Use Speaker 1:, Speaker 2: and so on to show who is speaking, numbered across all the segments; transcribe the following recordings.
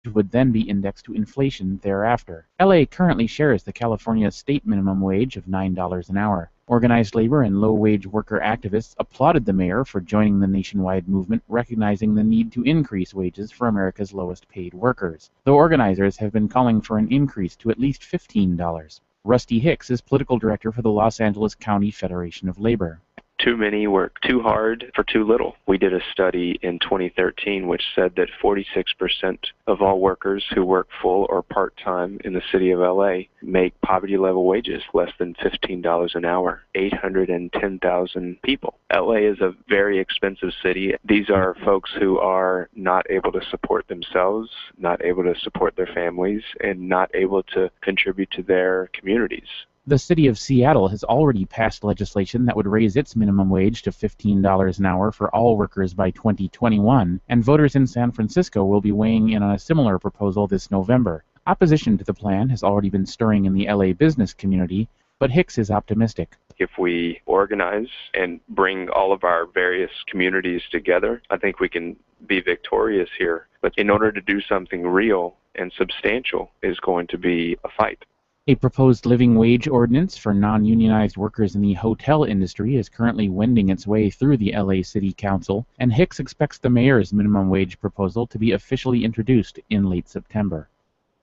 Speaker 1: would then be indexed to inflation thereafter. LA currently shares the California state minimum wage of $9 an hour. Organized labor and low-wage worker activists applauded the mayor for joining the nationwide movement, recognizing the need to increase wages for America's lowest-paid workers, though organizers have been calling for an increase to at least $15. Rusty Hicks is political director for the Los Angeles County Federation of Labor.
Speaker 2: Too many work too hard for too little. We did a study in 2013 which said that 46% of all workers who work full or part-time in the city of LA make poverty-level wages less than $15 an hour. 810,000 people. LA is a very expensive city. These are folks who are not able to support themselves, not able to support their families, and not able to contribute to their communities.
Speaker 1: The city of Seattle has already passed legislation that would raise its minimum wage to $15 an hour for all workers by 2021, and voters in San Francisco will be weighing in on a similar proposal this November. Opposition to the plan has already been stirring in the LA business community, but Hicks is optimistic.
Speaker 2: If we organize and bring all of our various communities together, I think we can be victorious here. But in order to do something real and substantial is going to be a fight.
Speaker 1: A proposed living wage ordinance for non-unionized workers in the hotel industry is currently wending its way through the LA City Council, and Hicks expects the mayor's minimum wage proposal to be officially introduced in late September.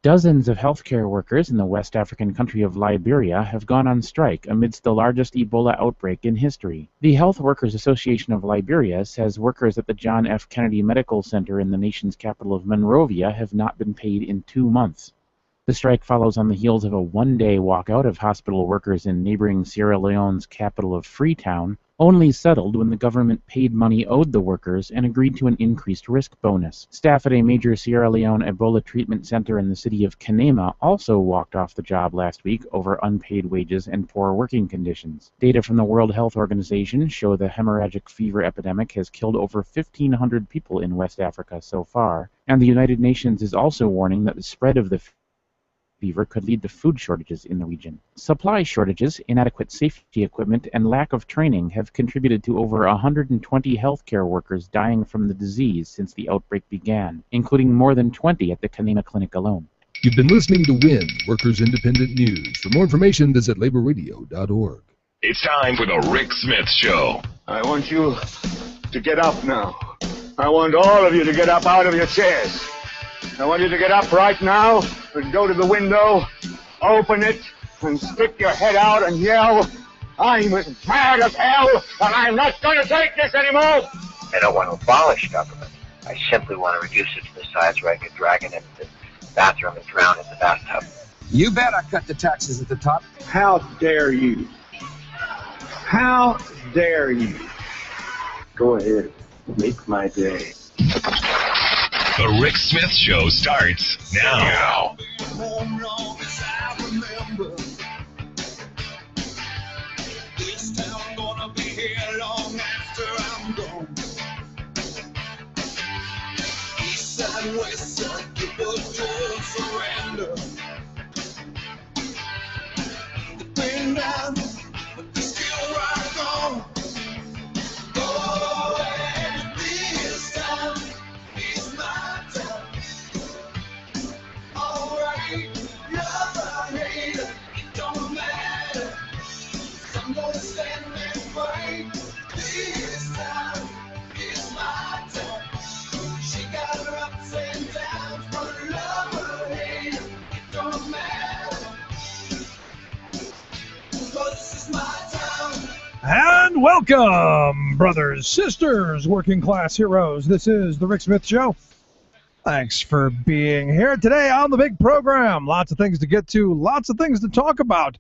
Speaker 1: Dozens of healthcare workers in the West African country of Liberia have gone on strike amidst the largest Ebola outbreak in history. The Health Workers Association of Liberia says workers at the John F. Kennedy Medical Center in the nation's capital of Monrovia have not been paid in 2 months. The strike follows on the heels of a one-day walkout of hospital workers in neighboring Sierra Leone's capital of Freetown, only settled when the government paid money owed the workers and agreed to an increased risk bonus. Staff at a major Sierra Leone Ebola treatment center in the city of Kanema also walked off the job last week over unpaid wages and poor working conditions. Data from the World Health Organization show the hemorrhagic fever epidemic has killed over 1,500 people in West Africa so far, and the United Nations is also warning that the spread of the fever could lead to food shortages in the region. Supply shortages, inadequate safety equipment, and lack of training have contributed to over 120 healthcare workers dying from the disease since the outbreak began, including more than 20 at the Kanema Clinic alone.
Speaker 3: You've been listening to WIN, Workers Independent News. For more information, visit laborradio.org.
Speaker 4: It's time for the Rick Smith Show.
Speaker 5: I want you to get up now. I want all of you to get up out of your chairs. I want you to get up right now and go to the window, open it, and stick your head out and yell, "I'm as mad as hell, and I'm not going to take this anymore!"
Speaker 6: I don't want to abolish government. I simply want to reduce it to the size where I could drag it into the bathroom and drown in the bathtub.
Speaker 7: You bet I cut the taxes at the top.
Speaker 5: How dare you? How dare you? Go ahead, make my day.
Speaker 4: The Rick Smith Show starts now.
Speaker 8: This town gonna be here long after I'm gone. East side, west side, people don't surrender. They've been down, but they're still right on. Oh, and this time is my time. All right, love or hate, it don't matter. I'm gonna stand and fight. This time is my time. She got her ups and downs, but love or hate, it don't matter. 'Cause this is my town.
Speaker 9: And welcome, brothers, sisters, working class heroes. This is the Rick Smith Show. Thanks for being here today on the big program. Lots of things to get to, lots of things to talk about.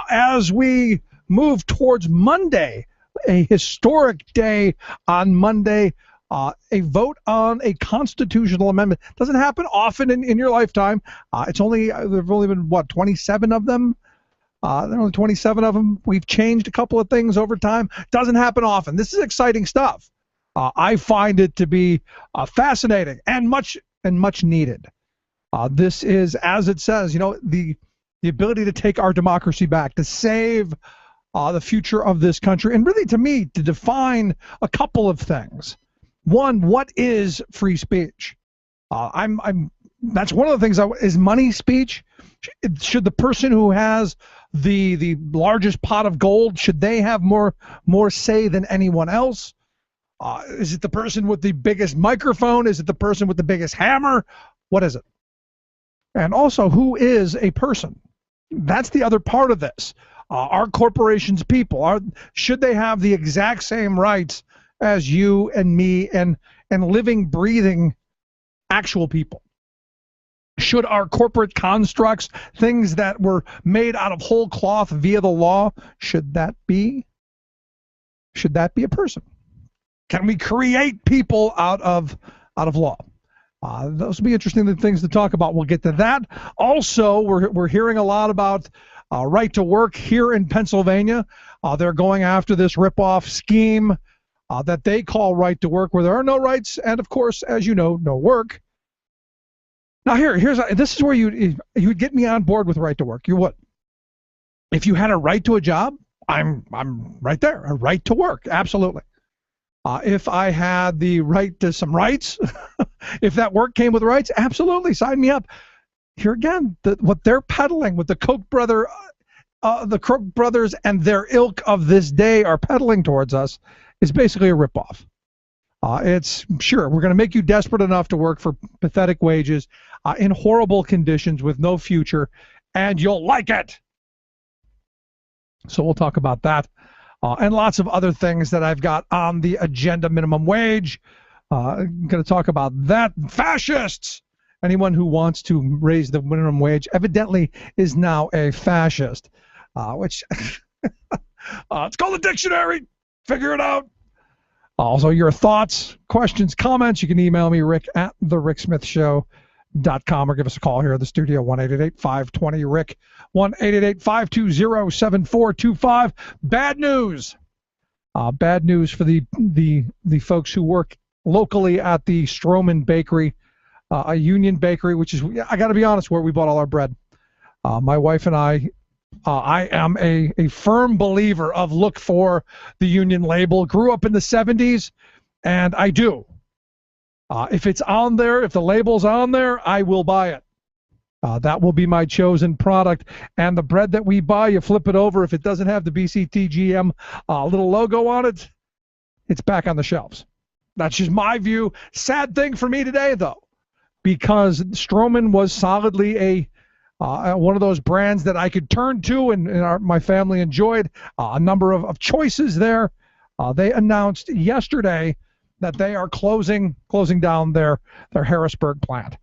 Speaker 9: As we move towards Monday, a historic day on Monday, a vote on a constitutional amendment. Doesn't happen often in your lifetime. It's only, there have only been, 27 of them? There are only 27 of them. We've changed a couple of things over time. Doesn't happen often. This is exciting stuff. I find it to be fascinating and much needed. This is, as it says, the ability to take our democracy back, to save the future of this country, and really, to me, to define a couple of things. One, what is free speech? I'm That's one of the things. Is money speech? Should the person who has the largest pot of gold, should they have more say than anyone else? Is it the person with the biggest microphone? Is it the person with the biggest hammer? What is it? And also, who is a person? That's the other part of this. Are corporations people? Should they have the exact same rights as you and me and living, breathing, actual people? Should our corporate constructs, things that were made out of whole cloth via the law, should that be a person? Can we create people out of law? Those will be interesting things to talk about. We'll get to that. Also, we're hearing a lot about right to work here in Pennsylvania. They're going after this ripoff scheme that they call right to work, where there are no rights and, of course, as you know, no work. Now this is where you would get me on board with right to work. You would. If you had a right to a job, I'm right there. A right to work, absolutely. If I had the right to some rights, if that work came with rights, absolutely, sign me up. Here again, what they're peddling, what the Koch brothers and their ilk of this day are peddling towards us, is basically a ripoff. It's sure we're going to make you desperate enough to work for pathetic wages in horrible conditions with no future, and you'll like it. So we'll talk about that and lots of other things that I've got on the agenda. Minimum wage. I'm going to talk about that. Fascists. Anyone who wants to raise the minimum wage evidently is now a fascist, which it's called a dictionary. Figure it out. Also, your thoughts, questions, comments, you can email me, rick@thericksmithshow.com, or give us a call here at the studio, 1-888-520-RICK, 1-888-520-7425. Bad news. Bad news for the folks who work locally at the Stroman Bakery, a union bakery, which is, I got to be honest, where we bought all our bread. My wife and I am a firm believer of look for the union label. Grew up in the 70s, and I do. If it's on there, if the label's on there, I will buy it. That will be my chosen product. And the bread that we buy, you flip it over. If it doesn't have the BCTGM little logo on it, it's back on the shelves. That's just my view. Sad thing for me today, though, because Stroman was solidly one of those brands that I could turn to, and my family enjoyed a number of choices there. They announced yesterday that they are closing down their Harrisburg plant,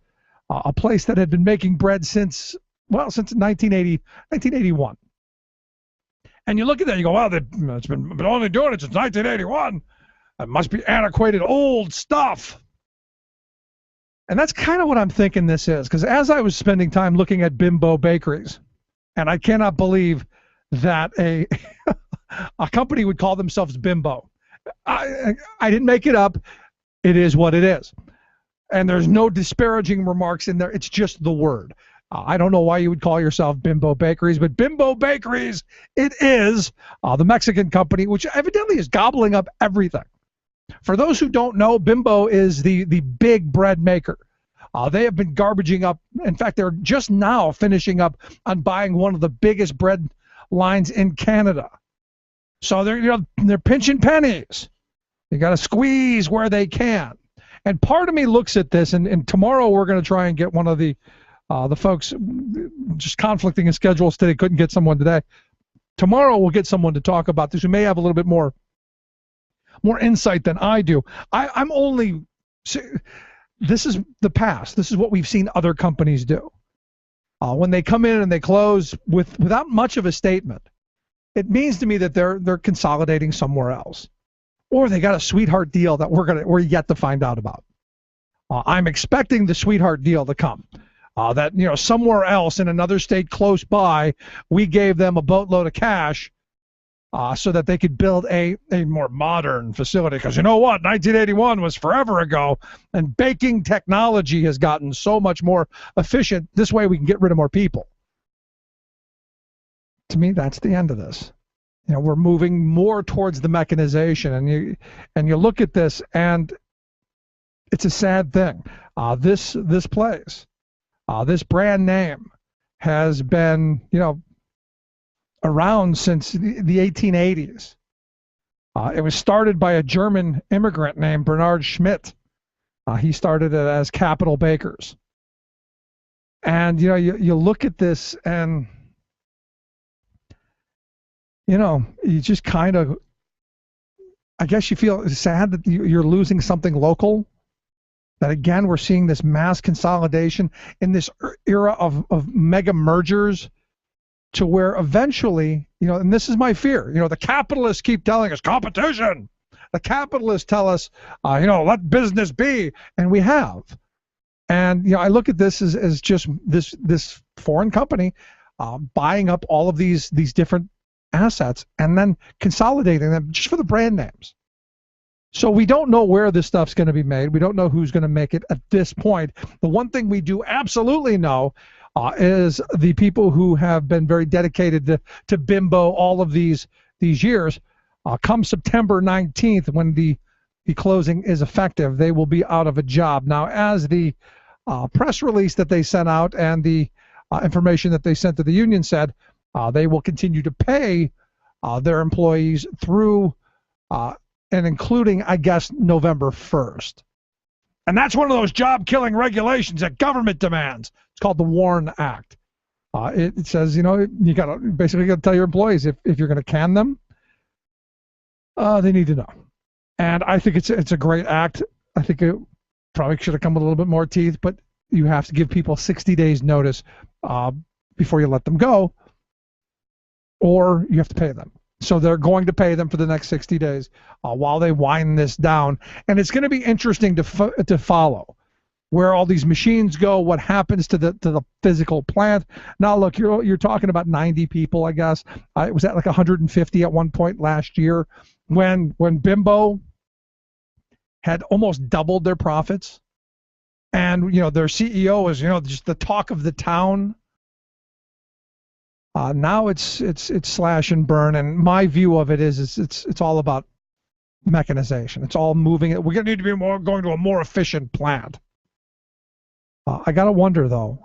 Speaker 9: a place that had been making bread since 1981. And you look at that, you go, wow, it's been only doing it since 1981. It must be antiquated old stuff. And that's kind of what I'm thinking this is, because as I was spending time looking at Bimbo bakeries, and I cannot believe that a company would call themselves Bimbo. I didn't make it up. It is what it is. And there's no disparaging remarks in there. It's just the word. I don't know why you would call yourself Bimbo Bakeries, but Bimbo Bakeries, it is the Mexican company, which evidently is gobbling up everything. For those who don't know, Bimbo is the big bread maker. They have been garbaging up. In fact, they're just now finishing up on buying one of the biggest bread lines in Canada. So they're pinching pennies. You got to squeeze where they can. And part of me looks at this, and tomorrow we're going to try and get one of the folks, just conflicting in schedules today, couldn't get someone today. Tomorrow we'll get someone to talk about this who may have a little bit more insight than I do. This is the past. This is what we've seen other companies do. When they come in and they close without much of a statement, it means to me that they're consolidating somewhere else, or they got a sweetheart deal that we're yet to find out about. I'm expecting the sweetheart deal to come. That somewhere else in another state close by, we gave them a boatload of cash so that they could build a more modern facility. Because you know what? 1981 was forever ago, and baking technology has gotten so much more efficient. This way we can get rid of more people. To me, that's the end of this. We're moving more towards the mechanization, and you look at this, and it's a sad thing. This place, This brand name has been, around since the 1880s. It was started by a German immigrant named Bernhard Schmidt. He started it as Capital Bakers. And, you look at this and, you just kind of, I guess you feel sad that you're losing something local. That, again, we're seeing this mass consolidation in this era of mega mergers to where eventually, and this is my fear, the capitalists keep telling us competition. The capitalists tell us, let business be, and we have. And, I look at this as just this foreign company buying up all of these different assets and then consolidating them just for the brand names. So we don't know where this stuff's going to be made. We don't know who's going to make it at this point. The one thing we do absolutely know is the people who have been very dedicated to Bimbo all of these years. Come September 19th, when the closing is effective, they will be out of a job. Now, as the press release that they sent out and the information that they sent to the union said, they will continue to pay their employees through and including, I guess, November 1st. And that's one of those job-killing regulations that government demands. It's called the WARN Act. It says, you basically got to tell your employees if you're going to can them, they need to know. And I think it's a great act. I think it probably should have come with a little bit more teeth, but you have to give people 60 days notice before you let them go, or you have to pay them. So they're going to pay them for the next 60 days while they wind this down. And it's going to be interesting to follow where all these machines go, what happens to the physical plant. Now, look, you're talking about 90 people, I guess. It was at like 150 at one point last year when Bimbo had almost doubled their profits. And, their CEO was, just the talk of the town. Now it's slash and burn, and my view of it is it's all about mechanization. It's all moving. We're going to need to be going to a more efficient plant. I got to wonder though,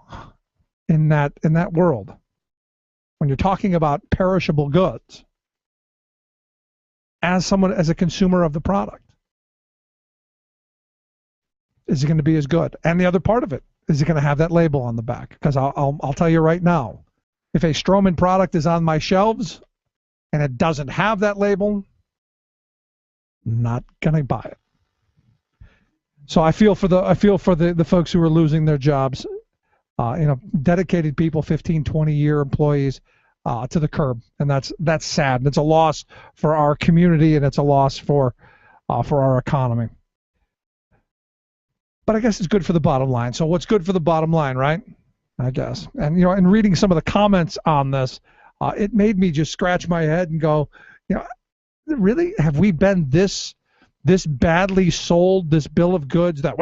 Speaker 9: in that world, when you're talking about perishable goods, as a consumer of the product, is it going to be as good? And the other part of it, is it going to have that label on the back? Because I'll tell you right now. If a Stroman product is on my shelves and it doesn't have that label, not gonna buy it. So I feel for the folks who are losing their jobs, dedicated people, 15, 20-year employees to the curb, and that's sad. And it's a loss for our community, and it's a loss for our economy. But I guess it's good for the bottom line. So what's good for the bottom line, right? I guess. And, in reading some of the comments on this, it made me just scratch my head and go, really? Have we been this badly sold, this bill of goods that,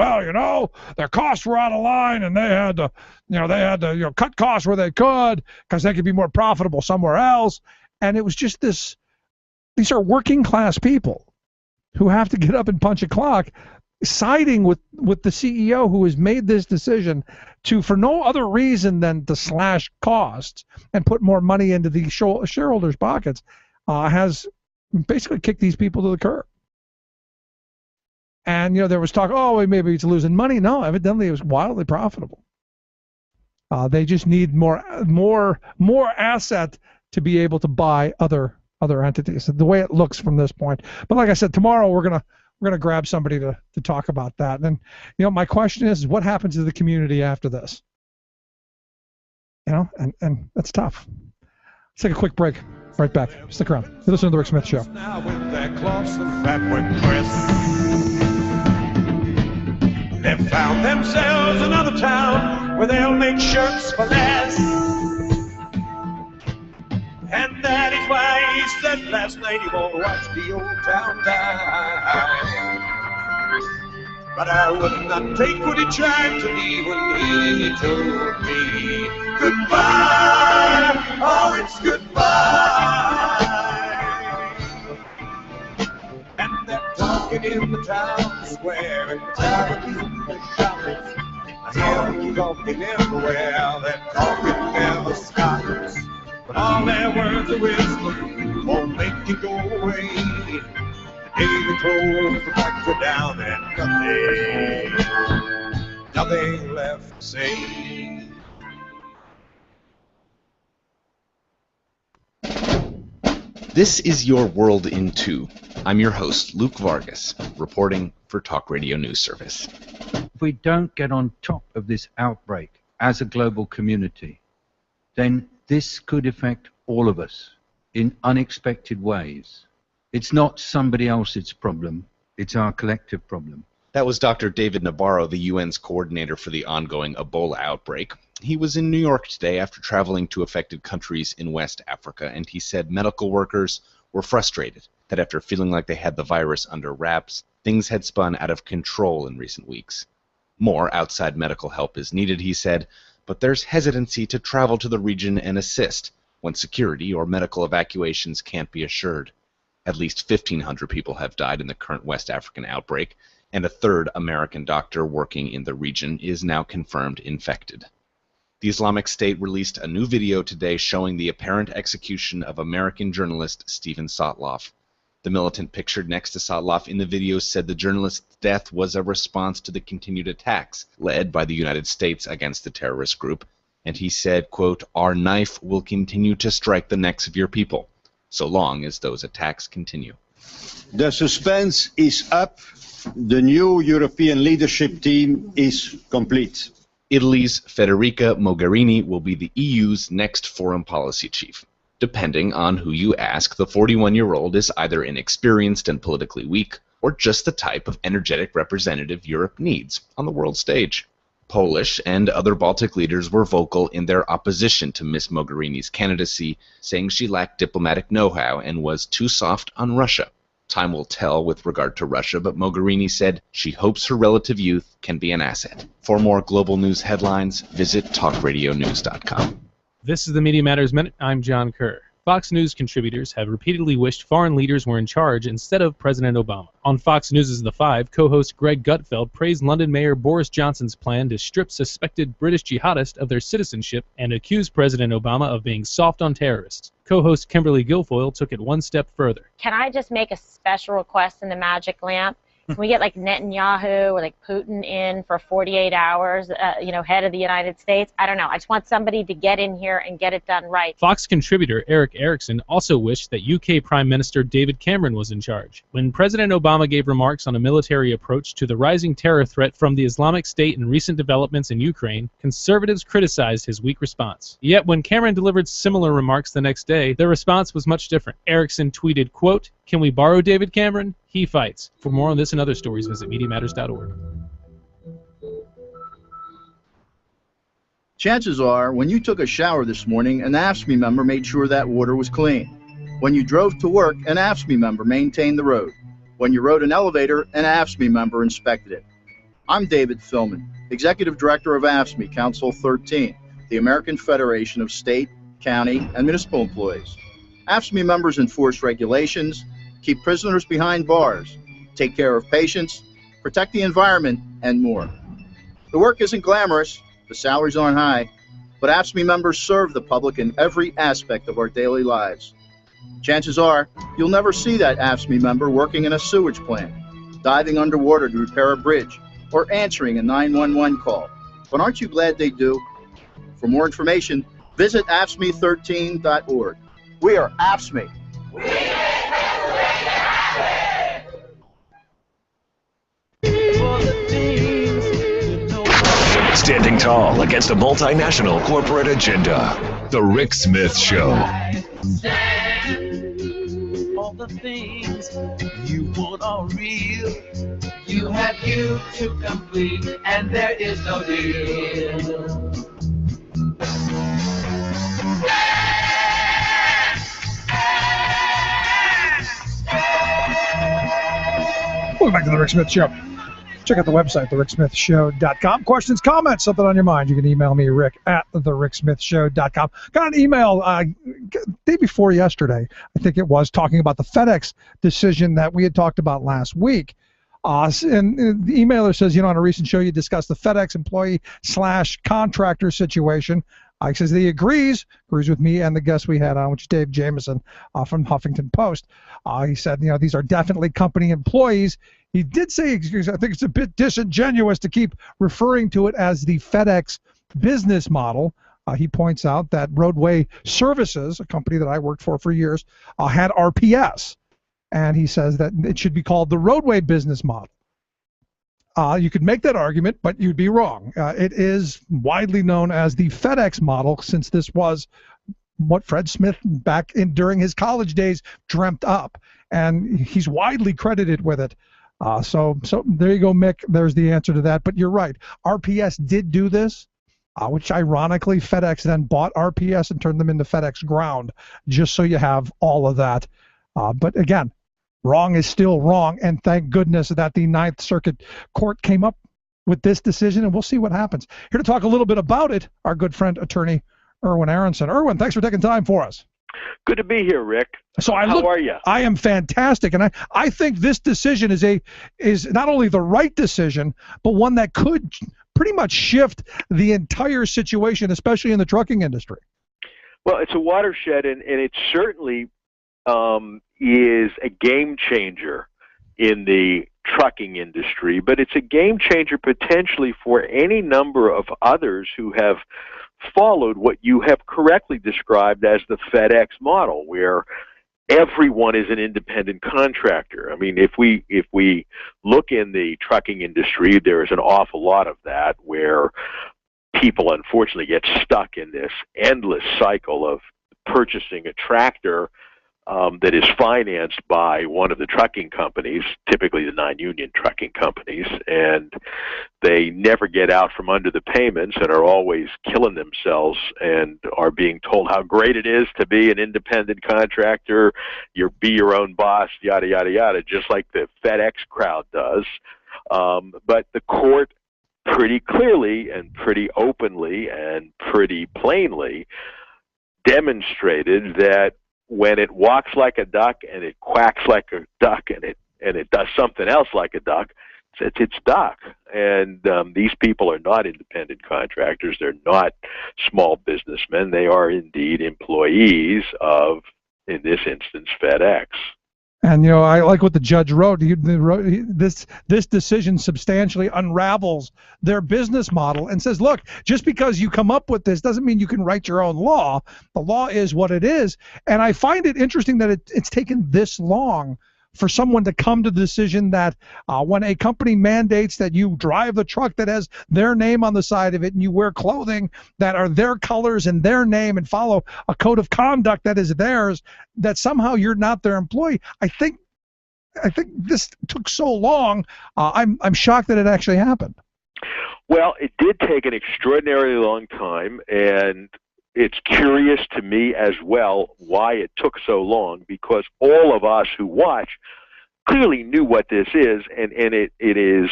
Speaker 9: their costs were out of line and they had to cut costs where they could because they could be more profitable somewhere else. And it was just these are working class people who have to get up and punch a clock, siding with the CEO who has made this decision to, for no other reason than to slash costs and put more money into the shareholders' pockets, has basically kicked these people to the curb. And, there was talk, maybe it's losing money. No, evidently it was wildly profitable. They just need more asset to be able to buy other entities, the way it looks from this point. But like I said, tomorrow we're going to grab somebody to talk about that. And, my question is what happens to the community after this? And that's tough. Let's take a quick break. Right back. Stick around. You're listening to the Rick Smith Show.
Speaker 8: Now with their cloths and fabric press, they've found themselves another town where they'll make shirts for less. And that is why he said last night he won't watch the old town die. But I would not take what he tried to be when he told me goodbye. Oh, it's goodbye. And they're talking in the town square and talking in the shopping. I hear
Speaker 10: talking everywhere, they're talking never stops. But all their words are whisper, won't make you go away. David closed the lights are down and nothing left to say.
Speaker 11: This is Your World in 2. I'm your host, Luke Vargas, reporting for Talk Radio News Service.
Speaker 12: If we don't get on top of this outbreak as a global community, then this could affect all of us in unexpected ways. It's not somebody else's problem, it's our collective problem.
Speaker 11: That was Dr. David Nabarro, the UN's coordinator for the ongoing Ebola outbreak. He was in New York today after traveling to affected countries in West Africa, and he said medical workers were frustrated that after feeling like they had the virus under wraps, things had spun out of control in recent weeks. More outside medical help is needed, he said, but there's hesitancy to travel to the region and assist when security or medical evacuations can't be assured. At least 1,500 people have died in the current West African outbreak, and a third American doctor working in the region is now confirmed infected. The Islamic State released a new video today showing the apparent execution of American journalist Steven Sotloff. The militant pictured next to Sotloff in the video said the journalist's death was a response to the continued attacks led by the United States against the terrorist group, and he said, quote, "Our knife will continue to strike the necks of your people, so long as those attacks continue."
Speaker 13: The suspense is up. The new European leadership team is complete.
Speaker 11: Italy's Federica Mogherini will be the EU's next foreign policy chief. Depending on who you ask, the 41-year-old is either inexperienced and politically weak, or just the type of energetic representative Europe needs on the world stage. Polish and other Baltic leaders were vocal in their opposition to Ms. Mogherini's candidacy, saying she lacked diplomatic know-how and was too soft on Russia. Time will tell with regard to Russia, but Mogherini said she hopes her relative youth can be an asset. For more global news headlines, visit talkradionews.com.
Speaker 14: This is the Media Matters Minute. I'm John Kerr. Fox News contributors have repeatedly wished foreign leaders were in charge instead of President Obama. On Fox News' The Five, co-host Greg Gutfeld praised London Mayor Boris Johnson's plan to strip suspected British jihadists of their citizenship and accused President Obama of being soft on terrorists. Co-host Kimberly Guilfoyle took it one step further.
Speaker 15: Can I just make a special request in the Magic Lamp? Can we get like Netanyahu or like Putin in for 48 hours, head of the United States? I don't know. I just want somebody to get in here and get it done right.
Speaker 14: Fox contributor Eric Erickson also wished that UK Prime Minister David Cameron was in charge. When President Obama gave remarks on a military approach to the rising terror threat from the Islamic State and recent developments in Ukraine, conservatives criticized his weak response. Yet when Cameron delivered similar remarks the next day, their response was much different. Erickson tweeted, quote, "Can we borrow David Cameron? He fights." For more on this and other stories, visit MediaMatters.org.
Speaker 16: Chances are, when you took a shower this morning, an AFSCME member made sure that water was clean. When you drove to work, an AFSCME member maintained the road. When you rode an elevator, an AFSCME member inspected it. I'm David Philman, Executive Director of AFSCME Council 13, the American Federation of State, County, and Municipal Employees. AFSCME members enforce regulations, keep prisoners behind bars, take care of patients, protect the environment, and more. The work isn't glamorous, the salaries aren't high, but AFSCME members serve the public in every aspect of our daily lives. Chances are, you'll never see that AFSCME member working in a sewage plant, diving underwater to repair a bridge, or answering a 911 call. But aren't you glad they do? For more information, visit AFSCME13.org. We are AFSCME.
Speaker 4: Standing tall against a multinational corporate agenda. The Rick Smith Show.
Speaker 8: All the things you want are real. You have you to complete, and there is no deal.
Speaker 9: Welcome back to the Rick Smith Show. Check out the website, thericksmithshow.com. Questions, comments, something on your mind, you can email me, Rick, at thericksmithshow.com. Got an email day before yesterday, I think it was, talking about the FedEx decision that we had talked about last week And the emailer says, on a recent show you discussed the FedEx employee/contractor situation. He says he agrees with me and the guest we had on, which is Dave Jameson from Huffington Post. He said, these are definitely company employees. He did say, I think it's a bit disingenuous to keep referring to it as the FedEx business model. He points out that Roadway Services, a company that I worked for years, had RPS. And he says that it should be called the Roadway business model. You could make that argument, but you'd be wrong. It is widely known as the FedEx model, since this was what Fred Smith during his college days dreamt up, and he's widely credited with it. So there you go, Mick. There's the answer to that. But you're right. RPS did do this, which ironically FedEx then bought RPS and turned them into FedEx Ground, just so you have all of that. But again, wrong is still wrong, and thank goodness that the Ninth Circuit Court came up with this decision, and we'll see what happens. Here to talk a little bit about it, our good friend, attorney Erwin Aronson. Erwin, thanks for taking time for us.
Speaker 17: Good to be here, Rick.
Speaker 9: So
Speaker 17: how are you?
Speaker 9: I am fantastic, and I think this decision is not only the right decision, but one that could pretty much shift the entire situation, especially in the trucking industry.
Speaker 17: Well, it's a watershed, and it certainly is a game changer in the trucking industry, but it's a game changer potentially for any number of others who have followed what you have correctly described as the FedEx model, where everyone is an independent contractor. I mean, if we look in the trucking industry, there is an awful lot of that, where people unfortunately get stuck in this endless cycle of purchasing a tractor that is financed by one of the trucking companies, typically the non-union trucking companies, and they never get out from under the payments and are always killing themselves and are being told how great it is to be an independent contractor, be your own boss, yada, yada, yada, just like the FedEx crowd does. But the court pretty clearly and pretty openly and pretty plainly demonstrated that when it walks like a duck and it quacks like a duck and it does something else like a duck, it's duck. And these people are not independent contractors. They're not small businessmen. They are indeed employees of, in this instance, FedEx.
Speaker 9: And I like what the judge wrote. This decision substantially unravels their business model and says, look, just because you come up with this doesn't mean you can write your own law. The law is what it is. And I find it interesting that it's taken this long for someone to come to the decision that when a company mandates that you drive the truck that has their name on the side of it and you wear clothing that are their colors and their name and follow a code of conduct that is theirs, that somehow you're not their employee. I think this took so long. I'm shocked that it actually happened.
Speaker 17: Well, it did take an extraordinarily long time, and it's curious to me as well why it took so long, because all of us who watch clearly knew what this is, and it is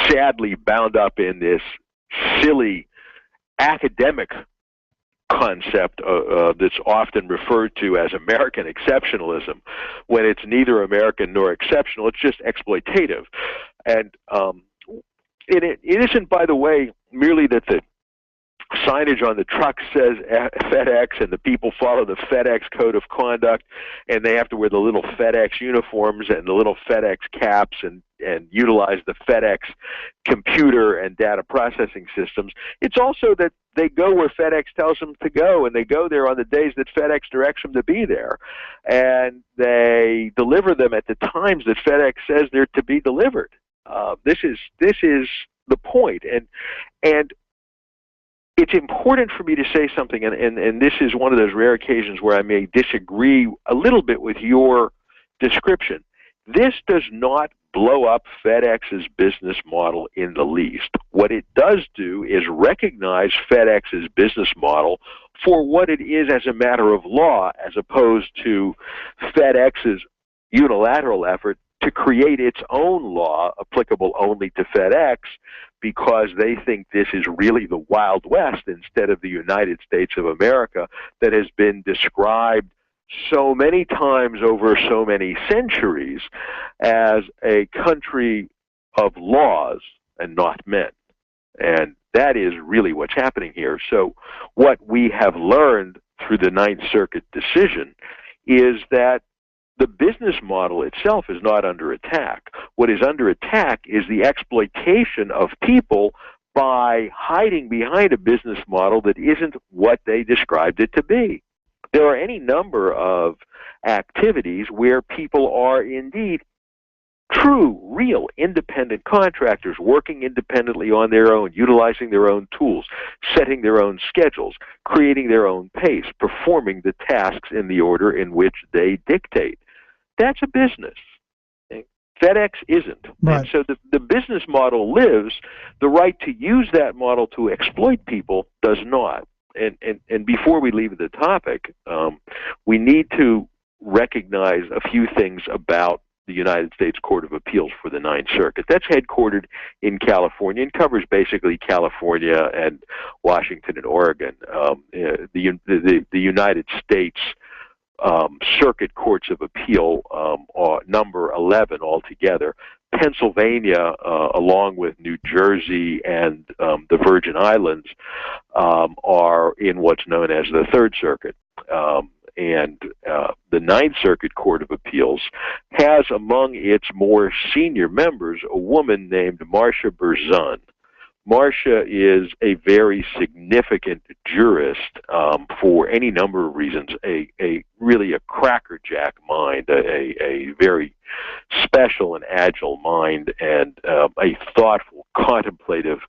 Speaker 17: sadly bound up in this silly academic concept that's often referred to as American exceptionalism, when it's neither American nor exceptional. It's just exploitative. And it isn't, by the way, merely that the signage on the truck says FedEx and the people follow the FedEx code of conduct and they have to wear the little FedEx uniforms and the little FedEx caps and utilize the FedEx computer and data processing systems. It's also that they go where FedEx tells them to go, and they go there on the days that FedEx directs them to be there, and they deliver them at the times that FedEx says they're to be delivered. This is the point, and it's important for me to say something, and this is one of those rare occasions where I may disagree a little bit with your description. This does not blow up FedEx's business model in the least. What it does do is recognize FedEx's business model for what it is as a matter of law, as opposed to FedEx's unilateral effort to create its own law applicable only to FedEx, because they think this is really the Wild West instead of the United States of America that has been described so many times over so many centuries as a country of laws and not men. And that is really what's happening here. So what we have learned through the Ninth Circuit decision is that the business model itself is not under attack. What is under attack is the exploitation of people by hiding behind a business model that isn't what they described it to be. There are any number of activities where people are indeed true, real, independent contractors working independently on their own, utilizing their own tools, setting their own schedules, creating their own pace, performing the tasks in the order in which they dictate. That's a business. FedEx isn't.
Speaker 9: Right.
Speaker 17: And so the business model lives. The right to use that model to exploit people does not. And before we leave the topic, we need to recognize a few things about the United States Court of Appeals for the Ninth Circuit. That's headquartered in California and covers basically California and Washington and Oregon. The United States Circuit Courts of Appeal are number 11 altogether. Pennsylvania, along with New Jersey and the Virgin Islands, are in what's known as the Third Circuit. And the Ninth Circuit Court of Appeals has among its more senior members a woman named Marcia Berzon. Marcia is a very significant jurist for any number of reasons, really a crackerjack mind, a very special and agile mind, and a thoughtful, contemplative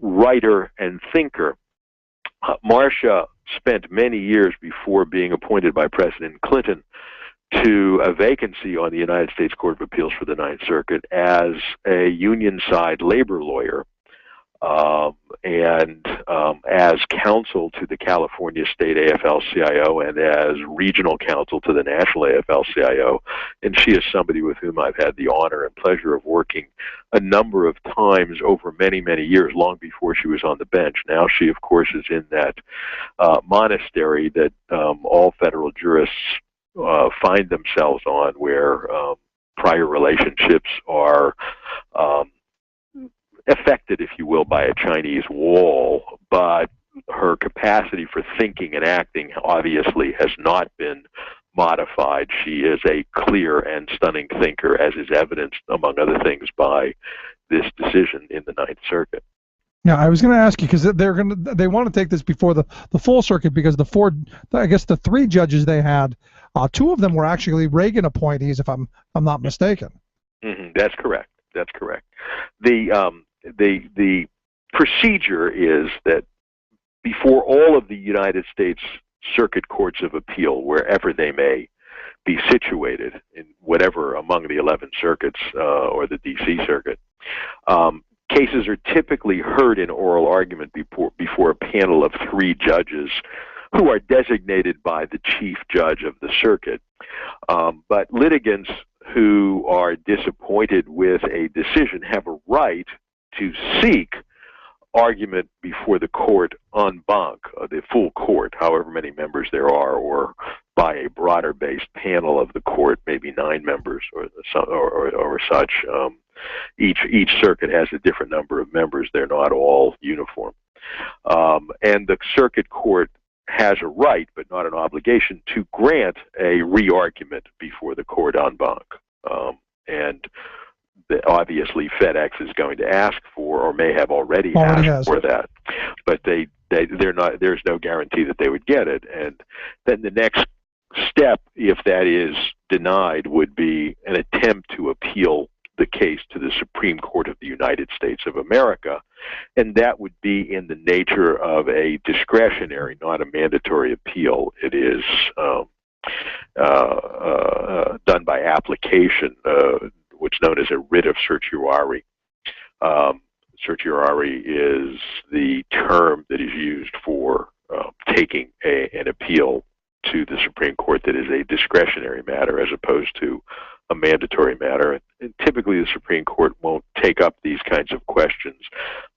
Speaker 17: writer and thinker. Marcia spent many years before being appointed by President Clinton to a vacancy on the United States Court of Appeals for the Ninth Circuit as a union-side labor lawyer and as counsel to the California State AFL-CIO and as regional counsel to the National AFL-CIO. And she is somebody with whom I've had the honor and pleasure of working a number of times over many, many years, long before she was on the bench. Now she, of course, is in that monastery that all federal jurists find themselves on, where prior relationships are affected, if you will, by a Chinese wall, but her capacity for thinking and acting obviously has not been modified. She is a clear and stunning thinker, as is evidenced, among other things, by this decision in the Ninth Circuit.
Speaker 9: Yeah, I was going to ask you, because they want to take this before the full circuit, because the three judges they had, two of them were actually Reagan appointees, if I'm not mistaken.
Speaker 17: Mm-hmm. That's correct. That's correct. The procedure is that before all of the United States Circuit Courts of Appeal, wherever they may be situated, in whatever among the 11 circuits or the D.C. Circuit, cases are typically heard in oral argument before a panel of 3 judges who are designated by the chief judge of the circuit. But litigants who are disappointed with a decision have a right to seek argument before the court en banc, the full court, however many members there are, or by a broader-based panel of the court, maybe 9 members or such. Each circuit has a different number of members. They're not all uniform. And the circuit court has a right, but not an obligation, to grant a re-argument before the court en banc. And obviously FedEx is going to ask for, or may have already asked for that, but they're not. There's no guarantee that they would get it. And then the next step, if that is denied, would be an attempt to appeal the case to the Supreme Court of the United States of America, and that would be in the nature of a discretionary, not a mandatory appeal. It is done by application, what's known as a writ of certiorari. Certiorari is the term that is used for taking an appeal to the Supreme Court that is a discretionary matter as opposed to a mandatory matter. And typically the Supreme Court won't take up these kinds of questions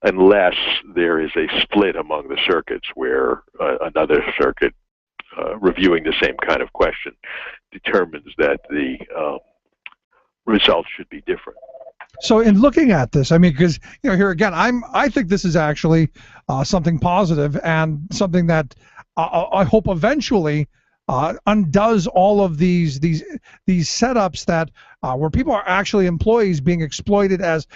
Speaker 17: unless there is a split among the circuits where another circuit reviewing the same kind of question determines that the results should be different.
Speaker 9: So in looking at this, I mean, because here again, I think this is actually something positive and something that I hope eventually undoes all of these setups that where people are actually employees being exploited as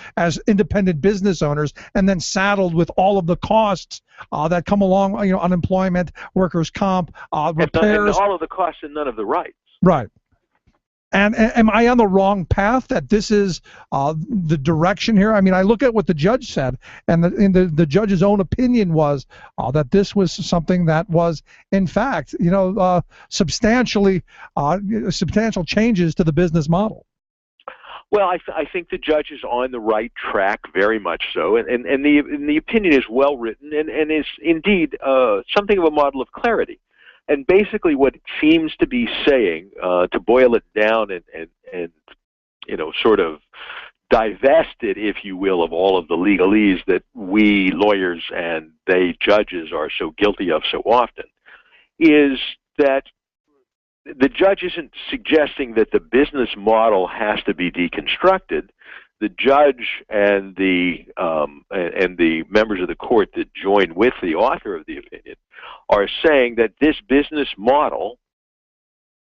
Speaker 9: independent business owners and then saddled with all of the costs that come along, unemployment, workers' comp, repairs,
Speaker 17: and all of the costs and none of the rights.
Speaker 9: Right. And am I on the wrong path that this is the direction here? I mean, I look at what the judge said, and the judge's own opinion was that this was something that was, in fact, substantial changes to the business model.
Speaker 17: Well, I think the judge is on the right track, very much so, and the opinion is well written and is indeed something of a model of clarity. And basically what it seems to be saying, to boil it down and sort of divest it, if you will, of all of the legalese that we lawyers and they judges are so guilty of so often, is that the judge isn't suggesting that the business model has to be deconstructed. The judge and the members of the court that join with the author of the opinion are saying that this business model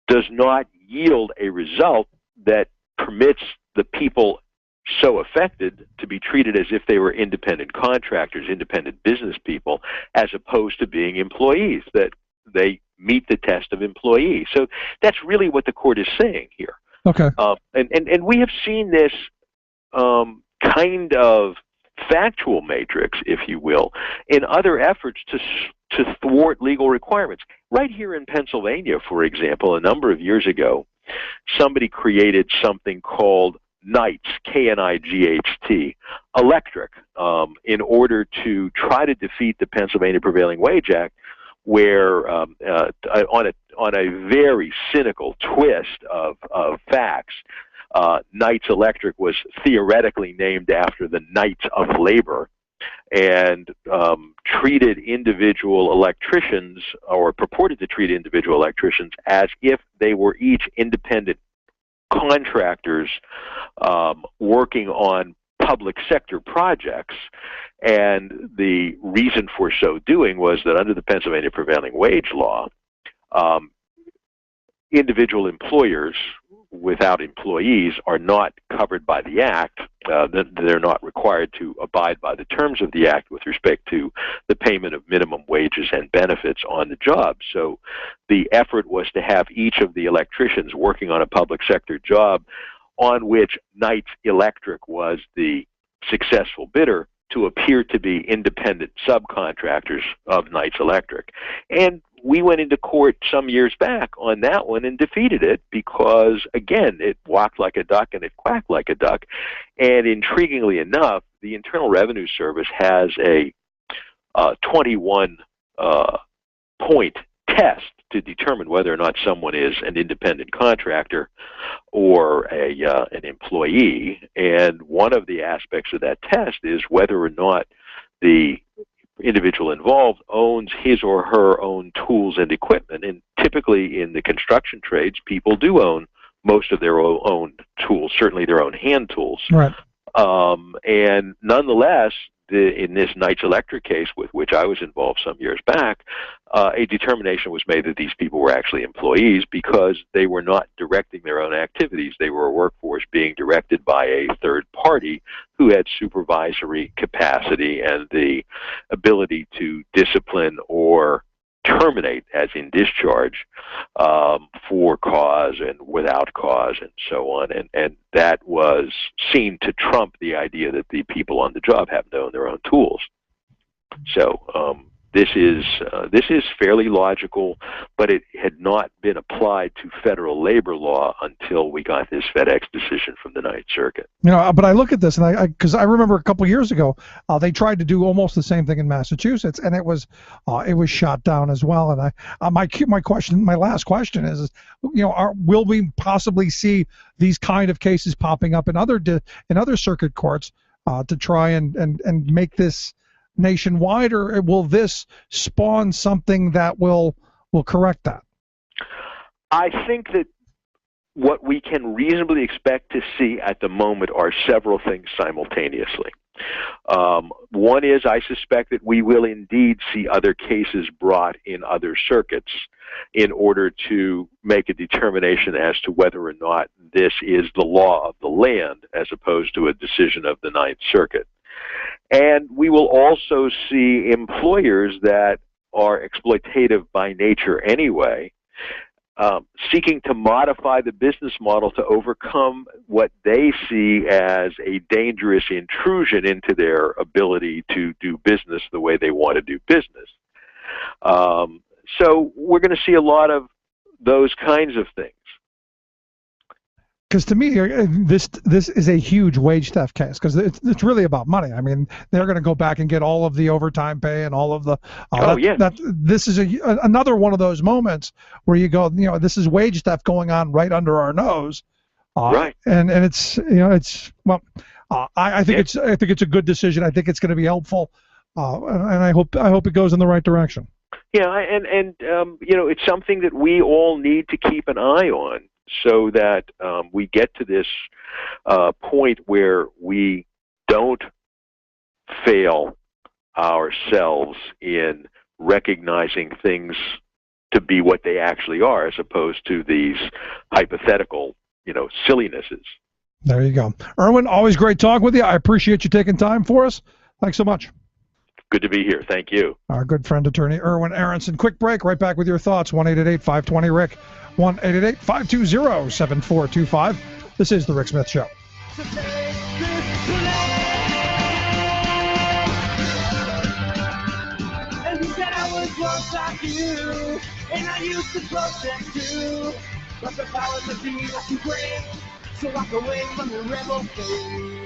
Speaker 17: does not yield a result that permits the people so affected to be treated as if they were independent contractors, independent business people, as opposed to being employees, that they meet the test of employee. So that's really what the court is saying here.
Speaker 9: Okay.
Speaker 17: And we have seen this kind of factual matrix, if you will, in other efforts to thwart legal requirements. Right here in Pennsylvania, for example, a number of years ago, somebody created something called KNIGHT, K-N-I-G-H-T, electric, in order to try to defeat the Pennsylvania Prevailing Wage Act, where on a very cynical twist of facts, Knights Electric was theoretically named after the Knights of Labor, and treated individual electricians, or purported to treat individual electricians, as if they were each independent contractors working on public sector projects. And the reason for so doing was that under the Pennsylvania Prevailing Wage Law, individual employers without employees are not covered by the Act. They're not required to abide by the terms of the Act with respect to the payment of minimum wages and benefits on the job. So the effort was to have each of the electricians working on a public sector job on which Knights Electric was the successful bidder to appear to be independent subcontractors of Knights Electric. And we went into court some years back on that one and defeated it because, again, it walked like a duck and it quacked like a duck. And intriguingly enough, the Internal Revenue Service has a 21-point test to determine whether or not someone is an independent contractor or an employee. And one of the aspects of that test is whether or not the individual involved owns his or her own tools and equipment. And typically in the construction trades, people do own most of their own tools, certainly their own hand tools.
Speaker 9: Right.
Speaker 17: And nonetheless, in this Knights Electric case with which I was involved some years back, a determination was made that these people were actually employees because they were not directing their own activities. They were a workforce being directed by a third party who had supervisory capacity and the ability to discipline or terminate, as in discharge, for cause and without cause and so on. And that seemed to trump the idea that the people on the job have to own their own tools. So this is fairly logical, but it had not been applied to federal labor law until we got this FedEx decision from the Ninth Circuit.
Speaker 9: But I look at this, and because I remember a couple years ago, they tried to do almost the same thing in Massachusetts, and it was shot down as well. And my last question is, will we possibly see these kind of cases popping up in other circuit courts to try and make this nationwide, or will this spawn something that will will correct that?
Speaker 17: I think that what we can reasonably expect to see at the moment are several things simultaneously. One is, I suspect that we will indeed see other cases brought in other circuits in order to make a determination as to whether or not this is the law of the land as opposed to a decision of the Ninth Circuit. And we will also see employers that are exploitative by nature anyway, seeking to modify the business model to overcome what they see as a dangerous intrusion into their ability to do business the way they want to do business. So we're going to see a lot of those kinds of things.
Speaker 9: Because to me, this is a huge wage theft case, because it's really about money. I mean, they're going to go back and get all of the overtime pay and all of the. This is another one of those moments where you go, this is wage theft going on right under our nose.
Speaker 17: Right.
Speaker 9: And it's I think it's a good decision. I think it's going to be helpful, and I hope it goes in the right direction.
Speaker 17: Yeah, and it's something that we all need to keep an eye on, so that we get to this point where we don't fail ourselves in recognizing things to be what they actually are, as opposed to these hypothetical, sillinesses.
Speaker 9: There you go. Erwin, always great talking with you. I appreciate you taking time for us. Thanks so much.
Speaker 17: Good to be here. Thank you.
Speaker 9: Our good friend, attorney Erwin Aronson. Quick break. Right back with your thoughts. 1-888-520-RICK. 1-888-520-7425. This is The Rick Smith Show.
Speaker 8: And he said I was once like you, and I used to protest too. But the powers that be were too great, so walk away from the rebel faith.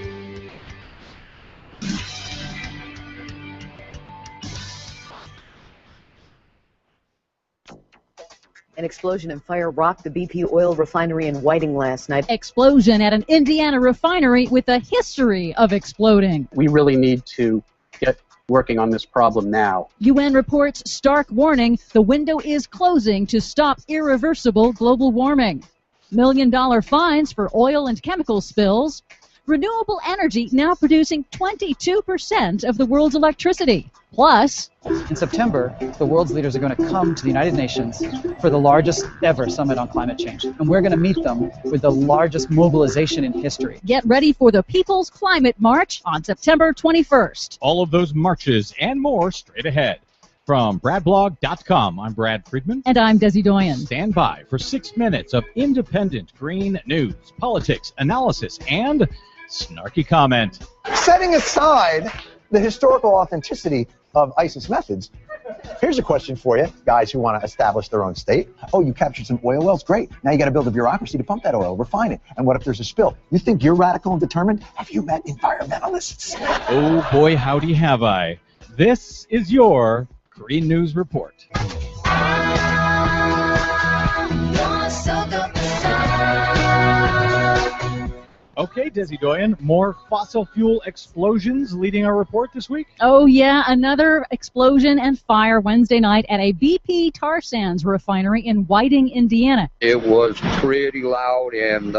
Speaker 18: An explosion and fire rocked the BP oil refinery in Whiting last night.
Speaker 19: Explosion at an Indiana refinery with a history of exploding.
Speaker 20: We really need to get working on this problem now.
Speaker 19: UN reports stark warning the window is closing to stop irreversible global warming. $1 million fines for oil and chemical spills. Renewable energy now producing 22% of the world's electricity. Plus,
Speaker 21: in September, the world's leaders are going to come to the United Nations for the largest ever summit on climate change. And we're going to meet them with the largest mobilization in history.
Speaker 19: Get ready for the People's Climate March on September 21st.
Speaker 22: All of those marches and more straight ahead. From BradBlog.com, I'm Brad Friedman.
Speaker 19: And I'm Desi Doyen.
Speaker 22: Stand by for 6 minutes of independent green news, politics, analysis, and snarky comment.
Speaker 23: Setting aside the historical authenticity of ISIS methods, here's a question for you, guys who want to establish their own state. Oh, you captured some oil wells? Great. Now you got to build a bureaucracy to pump that oil, refine it. And what if there's a spill? You think you're radical and determined? Have you met environmentalists?
Speaker 22: Oh boy, howdy have I. This is your Green News Report. Okay, Desi Doyen, more fossil fuel explosions leading our report this week?
Speaker 19: Oh, yeah, another explosion and fire Wednesday night at a BP tar sands refinery in Whiting, Indiana.
Speaker 24: It was pretty loud, and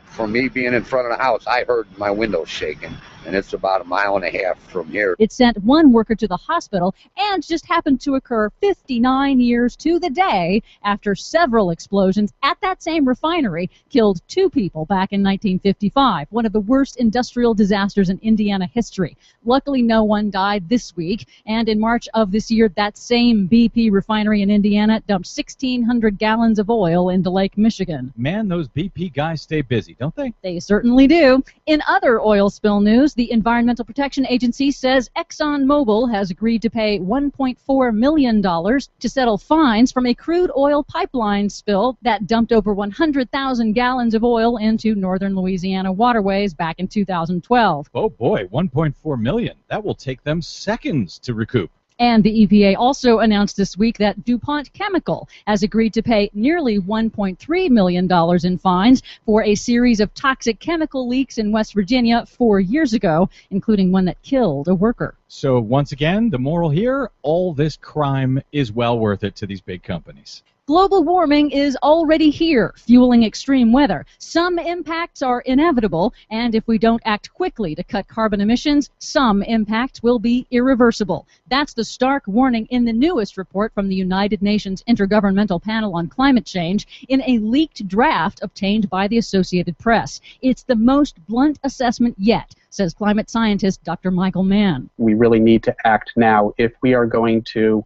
Speaker 24: from me being in front of the house, I heard my windows shaking. And it's about 1.5 miles from here.
Speaker 19: It sent one worker to the hospital and just happened to occur 59 years to the day after several explosions at that same refinery killed 2 people back in 1955, one of the worst industrial disasters in Indiana history. Luckily, no one died this week, and in March of this year, that same BP refinery in Indiana dumped 1,600 gallons of oil into Lake Michigan.
Speaker 22: Man, those BP guys stay busy, don't they?
Speaker 19: They certainly do. In other oil spill news, the Environmental Protection Agency says ExxonMobil has agreed to pay $1.4 million to settle fines from a crude oil pipeline spill that dumped over 100,000 gallons of oil into northern Louisiana waterways back in 2012.
Speaker 22: Oh boy, $1.4 million. That will take them seconds to recoup.
Speaker 19: And the EPA also announced this week that DuPont Chemical has agreed to pay nearly $1.3 million in fines for a series of toxic chemical leaks in West Virginia 4 years ago, including one that killed a worker.
Speaker 22: So once again, the moral here, all this crime is well worth it to these big companies.
Speaker 19: Global warming is already here, fueling extreme weather. Some impacts are inevitable, and if we don't act quickly to cut carbon emissions, some impacts will be irreversible. That's the stark warning in the newest report from the United Nations Intergovernmental Panel on Climate Change in a leaked draft obtained by the Associated Press. It's the most blunt assessment yet, says climate scientist Dr. Michael Mann.
Speaker 20: We really need to act now if we are going to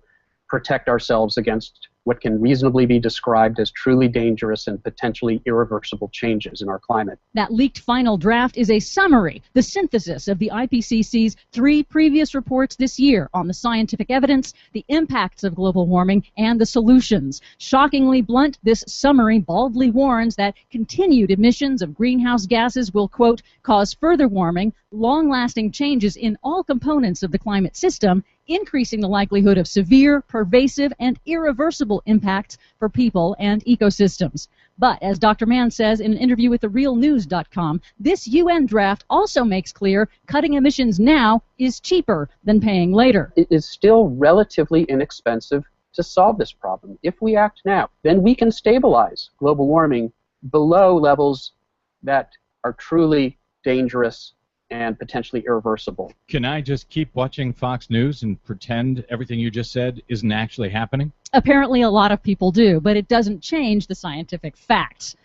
Speaker 20: protect ourselves against what can reasonably be described as truly dangerous and potentially irreversible changes in our climate.
Speaker 19: That leaked final draft is a summary, the synthesis of the IPCC's 3 previous reports this year on the scientific evidence, the impacts of global warming, and the solutions. Shockingly blunt, this summary baldly warns that continued emissions of greenhouse gases will, quote, cause further warming, long-lasting changes in all components of the climate system, increasing the likelihood of severe, pervasive, and irreversible impacts for people and ecosystems. But, as Dr. Mann says in an interview with TheRealNews.com, this UN draft also makes clear cutting emissions now is cheaper than paying later.
Speaker 20: It is still relatively inexpensive to solve this problem. If we act now, then we can stabilize global warming below levels that are truly dangerous and potentially irreversible.
Speaker 22: Can I just keep watching Fox News and pretend everything you just said isn't actually happening?
Speaker 19: Apparently a lot of people do, but it doesn't change the scientific facts.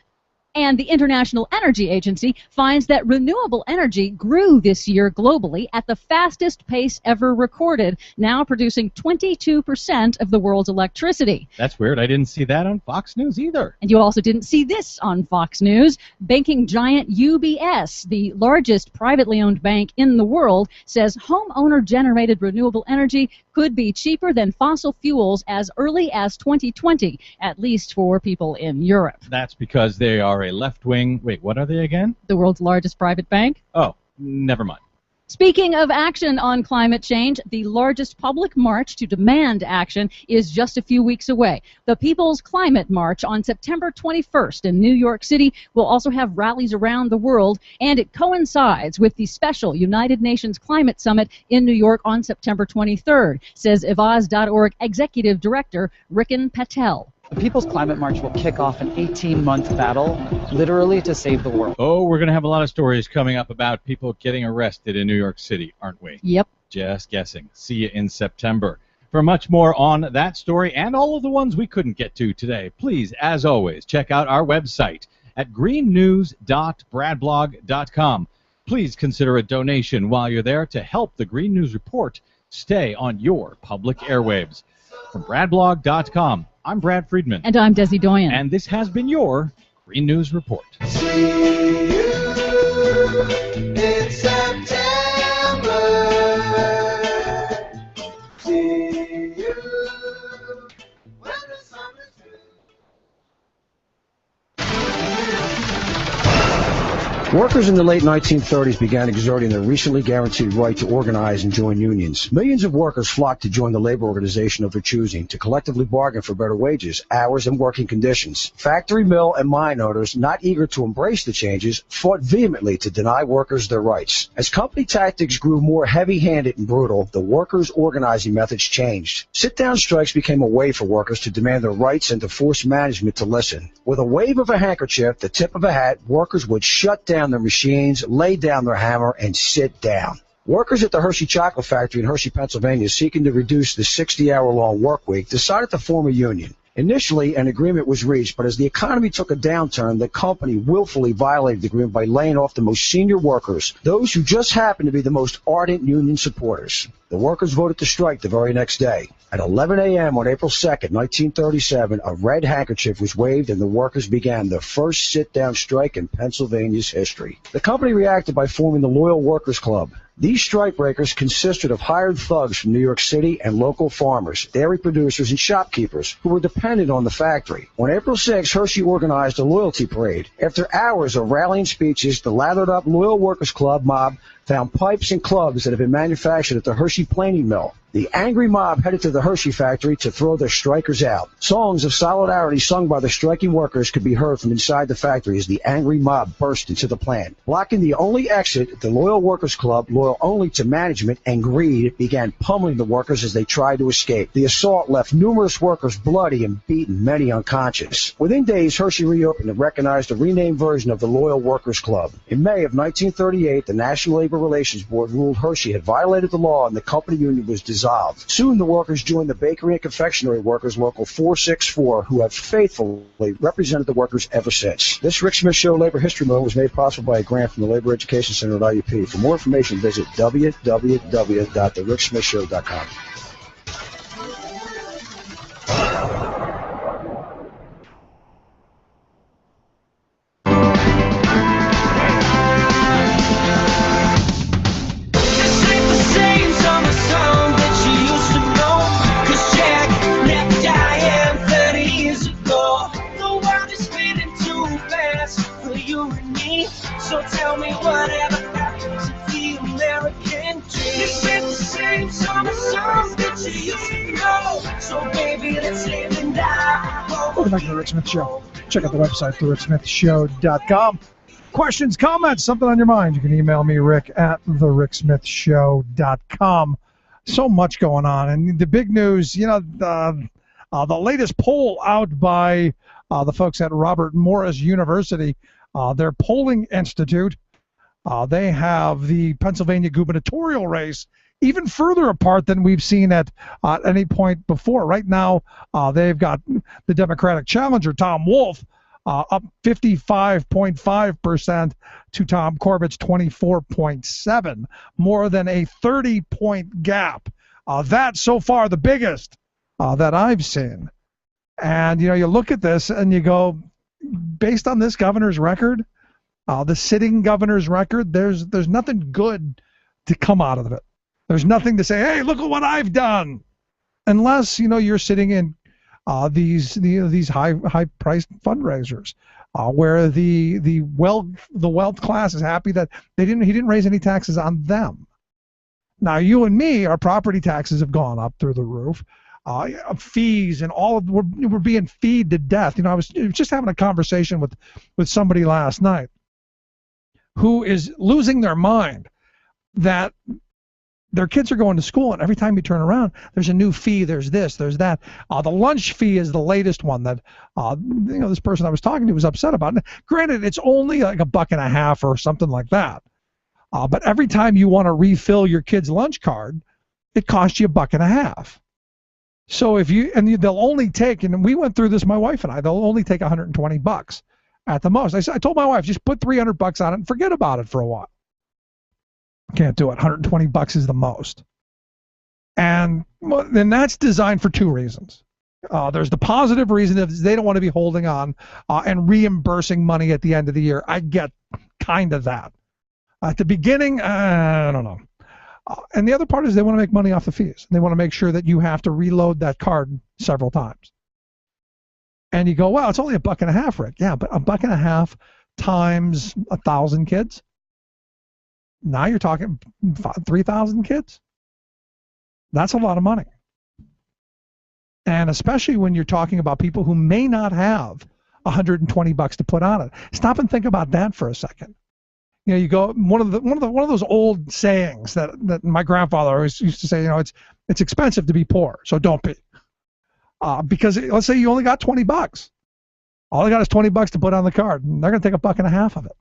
Speaker 19: And the International Energy Agency finds that renewable energy grew this year globally at the fastest pace ever recorded, now producing 22% of the world's electricity.
Speaker 22: That's weird. I didn't see that on Fox News either.
Speaker 19: And you also didn't see this on Fox News. Banking giant UBS, the largest privately owned bank in the world, says homeowner-generated renewable energy could be cheaper than fossil fuels as early as 2020, at least for people in Europe.
Speaker 22: That's because they are a left-wing... Wait, what are they again?
Speaker 19: The world's largest private bank?
Speaker 22: Oh, never mind.
Speaker 19: Speaking of action on climate change, the largest public march to demand action is just a few weeks away. The People's Climate March on September 21st in New York City will also have rallies around the world, and it coincides with the special United Nations Climate Summit in New York on September 23rd, says Evaz.org Executive Director Rikin Patel.
Speaker 21: The People's Climate March will kick off an 18-month battle, literally, to save the world.
Speaker 22: Oh, we're going to have a lot of stories coming up about people getting arrested in New York City, aren't we?
Speaker 19: Yep.
Speaker 22: Just guessing. See you in September. For much more on that story and all of the ones we couldn't get to today, please, as always, check out our website at greennews.bradblog.com. Please consider a donation while you're there to help the Green News Report stay on your public airwaves. From bradblog.com, I'm Brad Friedman.
Speaker 19: And I'm Desi Doyen.
Speaker 22: And this has been your Green News Report.
Speaker 8: See you in September. See you when the summer's through.
Speaker 1: Workers in the late 1930s began exerting their recently guaranteed right to organize and join unions. Millions of workers flocked to join the labor organization of their choosing to collectively bargain for better wages, hours, and working conditions. Factory, mill, and mine owners, not eager to embrace the changes, fought vehemently to deny workers their rights. As company tactics grew more heavy-handed and brutal, the workers' organizing methods changed. Sit-down strikes became a way for workers to demand their rights and to force management to listen. With a wave of a handkerchief, the tip of a hat, workers would shut down their machines, lay down their hammer, and sit down. Workers at the Hershey Chocolate Factory in Hershey, Pennsylvania, seeking to reduce the 60-hour-long work week, decided to form a union. Initially, an agreement was reached, but as the economy took a downturn, the company willfully violated the agreement by laying off the most senior workers, those who just happened to be the most ardent union supporters. The workers voted to strike the very next day. At 11 a.m. on April 2nd, 1937, a red handkerchief was waved and the workers began the first sit-down strike in Pennsylvania's history. The company reacted by forming the Loyal Workers Club. These strikebreakers consisted of hired thugs from New York City and local farmers, dairy producers, and shopkeepers who were dependent on the factory. On April 6, Hershey organized a loyalty parade. After hours of rallying speeches, the lathered-up Loyal Workers Club mob found pipes and clubs that had been manufactured at the Hershey planing mill. The angry mob headed to the Hershey factory to throw their strikers out. Songs of solidarity sung by the striking workers could be heard from inside the factory as the angry mob burst into the plant. Blocking the only exit, the Loyal Workers Club, loyal only to management and greed, began pummeling the workers as they tried to escape. The assault left numerous workers bloody and beaten, many unconscious. Within days, Hershey reopened and recognized a renamed version of the Loyal Workers Club. In May of 1938, the National Labor Relations Board ruled Hershey had violated the law and the company union was dissolved. Soon the workers joined the Bakery and Confectionery Workers Local 464, who have faithfully represented the workers ever since. This Rick Smith Show Labor History Moment was made possible by a grant from the Labor Education Center at IUP. For more information, visit www.thericksmithshow.com.
Speaker 8: So tell me whatever happens to the American dream. This ain't the same summer song that you used to know. So baby, let's live and die.
Speaker 9: Welcome back to The Rick Smith Show. Check out the website, thericksmithshow.com. Questions, comments, something on your mind, you can email me, Rick, at thericksmithshow.com. So much going on. And the big news, you know, the latest poll out by the folks at Robert Morris University, their polling institute, they have the Pennsylvania gubernatorial race even further apart than we've seen at any point before. Right now, they've got the Democratic challenger, Tom Wolf, up 55.5% to Tom Corbett's 24.7%, more than a 30-point gap. That's so far the biggest that I've seen. And, you know, you look at this and you go, based on this governor's record, the sitting governor's record, there's nothing good to come out of it. There's nothing to say, hey, look at what I've done, unless, you know, you're sitting in these high-priced fundraisers where the wealth class is happy that he didn't raise any taxes on them. Now, you and me, our property taxes have gone up through the roof. Fees and all of we're being feed to death. You know, I was just having a conversation with somebody last night who is losing their mind that their kids are going to school and every time you turn around, there's a new fee. There's this, there's that. The lunch fee is the latest one that you know, this person I was talking to was upset about. And granted, it's only like $1.50 or something like that. But every time you want to refill your kid's lunch card, it costs you $1.50. So they'll only take, and we went through this, my wife and I, they'll only take $120 at the most. I told my wife, just put $300 on it and forget about it for a while. Can't do it. $120 is the most. And then that's designed for two reasons. There's the positive reason that they don't want to be holding on and reimbursing money at the end of the year. I get kind of that. At the beginning, I don't know. And the other part is they want to make money off the fees. They want to make sure that you have to reload that card several times. And you go, well, it's only $1.50, Rick. Yeah, but $1.50 times 1,000 kids. Now you're talking 3,000 kids. That's a lot of money. And especially when you're talking about people who may not have $120 to put on it. Stop and think about that for a second. You know, you go one of those old sayings that my grandfather always used to say. You know, it's expensive to be poor, so don't be. Because let's say you only got $20, all I got is $20 to put on the card, and they're going to take $1.50 of it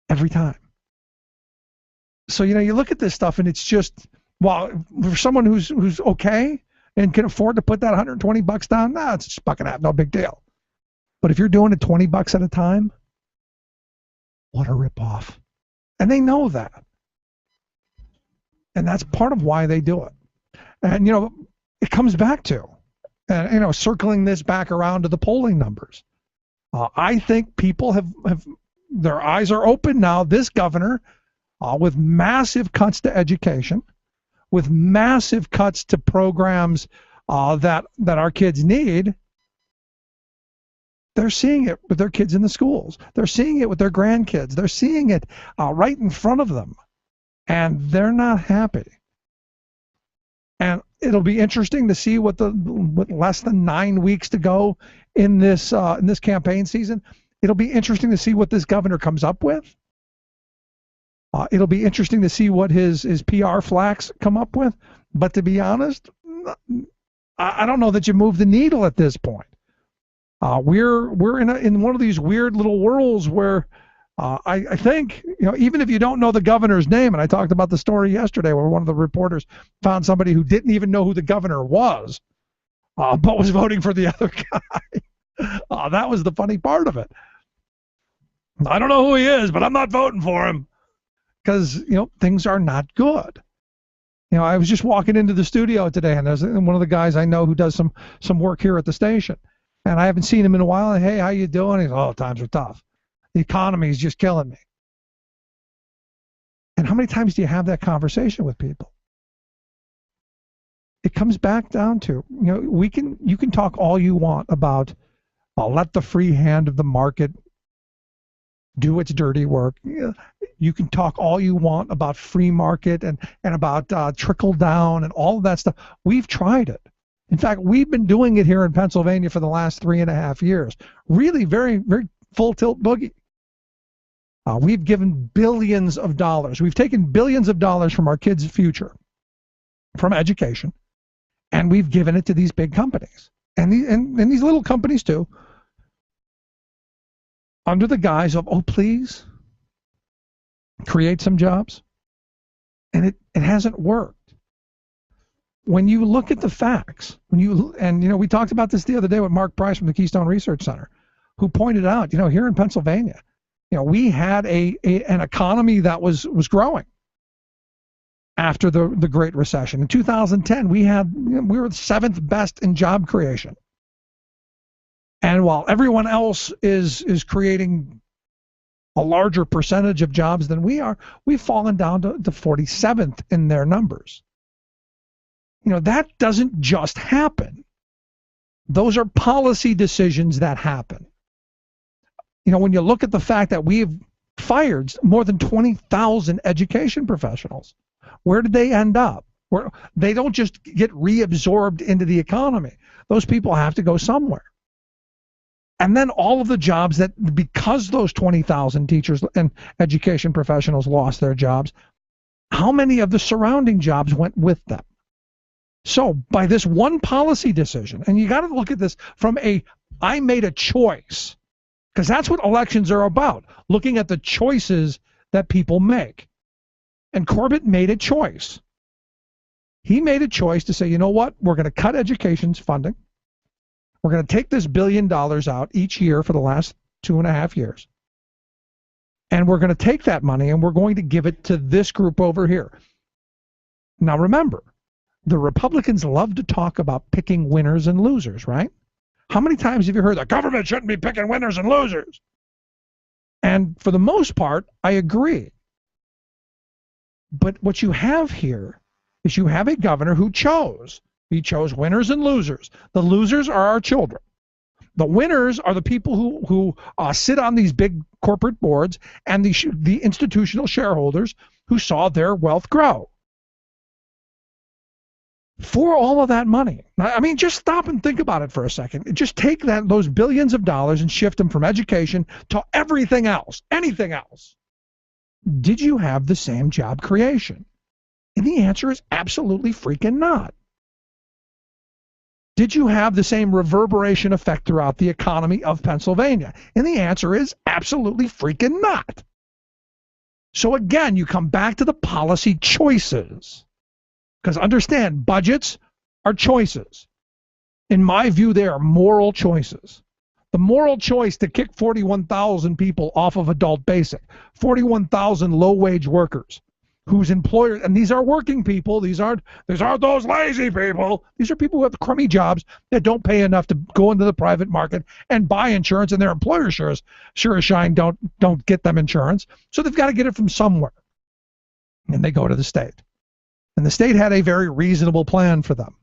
Speaker 9: every time. So you know, you look at this stuff, and it's just, well, for someone who's okay and can afford to put that $120 down, it's just $1.50, no big deal. But if you're doing it $20 at a time, what a ripoff. And they know that. And that's part of why they do it. And, you know, it comes back to, and, you know, circling this back around to the polling numbers. I think people have their eyes are open now. This governor, with massive cuts to education, with massive cuts to programs that our kids need, they're seeing it with their kids in the schools. They're seeing it with their grandkids. They're seeing it right in front of them. And they're not happy. And it'll be interesting to see with less than 9 weeks to go in this campaign season. It'll be interesting to see what this governor comes up with. It'll be interesting to see what his PR flacks come up with. But to be honest, I don't know that you move the needle at this point. We're in one of these weird little whirls where I think, even if you don't know the governor's name, and I talked about the story yesterday where one of the reporters found somebody who didn't even know who the governor was, but was voting for the other guy. That was the funny part of it. I don't know who he is, but I'm not voting for him because, things are not good. I was just walking into the studio today, and there's one of the guys I know who does some work here at the station, and I haven't seen him in a while. And, hey, how you doing? He's, oh, times are tough. The economy is just killing me. And how many times do you have that conversation with people? It comes back down to, you can talk all you want about let the free hand of the market do its dirty work. You can talk all you want about free market and about trickle down and all of that stuff. We've tried it. In fact, we've been doing it here in Pennsylvania for the last 3.5 years. Really very, very full tilt boogie. We've given billions of dollars. We've taken billions of dollars from our kids' future, from education, and we've given it to these big companies. And these little companies too, under the guise of, oh, please, create some jobs. And it hasn't worked. When you look at the facts, we talked about this the other day with Mark Price from the Keystone Research Center, who pointed out, here in Pennsylvania, we had an economy that was growing after the Great Recession. In 2010, we were the 7th best in job creation. And while everyone else is creating a larger percentage of jobs than we are, we've fallen down to 47th in their numbers. That doesn't just happen. Those are policy decisions that happen. When you look at the fact that we've fired more than 20,000 education professionals, where did they end up? They don't just get reabsorbed into the economy. Those people have to go somewhere. And then all of the jobs that, because those 20,000 teachers and education professionals lost their jobs, how many of the surrounding jobs went with them? So by this one policy decision, and you got to look at this from I made a choice, because that's what elections are about, looking at the choices that people make. And Corbett made a choice. He made a choice to say, you know what, we're going to cut education's funding. We're going to take this $1 billion out each year for the last 2.5 years. And we're going to take that money and we're going to give it to this group over here. Now remember, the Republicans love to talk about picking winners and losers, right? How many times have you heard the government shouldn't be picking winners and losers? And for the most part, I agree. But what you have here is you have a governor who chose. He chose winners and losers. The losers are our children. The winners are the people who sit on these big corporate boards and the institutional shareholders who saw their wealth grow. For all of that money, I mean, just stop and think about it for a second. Just take those billions of dollars and shift them from education to everything else, anything else. Did you have the same job creation? And the answer is absolutely freaking not. Did you have the same reverberation effect throughout the economy of Pennsylvania? And the answer is absolutely freaking not. So again, you come back to the policy choices. Because understand, budgets are choices. In my view, they are moral choices. The moral choice to kick 41,000 people off of adult basic, 41,000 low-wage workers whose employers, and these are working people, these aren't those lazy people. These are people who have crummy jobs that don't pay enough to go into the private market and buy insurance, and their employers sure as shine don't get them insurance. So they've got to get it from somewhere. And they go to the state. And the state had a very reasonable plan for them.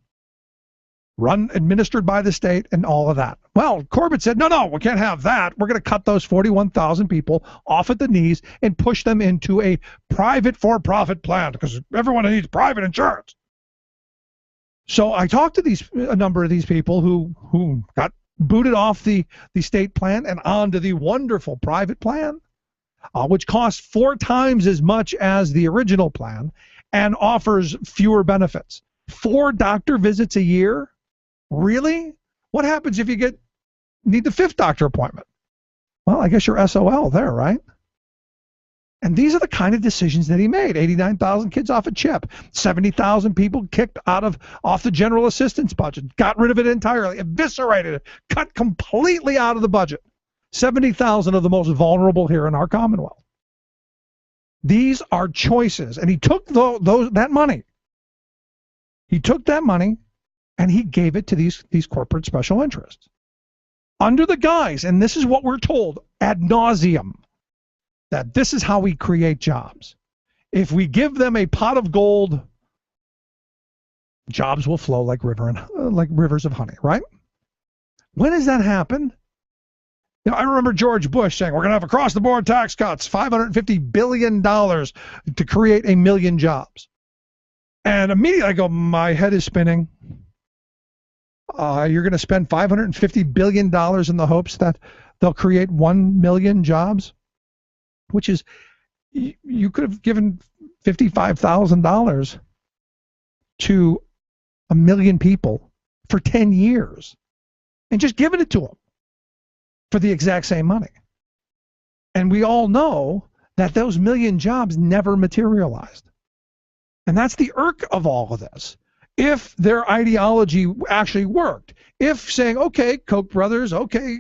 Speaker 9: Administered by the state and all of that. Well, Corbett said, no, we can't have that. We're going to cut those 41,000 people off at the knees and push them into a private for-profit plan because everyone needs private insurance. So I talked to a number of these people who got booted off the state plan and onto the wonderful private plan, which costs 4 times as much as the original plan and offers fewer benefits. 4 doctor visits a year? Really? What happens if you need the 5th doctor appointment? Well, I guess you're SOL there, right? And these are the kind of decisions that he made. 89,000 kids off a chip, 70,000 people kicked off the general assistance budget, got rid of it entirely, eviscerated it, cut completely out of the budget. 70,000 of the most vulnerable here in our Commonwealth. These are choices, and he took that money. He took that money, and he gave it to these corporate special interests. Under the guise, and this is what we're told ad nauseum, that this is how we create jobs. If we give them a pot of gold, jobs will flow like rivers of honey, right? When has that happened? I remember George Bush saying, we're going to have across-the-board tax cuts, $550 billion to create 1 million jobs. And immediately I go, my head is spinning. You're going to spend $550 billion in the hopes that they'll create 1 million jobs? Which is, you could have given $55,000 to 1 million people for 10 years and just given it to them for the exact same money. And we all know that those 1 million jobs never materialized. And that's the irk of all of this. If their ideology actually worked, if saying, okay, Koch brothers, okay,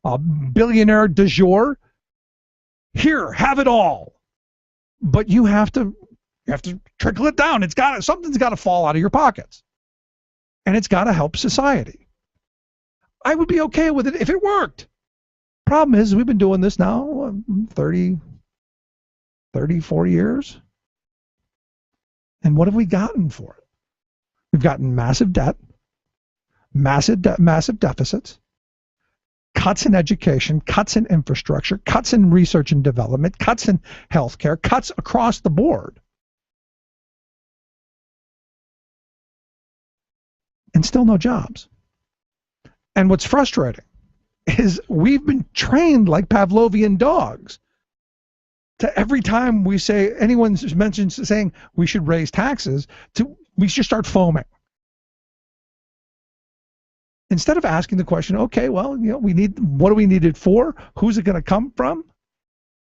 Speaker 9: a billionaire du jour, here, have it all. But you have to trickle it down. Something's got to fall out of your pockets. And it's got to help society. I would be okay with it if it worked. Problem is, we've been doing this now 34 years. And what have we gotten for it? We've gotten massive debt, massive deficits, cuts in education, cuts in infrastructure, cuts in research and development, cuts in healthcare, cuts across the board. And still no jobs. And what's frustrating is we've been trained like Pavlovian dogs to every time we say, anyone mentions saying we should raise taxes, we should start foaming. Instead of asking the question, okay, well, what do we need it for? Who's it going to come from?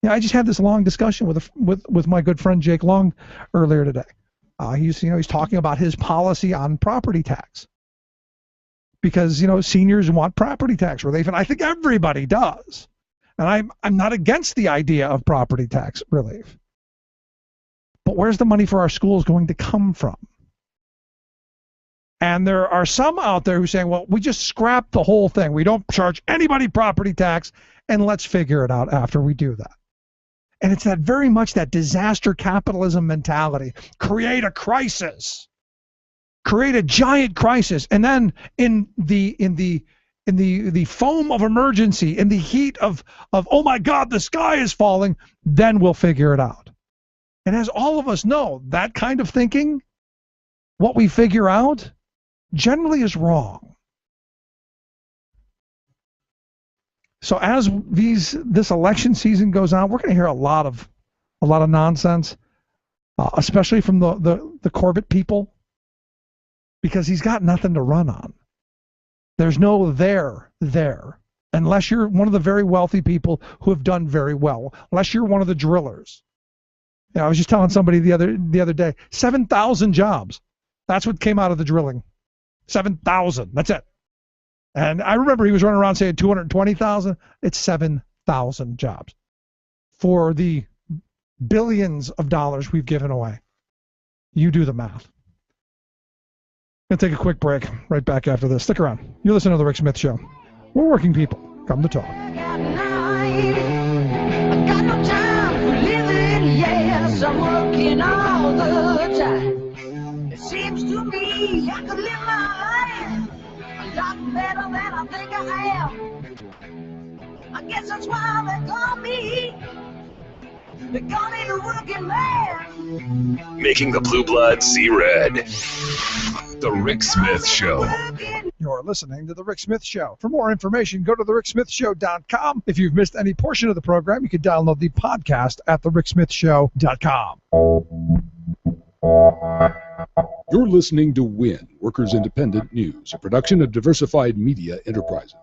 Speaker 9: I just had this long discussion with my good friend Jake Long earlier today. He's talking about his policy on property tax because seniors want property tax relief, and I think everybody does. And I'm not against the idea of property tax relief. But where's the money for our schools going to come from? And there are some out there who are saying, well, we just scrap the whole thing. We don't charge anybody property tax, and let's figure it out after we do that. And it's very much that disaster capitalism mentality. Create a crisis. Create a giant crisis. And then in the foam of emergency, in the heat of oh my God, the sky is falling, then we'll figure it out. And as all of us know, that kind of thinking, what we figure out, generally is wrong. So as this election season goes on, we're going to hear a lot of nonsense, especially from the Corbett people, because he's got nothing to run on. There's no there, unless you're one of the very wealthy people who have done very well, unless you're one of the drillers. I was just telling somebody the other day, 7,000 jobs. That's what came out of the drilling. 7,000. That's it. And I remember he was running around saying 220,000. It's 7,000 jobs for the billions of dollars we've given away. You do the math. I'm going to take a quick break. Right back after this. Stick around. You listen to The Rick Smith Show. We're working people. Come to talk.
Speaker 8: I got no time for living, yes, I'm working all the time. It seems to me I could live my life a lot better than I think I am. I guess that's why they call me They're gonna need a working man.
Speaker 4: Making the blue blood see red. The Rick Smith Show.
Speaker 9: You're listening to The Rick Smith Show. For more information, go to thericksmithshow.com. If you've missed any portion of the program, you can download the podcast at thericksmithshow.com.
Speaker 2: You're listening to WIN, Workers Independent News, a production of Diversified Media Enterprises.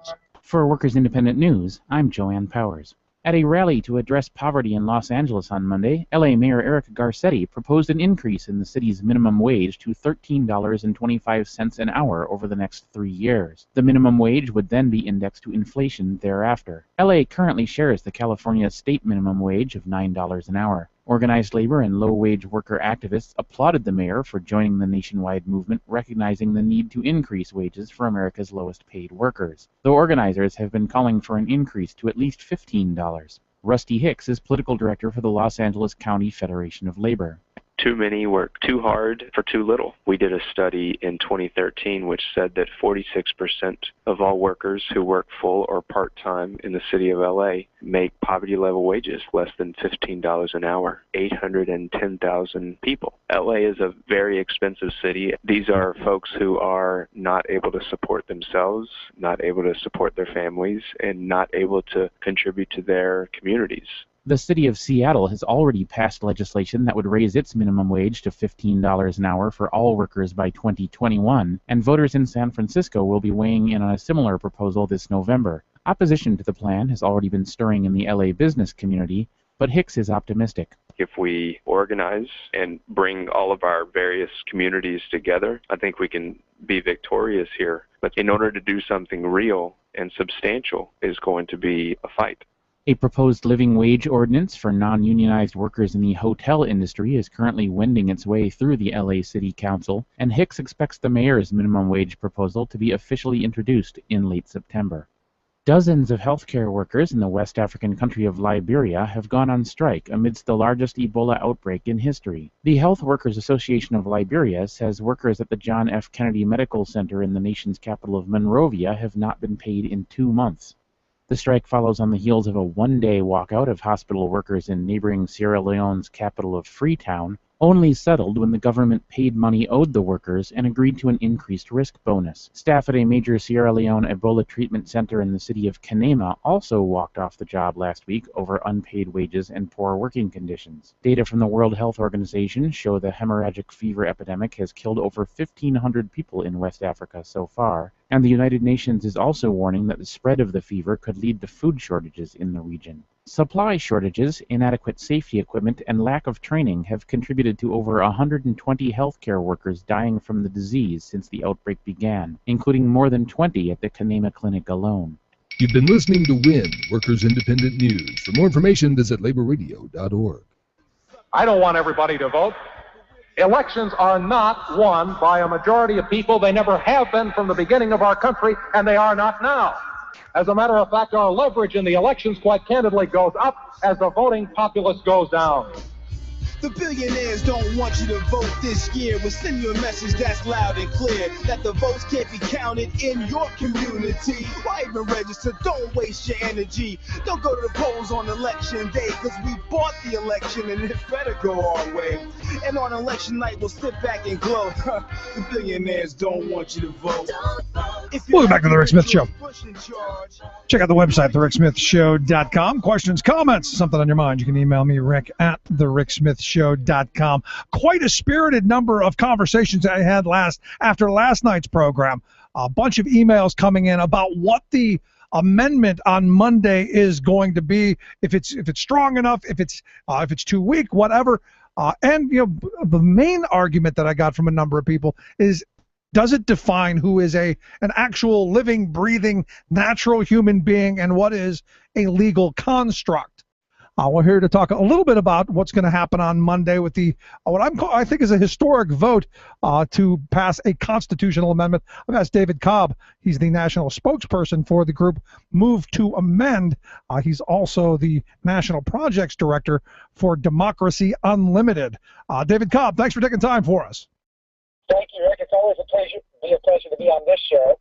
Speaker 3: For Workers Independent News, I'm Joanne Powers. At a rally to address poverty in Los Angeles on Monday, LA Mayor Eric Garcetti proposed an increase in the city's minimum wage to $13.25 an hour over the next 3 years. The minimum wage would then be indexed to inflation thereafter. LA currently shares the California state minimum wage of $9 an hour. Organized labor and low-wage worker activists applauded the mayor for joining the nationwide movement, recognizing the need to increase wages for America's lowest-paid workers. The organizers have been calling for an increase to at least $15. Rusty Hicks is political director for the Los Angeles County Federation of Labor.
Speaker 6: Too many work too hard for too little. We did a study in 2013 which said that 46% of all workers who work full or part-time in the city of LA make poverty-level wages less than $15 an hour. 810,000 people. LA is a very expensive city. These are folks who are not able to support themselves, not able to support their families, and not able to contribute to their communities.
Speaker 3: The city of Seattle has already passed legislation that would raise its minimum wage to $15 an hour for all workers by 2021, and voters in San Francisco will be weighing in on a similar proposal this November. Opposition to the plan has already been stirring in the LA business community, but Hicks is optimistic.
Speaker 6: If we organize and bring all of our various communities together, I think we can be victorious here. But in order to do something real and substantial is going to be a fight.
Speaker 3: A proposed living wage ordinance for non-unionized workers in the hotel industry is currently wending its way through the LA City Council, and Hicks expects the mayor's minimum wage proposal to be officially introduced in late September. Dozens of healthcare workers in the West African country of Liberia have gone on strike amidst the largest Ebola outbreak in history. The Health Workers Association of Liberia says workers at the John F. Kennedy Medical Center in the nation's capital of Monrovia have not been paid in 2 months. The strike follows on the heels of a one-day walkout of hospital workers in neighboring Sierra Leone's capital of Freetown, only settled when the government paid money owed the workers and agreed to an increased risk bonus. Staff at a major Sierra Leone Ebola treatment center in the city of Kanema also walked off the job last week over unpaid wages and poor working conditions. Data from the World Health Organization show the hemorrhagic fever epidemic has killed over 1,500 people in West Africa so far, and the United Nations is also warning that the spread of the fever could lead to food shortages in the region. Supply shortages, inadequate safety equipment, and lack of training have contributed to over 120 healthcare workers dying from the disease since the outbreak began, including more than 20 at the Kanema Clinic alone.
Speaker 2: You've been listening to WIN, Workers Independent News. For more information, visit laborradio.org.
Speaker 7: I don't want everybody to vote. Elections are not won by a majority of people. They never have been from the beginning of our country, and they are not now. As a matter of fact, our leverage in the elections, quite candidly, goes up as the voting populace goes down.
Speaker 8: The billionaires don't want you to vote this year. We'll send you a message that's loud and clear that the votes can't be counted in your community. Why even register? Don't waste your energy. Don't go to the polls on election day, because we bought the election and it better go our way. And on election night, we'll sit back and glow. The billionaires don't want you to vote.
Speaker 9: Welcome back to The Rick Smith Show. Check out the website, thericksmithshow.com. Questions, comments, something on your mind, you can email me, Rick at thericksmithshow.com. Quite a spirited number of conversations I had after last night's program. A bunch of emails coming in about what the amendment on Monday is going to be, if it's strong enough, if it's too weak, whatever. And the main argument that I got from a number of people is, does it define who is an actual living, breathing, natural human being and what is a legal construct? We're here to talk a little bit about what's going to happen on Monday with the what I think is a historic vote to pass a constitutional amendment. I've asked David Cobb. He's the national spokesperson for the group Move to Amend. He's also the national projects director for Democracy Unlimited. David Cobb, thanks for taking time for us.
Speaker 25: Thank you, Rick. It's always a pleasure to be on this show.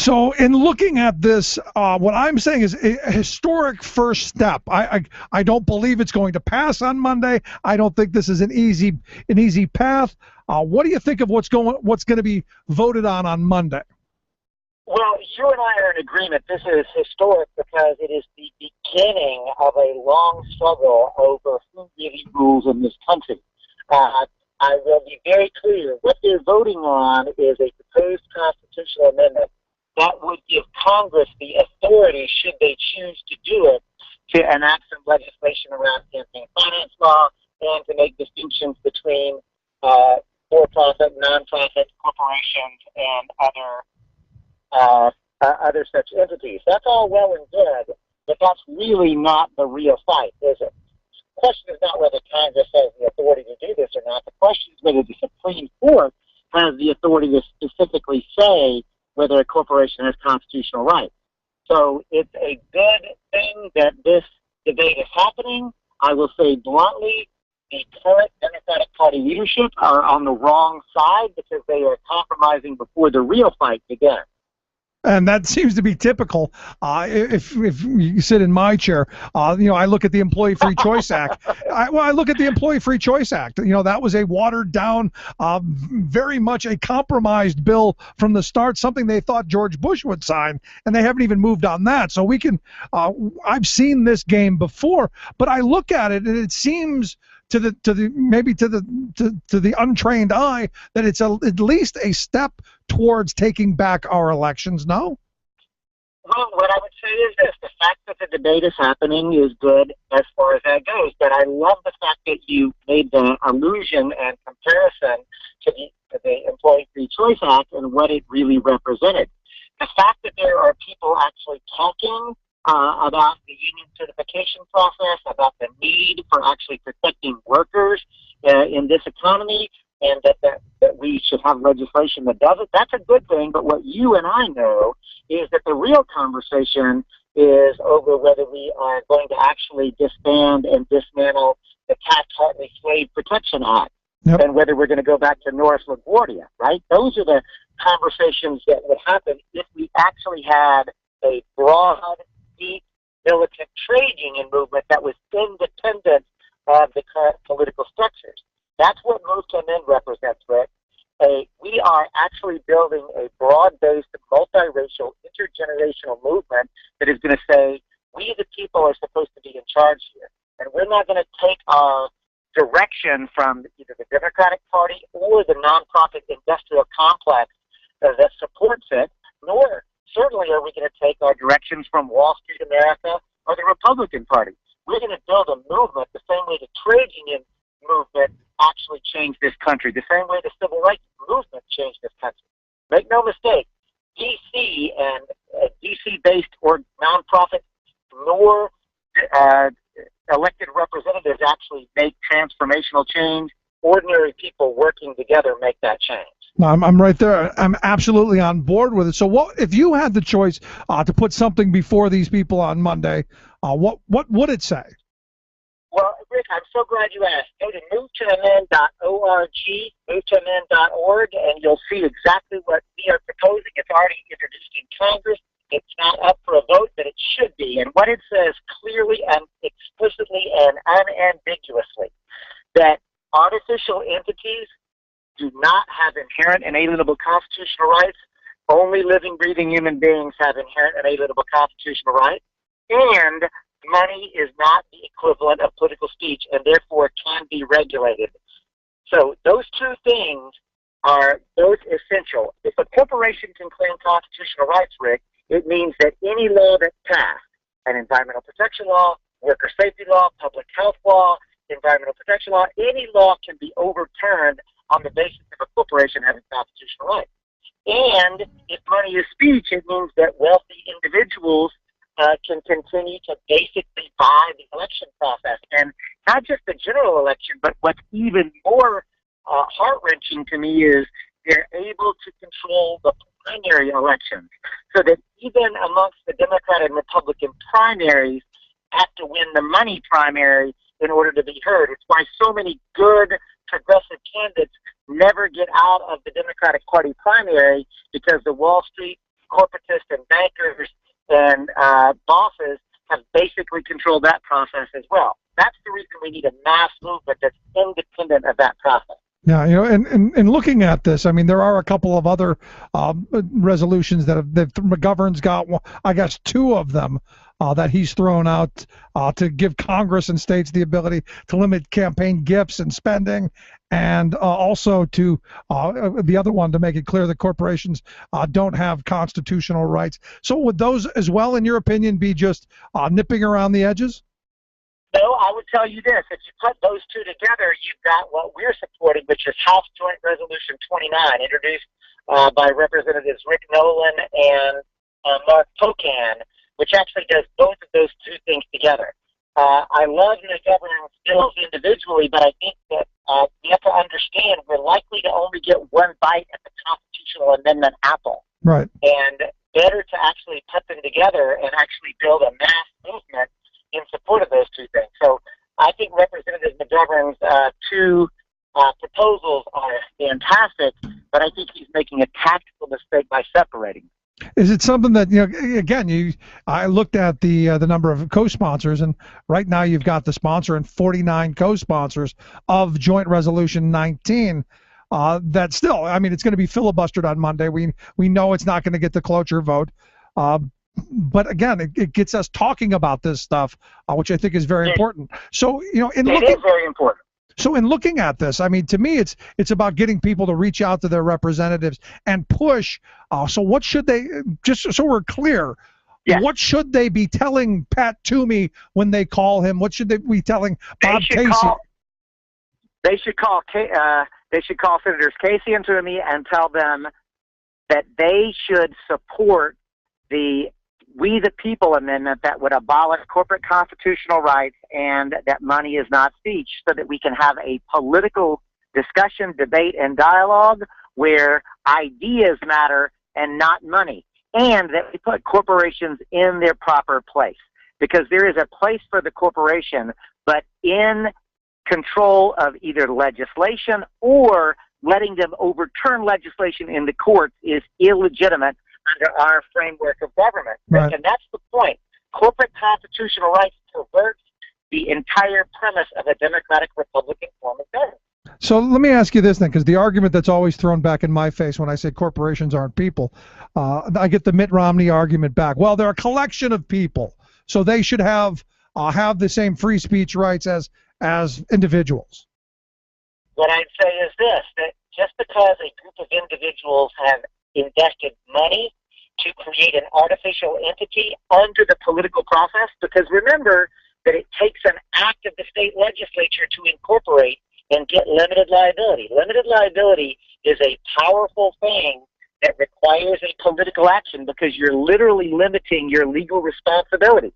Speaker 9: So in looking at this, what I'm saying is a historic first step. I don't believe it's going to pass on Monday. I don't think this is an easy path. What do you think of what's going to be voted on Monday?
Speaker 5: Well, you and I are in agreement. This is historic because it is the beginning of a long struggle over who really rules in this country. I will be very clear. What they're voting on is a proposed constitutional amendment that would give Congress the authority, should they choose to do it, to enact some legislation around campaign finance law and to make distinctions between for-profit, non-profit corporations and other such entities. That's all well and good, but that's really not the real fight, is it? The question is not whether Congress has the authority to do this or not. The question is whether the Supreme Court has the authority to specifically say whether a corporation has constitutional rights. So it's a good thing that this debate is happening. I will say bluntly, the current Democratic Party leadership are on the wrong side because they are compromising before the real fight begins.
Speaker 9: And that seems to be typical. If you sit in my chair, I look at the Employee Free Choice Act. I look at the Employee Free Choice Act. That was a watered down, very much a compromised bill from the start, something they thought George Bush would sign, and they haven't even moved on that. So we can, I've seen this game before, but I look at it and it seems to the untrained eye that it's at least a step towards taking back our elections. No?
Speaker 5: Well, what I would say is this: the fact that the debate is happening is good as far as that goes. But I love the fact that you made the allusion and comparison to the Employee Free Choice Act and what it really represented. The fact that there are people actually talking about the union certification process, about the need for actually protecting workers in this economy, and that we should have legislation that does it, that's a good thing. But what you and I know is that the real conversation is over whether we are going to actually disband and dismantle the Taft-Hartley Slave Protection Act, and whether we're going to go back to Norris LaGuardia, right? Those are the conversations that would happen if we actually had a broad, deep, militant trade union movement that was independent of the current political structures. That's what Move to Amend represents, Rick. We are actually building a broad-based, multiracial, intergenerational movement that is going to say, we the people are supposed to be in charge here. And we're not going to take our direction from either the Democratic Party or the nonprofit industrial complex that supports it, nor certainly are we going to take our directions from Wall Street America or the Republican Party. We're going to build a movement the same way the trade union movement actually changed this country, the same way the civil rights movement changed this country. Make no mistake, D.C. and D.C.-based or nonprofit nor elected representatives actually make transformational change. Ordinary people working together make that change.
Speaker 9: No, I'm right there. I'm absolutely on board with it. So, what if you had the choice to put something before these people on Monday? What would it say?
Speaker 5: Well, Rick, I'm so glad you asked. Go to movetoamend.org, movetoamend.org, and you'll see exactly what we are proposing. It's already introduced in Congress. It's not up for a vote, but it should be. And what it says clearly and explicitly and unambiguously, that artificial entities do not have inherent and inalienable constitutional rights. Only living, breathing human beings have inherent and inalienable constitutional rights. And money is not the equivalent of political speech and therefore can be regulated. So those two things are both essential. If a corporation can claim constitutional rights, Rick, it means that any law that's passed, an environmental protection law, worker safety law, public health law, environmental protection law, any law can be overturned on the basis of a corporation having constitutional rights. And if money is speech, it means that wealthy individuals can continue to basically buy the election process. And not just the general election, but what's even more heart-wrenching to me is they're able to control the primary elections, so that even amongst the Democrat and Republican primaries have to win the money primary in order to be heard. It's why so many good progressive candidates never get out of the Democratic Party primary, because the Wall Street corporatists and bankers and bosses have basically controlled that process as well. That's the reason we need a mass movement that's independent of that process.
Speaker 9: Yeah, and looking at this, I mean, there are a couple of other resolutions that McGovern's got, I guess, 2 of them that he's thrown out to give Congress and states the ability to limit campaign gifts and spending, and also to the other one to make it clear that corporations don't have constitutional rights. So would those as well, in your opinion, be just nipping around the edges?
Speaker 5: No, I would tell you this. If you put those 2 together, you've got what we're supporting, which is House Joint Resolution 29, introduced by Representatives Rick Nolan and Mark Pocan, which actually does both of those 2 things together. I love McGovern's bills individually, but I think that we have to understand we're likely to only get one bite at the constitutional amendment apple.
Speaker 9: Right.
Speaker 5: And better to actually put them together and actually build a mass movement in support of those 2 things. So I think Representative McGovern's 2 proposals are fantastic, but I think he's making a tactical mistake by separating.
Speaker 9: Is it something that, again, I looked at the number of co-sponsors, and right now you've got the sponsor and 49 co-sponsors of Joint Resolution 19. That still, I mean, it's going to be filibustered on Monday. We know it's not going to get the cloture vote. But again, it gets us talking about this stuff, which I think is very important. So, it
Speaker 5: is very important.
Speaker 9: So in looking at this, I mean, to me, it's about getting people to reach out to their representatives and push. So what should they, just so we're clear, what should they be telling Pat Toomey when they call him? What should they be telling Bob Casey?
Speaker 5: They should call Senators Casey and Toomey and tell them that they should support the We the People amendment that would abolish corporate constitutional rights and that money is not speech, so that we can have a political discussion, debate, and dialogue where ideas matter and not money, and that we put corporations in their proper place. Because there is a place for the corporation, but in control of either legislation or letting them overturn legislation in the courts is illegitimate under our framework of government.
Speaker 9: Right.
Speaker 5: And that's the point. Corporate constitutional rights perverts the entire premise of a democratic Republican form of government.
Speaker 9: So let me ask you this then, because the argument that's always thrown back in my face when I say corporations aren't people, I get the Mitt Romney argument back. Well, they're a collection of people, so they should have the same free speech rights as individuals.
Speaker 5: What I'd say is this, that just because a group of individuals have invested money to create an artificial entity under the political process, because remember that it takes an act of the state legislature to incorporate and get limited liability. Limited liability is a powerful thing that requires a political action because you're literally limiting your legal responsibility.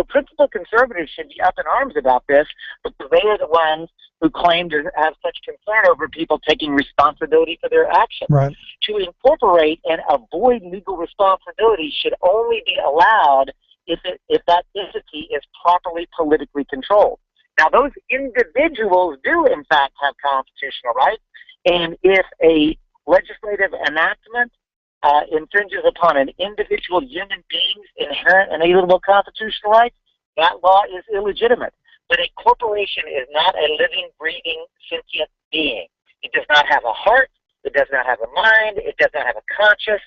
Speaker 5: Principal conservatives should be up in arms about this because they are the ones who claim to have such concern over people taking responsibility for their actions.
Speaker 9: Right.
Speaker 5: To incorporate and avoid legal responsibility should only be allowed if that entity is properly politically controlled. Now, those individuals do, in fact, have constitutional rights, and if a legislative enactment infringes upon an individual human being's inherent and inalienable constitutional rights, that law is illegitimate. But a corporation is not a living, breathing, sentient being. It does not have a heart. It does not have a mind. It does not have a conscience.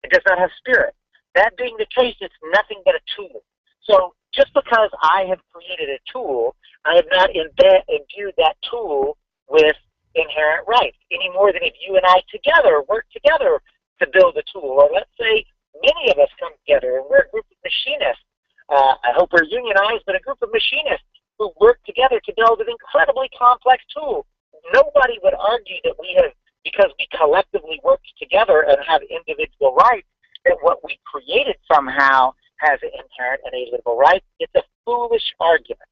Speaker 5: It does not have spirit. That being the case, it's nothing but a tool. So just because I have created a tool, I have not imbued that tool with inherent rights any more than if you and I together work together to build a tool. Or let's say many of us come together and we're a group of machinists. I hope we're unionized, but a group of machinists who work together to build an incredibly complex tool. Nobody would argue that we have, because we collectively work together and have individual rights, that what we created somehow has inherent and inalienable rights. It's a foolish argument.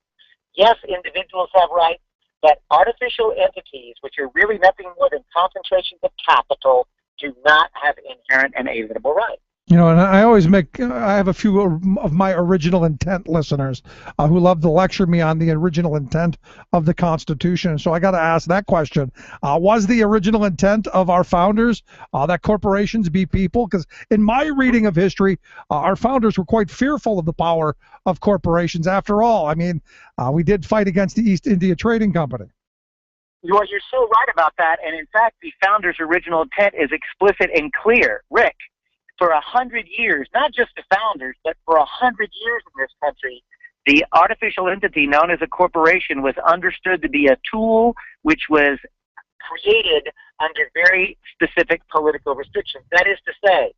Speaker 5: Yes, individuals have rights, but artificial entities, which are really nothing more than concentrations of capital, do not have inherent and inalienable rights.
Speaker 9: You know, and I always I have a few of my original intent listeners who love to lecture me on the original intent of the Constitution. So I got to ask that question. Was the original intent of our founders that corporations be people? Because in my reading of history, our founders were quite fearful of the power of corporations. After all, I mean, we did fight against the East India Trading Company.
Speaker 5: Well, you're so right about that. And in fact, the founders' original intent is explicit and clear. Rick, for 100 years, not just the founders, but for 100 years in this country, the artificial entity known as a corporation was understood to be a tool which was created under very specific political restrictions. That is to say,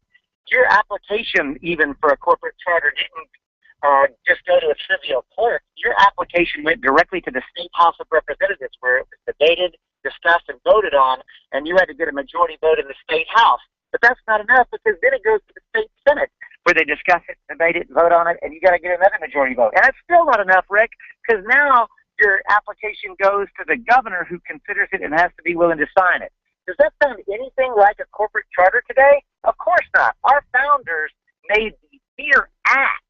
Speaker 5: your application even for a corporate charter didn't just go to a trivial clerk. Your application went directly to the State House of Representatives, where it was debated, discussed, and voted on, and you had to get a majority vote in the State House. But that's not enough, because then it goes to the state Senate, where they discuss it, debate it, vote on it, and you got to get another majority vote. And it's still not enough, Rick, because now your application goes to the governor, who considers it and has to be willing to sign it. Does that sound anything like a corporate charter today? Of course not. Our founders made the mere act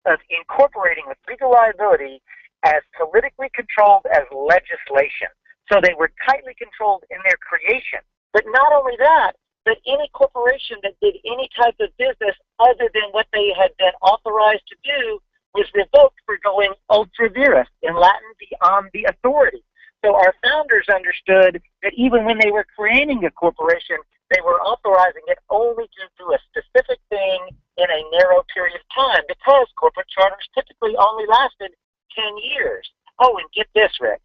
Speaker 5: of incorporating with legal liability as politically controlled as legislation. So they were tightly controlled in their creation. But not only that, but any corporation that did any type of business other than what they had been authorized to do was revoked for going ultra vires, in Latin, beyond the authority. So our founders understood that even when they were creating a corporation, they were authorizing it only to do a specific thing in a narrow period of time, because corporate charters typically only lasted 10 years. Oh, and get this, Rick.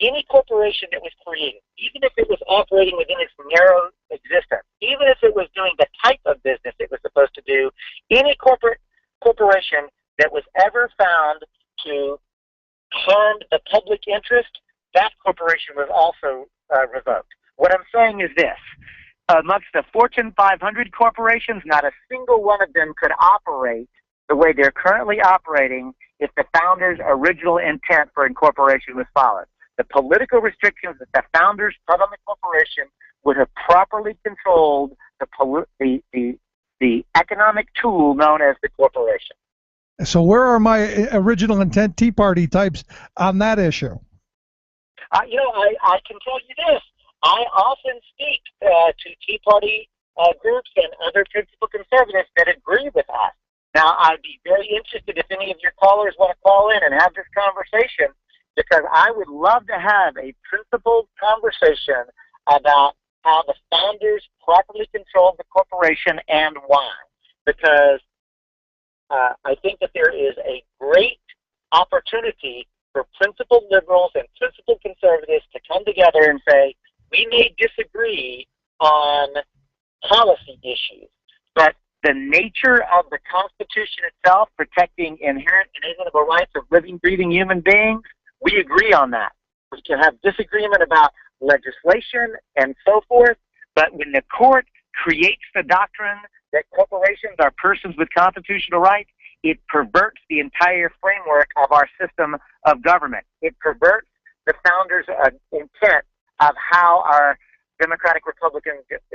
Speaker 5: Any corporation that was created, even if it was operating within its narrow existence, even if it was doing the type of business it was supposed to do, any corporation that was ever found to harm the public interest, that corporation was also revoked. What I'm saying is this. Amongst the Fortune 500 corporations, not a single one of them could operate the way they're currently operating if the founders' original intent for incorporation was followed. The political restrictions that the founders put on the corporation would have properly controlled the economic tool known as the corporation.
Speaker 9: So where are my original intent Tea Party types on that issue?
Speaker 5: You know, I can tell you this. I often speak to Tea Party groups and other principal conservatives that agree with us. Now, I'd be very interested if any of your callers want to call in and have this conversation, because I would love to have a principled conversation about how the founders properly controlled the corporation and why. Because I think that there is a great opportunity for principled liberals and principled conservatives to come together and say, we may disagree on policy issues, but the nature of the Constitution itself, protecting inherent and inalienable rights of living, breathing human beings, we agree on that. We can have disagreement about legislation and so forth, but when the court creates the doctrine that corporations are persons with constitutional rights, it perverts the entire framework of our system of government. It perverts the founders' intent of how our democratic Republican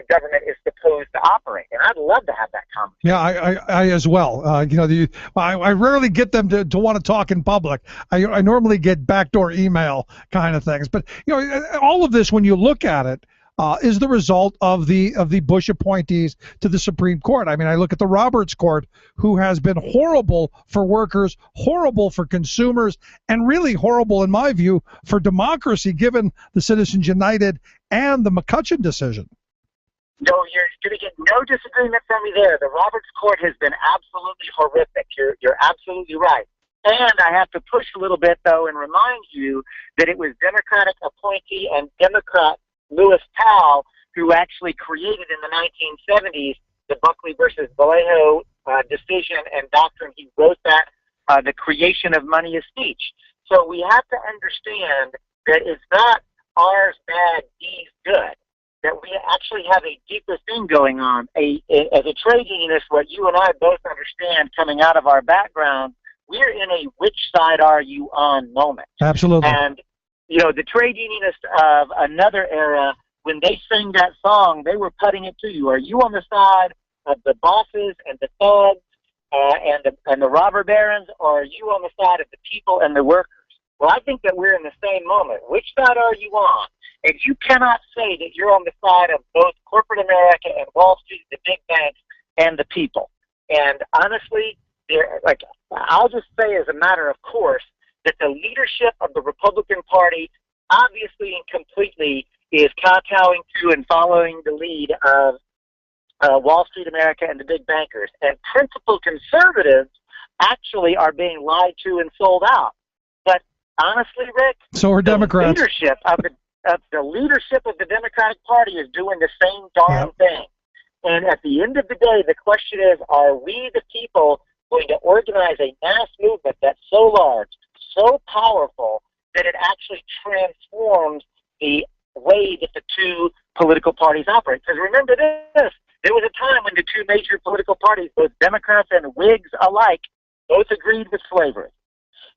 Speaker 5: government is supposed to operate. And I'd love to have that conversation.
Speaker 9: Yeah, I as well. I rarely get them to want to talk in public. I normally get backdoor email kind of things. But all of this, when you look at it, is the result of the Bush appointees to the Supreme Court. I mean, I look at the Roberts Court, who has been horrible for workers, horrible for consumers, and really horrible, in my view, for democracy, given the Citizens United and the McCutcheon decision.
Speaker 5: No, you're going to get no disagreement from me there. The Roberts Court has been absolutely horrific. You're absolutely right. And I have to push a little bit, though, and remind you that it was Democratic appointee and Democrat Lewis Powell who actually created in the 1970s the Buckley versus Vallejo decision and doctrine. He wrote that, the creation of money is speech. So we have to understand that it's not ours bad, D's good, that we actually have a deeper thing going on. As a trade unionist, what you and I both understand coming out of our background, we're in a which side are you on moment.
Speaker 9: Absolutely.
Speaker 5: And the trade unionists of another era, when they sang that song, they were putting it to you. Are you on the side of the bosses and the thugs and the robber barons, or are you on the side of the people and the workers? Well, I think that we're in the same moment. Which side are you on? And you cannot say that you're on the side of both corporate America and Wall Street, the big banks, and the people. And honestly, I'll just say as a matter of course that the leadership of the Republican Party obviously and completely is kowtowing to and following the lead of Wall Street America and the big bankers. And principled conservatives actually are being lied to and sold out. But honestly, Rick,
Speaker 9: so are Democrats.
Speaker 5: The leadership of the Democratic Party is doing the same darn thing. And at the end of the day, the question is, are we the people going to organize a mass movement that's so large, so powerful, that it actually transforms the way that the two political parties operate? Because remember this, there was a time when the two major political parties, both Democrats and Whigs alike, both agreed with slavery.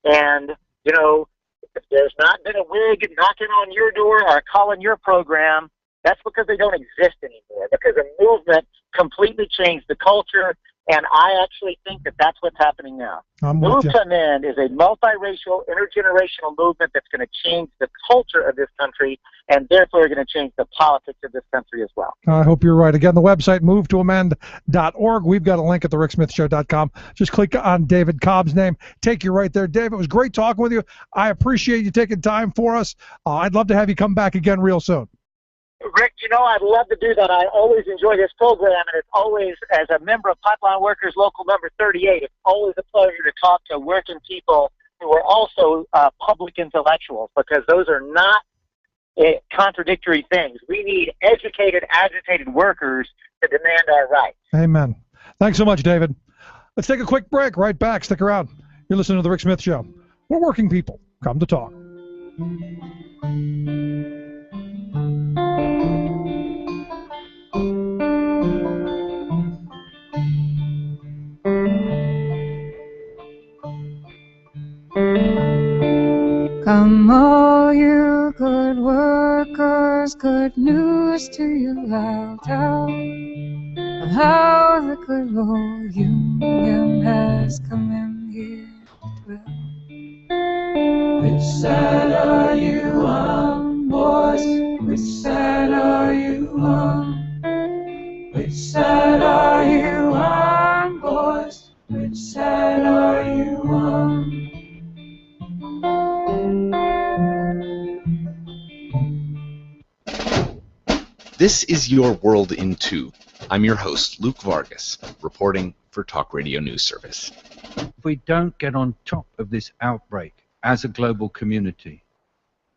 Speaker 5: And, you know, if there's not been a Whig knocking on your door or calling your program, that's because they don't exist anymore, because a movement completely changed the culture, and I actually think that that's what's happening now. Move to Amend is a multiracial, intergenerational movement that's going to change the culture of this country, and therefore going to change the politics of this country as well.
Speaker 9: I hope you're right. Again, the website, movetoamend.org. We've got a link at thericksmithshow.com. Just click on David Cobb's name. Take you right there. Dave, it was great talking with you. I appreciate you taking time for us. I'd love to have you come back again real soon.
Speaker 5: Rick, you know, I'd love to do that. I always enjoy this program, and it's always, as a member of Pipeline Workers Local Number 38, it's always a pleasure to talk to working people who are also public intellectuals, because those are not contradictory things. We need educated, agitated workers to demand our rights.
Speaker 9: Amen. Thanks so much, David. Let's take a quick break. Right back. Stick around. You're listening to The Rick Smith Show. We're working people. Come to talk.
Speaker 10: Come all you good workers, good news to you I'll tell of how the good old Union has come in here to dwell. Which side are you on, boys? Which side are you on? Which side are you on, boys? Which side are you on?
Speaker 11: This is Your World in Two. I'm your host, Luke Vargas, reporting for Talk Radio News Service.
Speaker 12: If we don't get on top of this outbreak as a global community,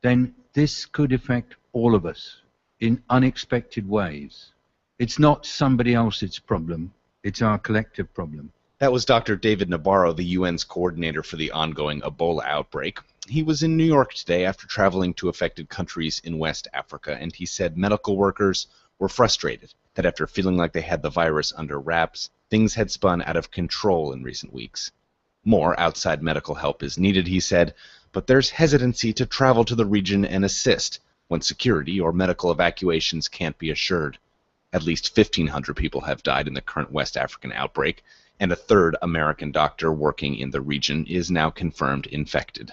Speaker 12: then this could affect all of us in unexpected ways. It's not somebody else's problem, it's our collective problem.
Speaker 11: That was Dr. David Nabarro, the UN's coordinator for the ongoing Ebola outbreak. He was in New York today after traveling to affected countries in West Africa, and he said medical workers were frustrated that after feeling like they had the virus under wraps, things had spun out of control in recent weeks. More outside medical help is needed, he said, but there's hesitancy to travel to the region and assist when security or medical evacuations can't be assured. At least 1,500 people have died in the current West African outbreak, and a third American doctor working in the region is now confirmed infected.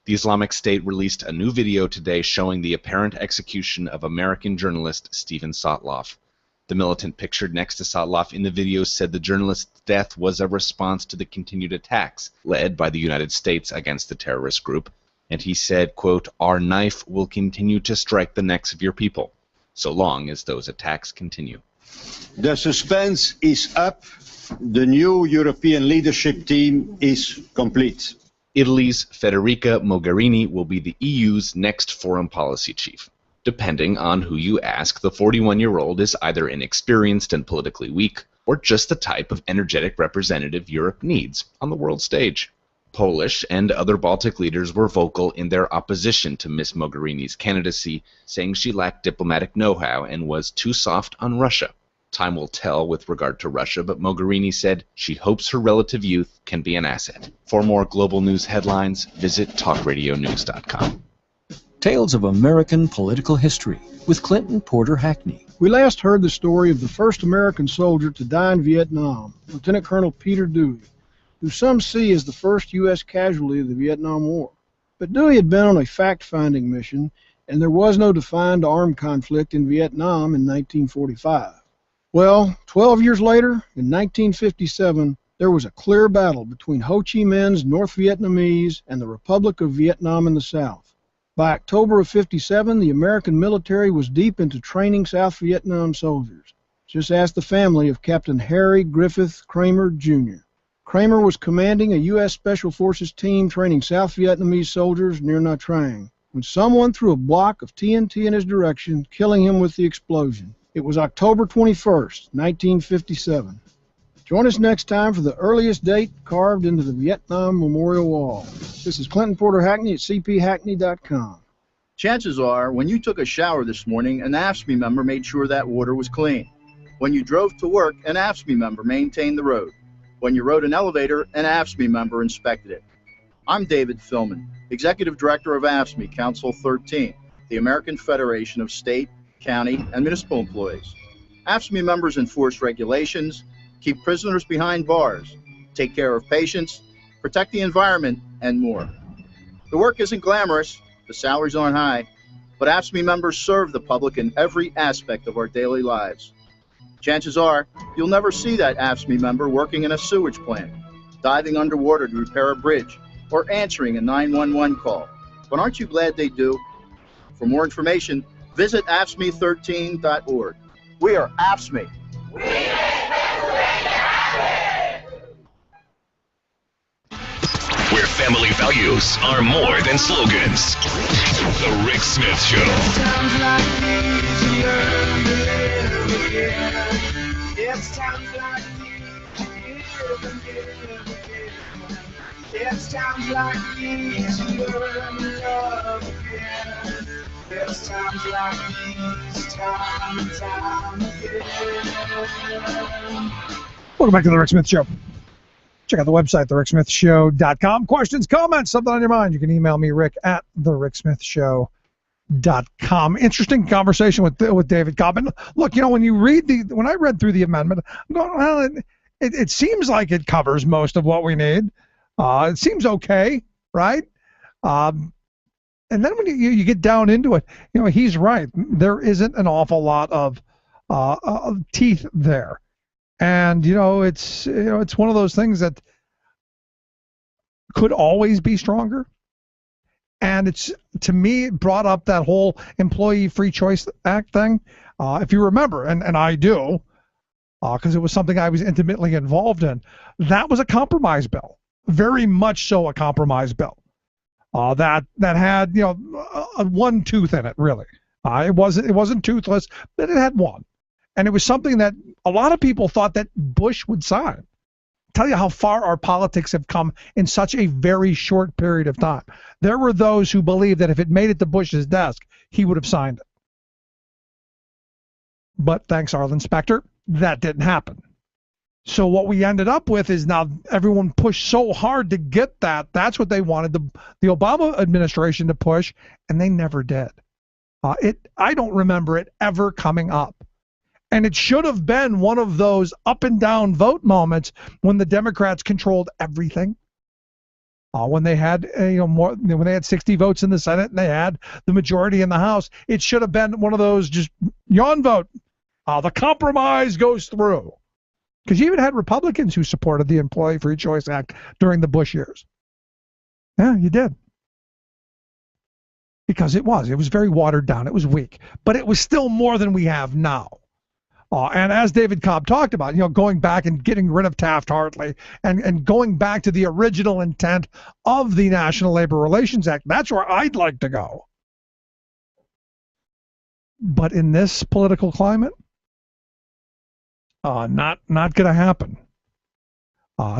Speaker 11: The Islamic State released a new video today showing the apparent execution of American journalist Steven Sotloff. The militant pictured next to Sotloff in the video said the journalist's death was a response to the continued attacks led by the United States against the terrorist group, and he said, quote, "Our knife will continue to strike the necks of your people, so long as those attacks continue."
Speaker 13: The suspense is up. The new European leadership team is complete.
Speaker 11: Italy's Federica Mogherini will be the EU's next foreign policy chief. Depending on who you ask, the 41-year-old is either inexperienced and politically weak, or just the type of energetic representative Europe needs on the world stage. Polish and other Baltic leaders were vocal in their opposition to Ms. Mogherini's candidacy, saying she lacked diplomatic know-how and was too soft on Russia. Time will tell with regard to Russia, but Mogherini said she hopes her relative youth can be an asset. For more global news headlines, visit talkradionews.com.
Speaker 14: Tales of American Political History with Clinton Porter Hackney.
Speaker 15: We last heard the story of the first American soldier to die in Vietnam, Lieutenant Colonel Peter Dewey, who some see as the first U.S. casualty of the Vietnam War. But Dewey had been on a fact-finding mission, and there was no defined armed conflict in Vietnam in 1945. Well, 12 years later, in 1957, there was a clear battle between Ho Chi Minh's North Vietnamese and the Republic of Vietnam in the South. By October of '57, the American military was deep into training South Vietnam soldiers. Just ask the family of Captain Harry Griffith Kramer, Jr. Kramer was commanding a U.S. Special Forces team training South Vietnamese soldiers near Nha Trang when someone threw a block of TNT in his direction, killing him with the explosion. It was October 21st, 1957. Join us next time for the earliest date carved into the Vietnam Memorial Wall. This is Clinton Porter Hackney at cphackney.com.
Speaker 16: Chances are, when you took a shower this morning, an AFSCME member made sure that water was clean. When you drove to work, an AFSCME member maintained the road. When you rode an elevator, an AFSCME member inspected it. I'm David Philman, Executive Director of AFSCME Council 13, the American Federation of State, County, and Municipal Employees. AFSCME members enforce regulations, keep prisoners behind bars, take care of patients, protect the environment, and more. The work isn't glamorous, the salaries aren't high, but AFSCME members serve the public in every aspect of our daily lives. Chances are, you'll never see that AFSCME member working in a sewage plant, diving underwater to repair a bridge, or answering a 911 call. But aren't you glad they do? For more information, visit AFSCME13.org. We are AFSCME.
Speaker 4: Where family values are more than slogans. The Rick Smith Show.
Speaker 8: Times like these you learn to live again. It's times like these you live and live again. It's times like these you learn to love again. It's times like these, time and time again.
Speaker 9: Welcome back to the Rick Smith Show. Check out the website, thericksmithshow.com. Questions, comments, something on your mind, you can email me, Rick, at thericksmithshow.com. Interesting conversation with David Cobb. And look, you know, when I read through the amendment, I'm going, well, it seems like it covers most of what we need. It seems okay, right? And then when you get down into it, you know, he's right. There isn't an awful lot of teeth there. And it's one of those things that could always be stronger. And it's, to me, it brought up that whole Employee Free Choice Act thing. If you remember, and I do, because it was something I was intimately involved in, that was a compromise bill, very much so a compromise bill. That had one tooth in it, really. It wasn't toothless, but it had one. And it was something that a lot of people thought that Bush would sign. Tell you how far our politics have come in such a very short period of time. There were those who believed that if it made it to Bush's desk, he would have signed it. But thanks, Arlen Specter, that didn't happen. So what we ended up with is now everyone pushed so hard to get that. That's what they wanted the Obama administration to push, and they never did. I don't remember it ever coming up. And it should have been one of those up and down vote moments when the Democrats controlled everything. When they had when they had 60 votes in the Senate and they had the majority in the House, it should have been one of those just yawn vote. The compromise goes through. Because you even had Republicans who supported the Employee Free Choice Act during the Bush years. Yeah, you did. Because it was very watered down. It was weak. But it was still more than we have now. And as David Cobb talked about, going back and getting rid of Taft-Hartley and going back to the original intent of the National Labor Relations Act, that's where I'd like to go. But in this political climate, not going to happen.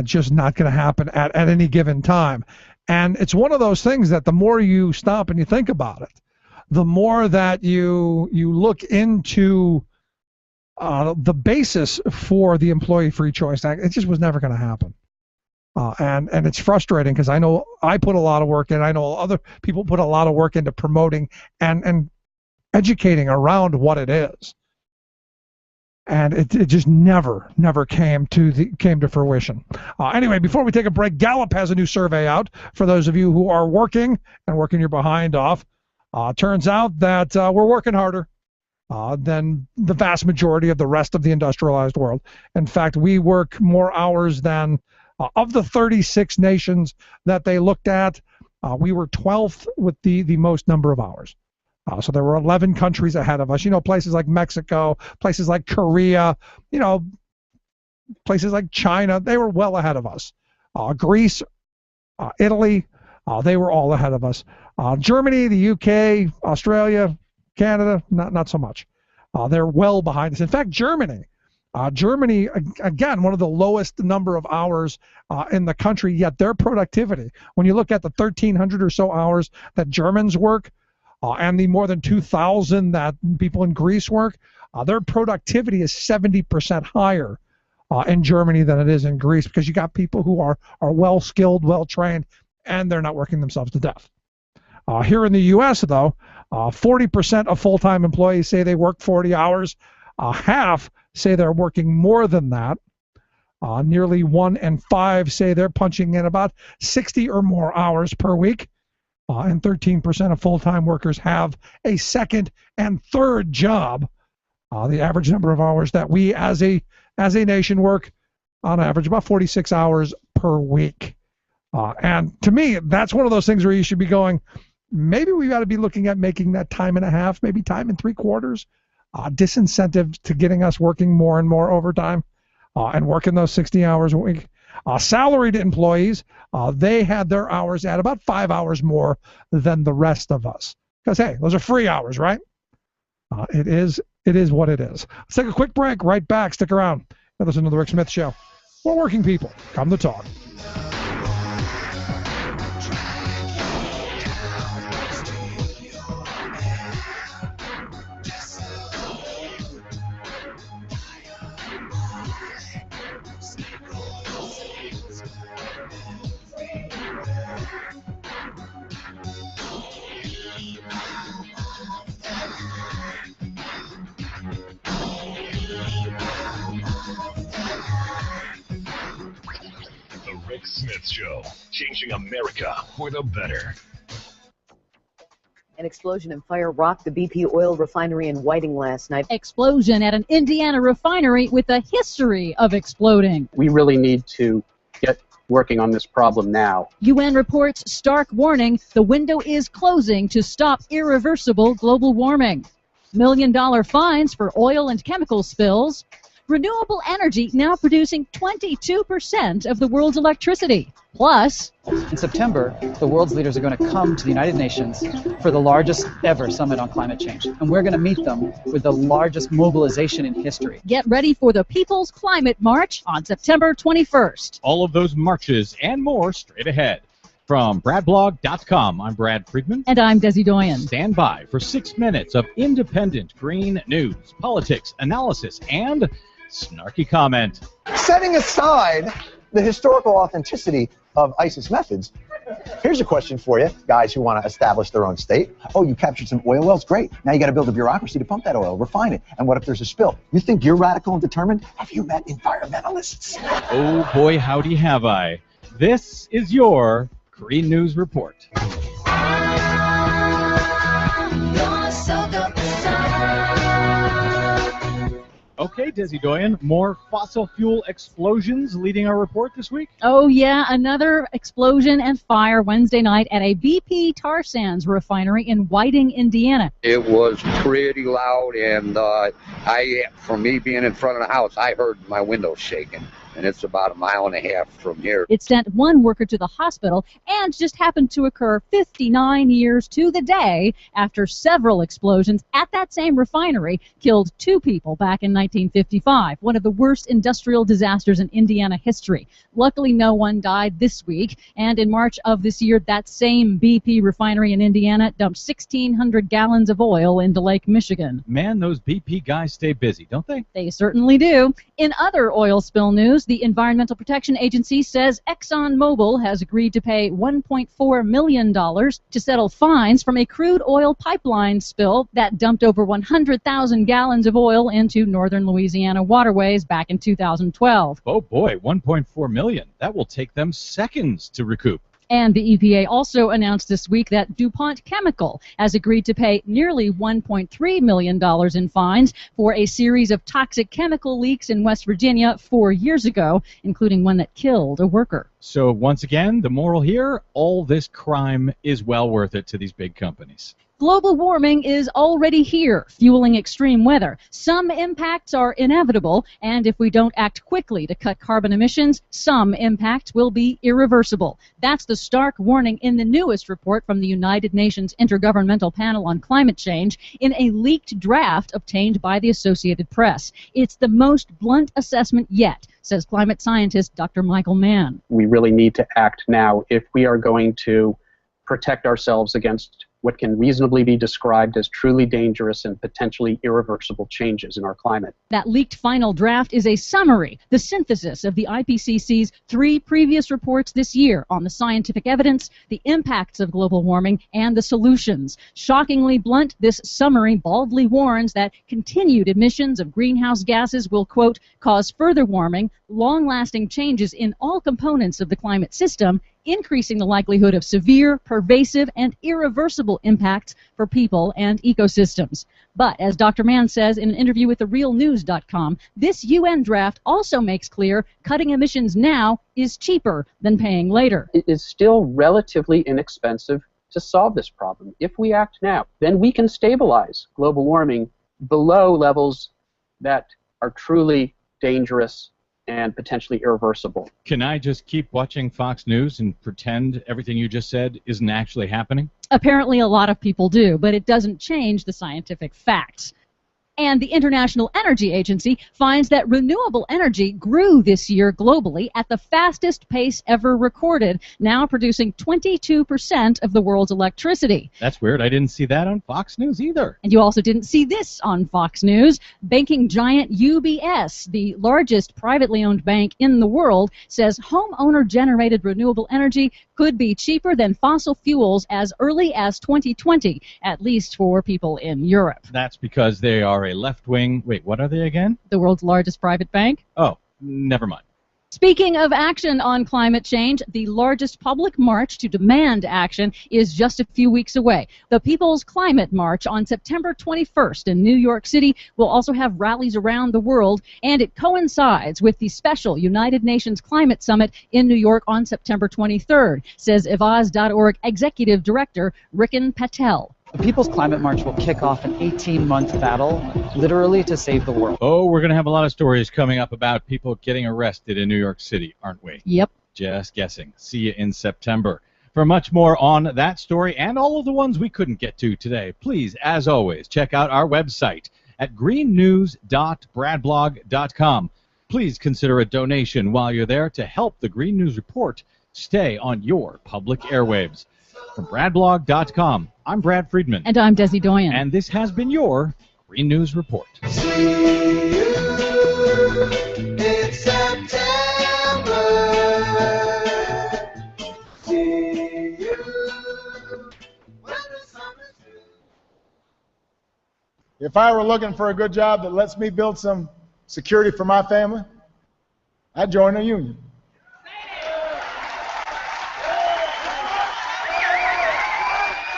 Speaker 9: Just not going to happen at any given time. And it's one of those things that the more you stop and you think about it, the more that you look into the basis for the Employee Free Choice Act, it just was never going to happen. And it's frustrating because I know I put a lot of work in. I know other people put a lot of work into promoting and educating around what it is. And it just never came to fruition. Anyway, before we take a break, Gallup has a new survey out for those of you who are working and working your behind off. Turns out that we're working harder than the vast majority of the rest of the industrialized world. In fact, we work more hours than of the 36 nations that they looked at. We were 12th with the most number of hours. So there were 11 countries ahead of us. Places like Mexico, places like Korea, places like China, they were well ahead of us. Greece, Italy, they were all ahead of us. Germany, the UK, Australia, Canada, not so much. They're well behind us. In fact, Germany, again, one of the lowest number of hours in the country, yet their productivity, when you look at the 1,300 or so hours that Germans work, and the more than 2,000 that people in Greece work, their productivity is 70% higher in Germany than it is in Greece, because you got people who are well-skilled, well-trained, and they're not working themselves to death. Here in the U.S., though, 40% of full-time employees say they work 40 hours. Half say they're working more than that. Nearly 1 in 5 say they're punching in about 60 or more hours per week. And 13% of full-time workers have a second and third job. The average number of hours that we as a nation work, on average, about 46 hours per week. And to me, that's one of those things where you should be going, maybe we got to be looking at making that time and a half, maybe time and 3/4. Disincentive to getting us working more and more overtime and working those 60 hours a week. Salaried employees, they had their hours at about 5 hours more than the rest of us. Because, hey, those are free hours, right? It is what it is. Let's take a quick break. Right back. Stick around. Listen to The Rick Smith Show. We're working people. Come to talk.
Speaker 4: Rick Smith Show, changing America for the better.
Speaker 17: An explosion and fire rocked the BP oil refinery in Whiting last night.
Speaker 19: Explosion at an Indiana refinery with a history of exploding.
Speaker 20: We really need to get working on this problem now.
Speaker 19: UN reports stark warning the window is closing to stop irreversible global warming. $1 million fines for oil and chemical spills. Renewable energy now producing 22% of the world's electricity. Plus,
Speaker 21: in September, the world's leaders are going to come to the United Nations for the largest ever summit on climate change. And we're going to meet them with the largest mobilization in history.
Speaker 19: Get ready for the People's Climate March on September 21st.
Speaker 22: All of those marches and more straight ahead. From BradBlog.com, I'm Brad Friedman.
Speaker 19: And I'm Desi Doyen.
Speaker 22: Stand by for 6 minutes of independent green news, politics, analysis, and snarky comment.
Speaker 18: Setting aside the historical authenticity of ISIS methods, here's a question for you, guys who want to establish their own state. Oh, you captured some oil wells? Great. Now you got to build a bureaucracy to pump that oil, refine it. And what if there's a spill? You think you're radical and determined? Have you met environmentalists?
Speaker 22: Oh boy, howdy have I. This is your Green News Report. Okay, Desi Doyen, more fossil fuel explosions leading our report this week?
Speaker 19: Oh, yeah, another explosion and fire Wednesday night at a BP tar sands refinery in Whiting, Indiana.
Speaker 23: It was pretty loud, and for me being in front of the house, I heard my windows shaking. And it's about 1.5 miles from here.
Speaker 19: It sent one worker to the hospital and just happened to occur 59 years to the day after several explosions at that same refinery killed 2 people back in 1955, one of the worst industrial disasters in Indiana history. Luckily, no one died this week, and in March of this year, that same BP refinery in Indiana dumped 1,600 gallons of oil into Lake Michigan.
Speaker 22: Man, those BP guys stay busy, don't they?
Speaker 19: They certainly do. In other oil spill news, news, the Environmental Protection Agency says ExxonMobil has agreed to pay $1.4 million to settle fines from a crude oil pipeline spill that dumped over 100,000 gallons of oil into northern Louisiana waterways back in 2012.
Speaker 22: Oh boy, 1.4 million. That will take them seconds to recoup.
Speaker 19: And the EPA also announced this week that DuPont Chemical has agreed to pay nearly $1.3 million in fines for a series of toxic chemical leaks in West Virginia 4 years ago, including one that killed a worker.
Speaker 22: So once again, the moral here, all this crime is well worth it to these big companies.
Speaker 19: Global warming is already here, fueling extreme weather. Some impacts are inevitable, and if we don't act quickly to cut carbon emissions, some impacts will be irreversible. That's the stark warning in the newest report from the United Nations Intergovernmental Panel on Climate Change in a leaked draft obtained by the Associated Press. It's the most blunt assessment yet, says climate scientist Dr. Michael Mann.
Speaker 20: We really need to act now if we are going to protect ourselves against what can reasonably be described as truly dangerous and potentially irreversible changes in our climate.
Speaker 19: That leaked final draft is a summary, the synthesis of the IPCC's 3 previous reports this year on the scientific evidence, the impacts of global warming, and the solutions. Shockingly blunt, this summary baldly warns that continued emissions of greenhouse gases will, quote, cause further warming, long-lasting changes in all components of the climate system, increasing the likelihood of severe, pervasive, and irreversible impacts for people and ecosystems. But, as Dr. Mann says in an interview with therealnews.com, this UN draft also makes clear cutting emissions now is cheaper than paying later.
Speaker 20: It is still relatively inexpensive to solve this problem. If we act now, then we can stabilize global warming below levels that are truly dangerous and potentially irreversible.
Speaker 22: Can I just keep watching Fox News and pretend everything you just said isn't actually happening?
Speaker 19: Apparently a lot of people do, but it doesn't change the scientific facts. And the International Energy Agency finds that renewable energy grew this year globally at the fastest pace ever recorded, now producing 22% of the world's electricity.
Speaker 22: That's weird. I didn't see that on Fox News either.
Speaker 19: And you also didn't see this on Fox News. Banking giant UBS, the largest privately owned bank in the world, says homeowner-generated renewable energy could be cheaper than fossil fuels as early as 2020, at least for people in Europe.
Speaker 22: That's because they are a left-wing... Wait, what are they again?
Speaker 19: The world's largest private bank?
Speaker 22: Oh, never mind.
Speaker 19: Speaking of action on climate change, the largest public march to demand action is just a few weeks away. The People's Climate March on September 21st in New York City will also have rallies around the world, and it coincides with the special United Nations Climate Summit in New York on September 23rd, says Evaz.org Executive Director Rikin Patel.
Speaker 21: The People's Climate March will kick off an 18-month battle, literally to save the world.
Speaker 22: Oh, we're going to have a lot of stories coming up about people getting arrested in New York City, aren't we?
Speaker 19: Yep.
Speaker 22: Just guessing. See you in September. For much more on that story and all of the ones we couldn't get to today, please, as always, check out our website at greennews.bradblog.com. Please consider a donation while you're there to help the Green News Report stay on your public airwaves. From bradblog.com, I'm Brad Friedman.
Speaker 19: And I'm Desi Doyen.
Speaker 22: And this has been your Green News Report.
Speaker 8: See you in September. See you when the summer's through.
Speaker 1: If I were looking for a good job that lets me build some security for my family, I'd join a union.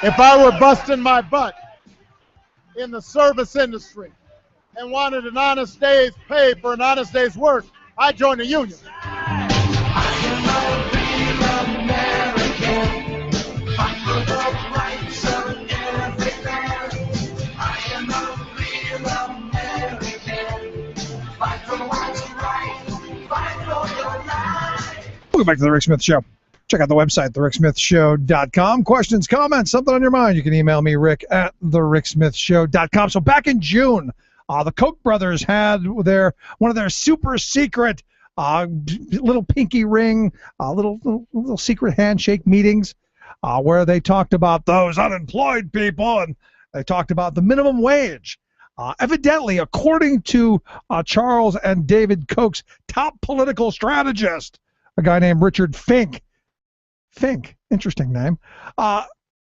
Speaker 1: If I were busting my butt in the service industry and wanted an honest day's pay for an honest day's work, I'd join a union.
Speaker 9: Welcome back to the Rick Smith Show. Check out the website, thericksmithshow.com. Questions, comments, something on your mind, you can email me, rick@thericksmithshow.com. So back in June, the Koch brothers had one of their super secret little pinky ring, little secret handshake meetings where they talked about those unemployed people, and they talked about the minimum wage. Evidently, according to Charles and David Koch's top political strategist, a guy named Richard Fink. Fink, interesting name.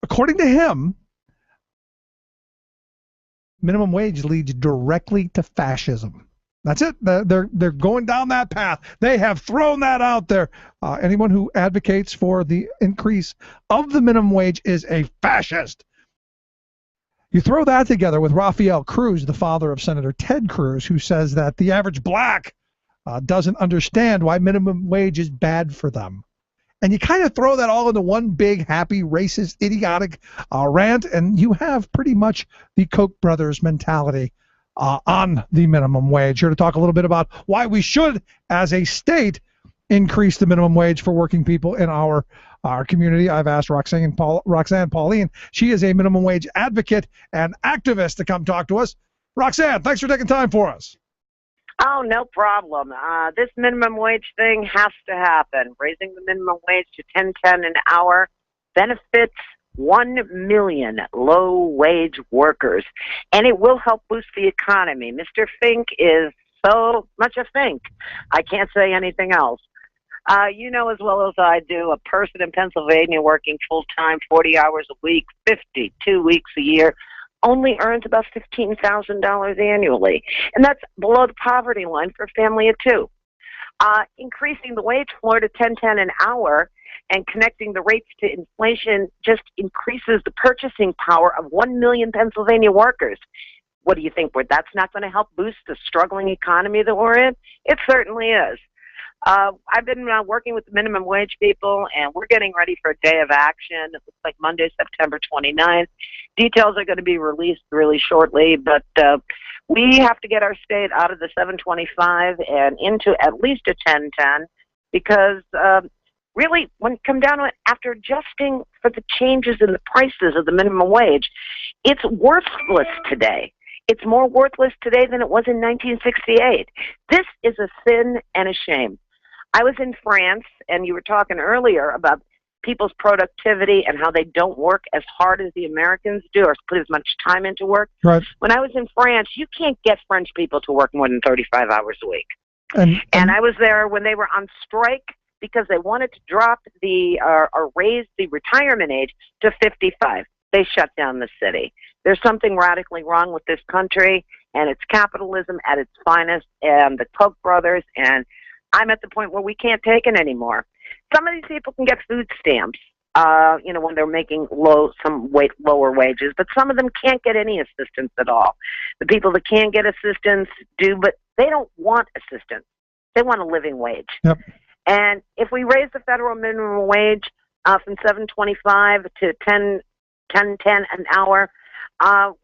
Speaker 9: According to him, minimum wage leads directly to fascism. That's it. They're going down that path. They have thrown that out there. Anyone who advocates for the increase of the minimum wage is a fascist. You throw that together with Rafael Cruz, the father of Senator Ted Cruz, who says that the average black doesn't understand why minimum wage is bad for them. And you kind of throw that all into one big, happy, racist, idiotic rant, and you have pretty much the Koch brothers mentality on the minimum wage. Here to talk a little bit about why we should, as a state, increase the minimum wage for working people in our community. I've asked Roxanne Pauline. She is a minimum wage advocate and activist to come talk to us. Roxanne, thanks for taking time for us.
Speaker 2: Oh, no problem. This minimum wage thing has to happen. Raising the minimum wage to $10.10 an hour benefits 1 million low-wage workers, and it will help boost the economy. Mr. Fink is so much a Fink. I can't say anything else. You know as well as I do, a person in Pennsylvania working full-time, 40 hours a week, 52 weeks a year, only earns about $15,000 annually. And that's below the poverty line for a family of two. Increasing the wage floor to $10.10 an hour and connecting the rates to inflation just increases the purchasing power of 1 million Pennsylvania workers. What do you think? That's not going to help boost the struggling economy that we're in? It certainly is. I've been working with the minimum wage people, and we're getting ready for a day of action. It looks like Monday, September 29th. Details are going to be released really shortly, but we have to get our state out of the 725 and into at least a 1010 because really, when it comes down to it, after adjusting for the changes in the prices of the minimum wage, it's worthless today. It's more worthless today than it was in 1968. This is a sin and a shame. I was in France, and you were talking earlier about people's productivity and how they don't work as hard as the Americans do or put as much time into work.
Speaker 9: Right.
Speaker 2: When I was in France, you can't get French people to work more than 35 hours a week. And I was there when they were on strike because they wanted to drop or raise the retirement age to 55. They shut down the city. There's something radically wrong with this country, and it's capitalism at its finest, and the Koch brothers, and I'm at the point where we can't take it anymore. Some of these people can get food stamps, when they're making lower wages, but some of them can't get any assistance at all. The people that can get assistance do, but they don't want assistance. They want a living wage.
Speaker 9: Yep.
Speaker 2: And if we raise the federal minimum wage from $7.25 to $10.10 an hour,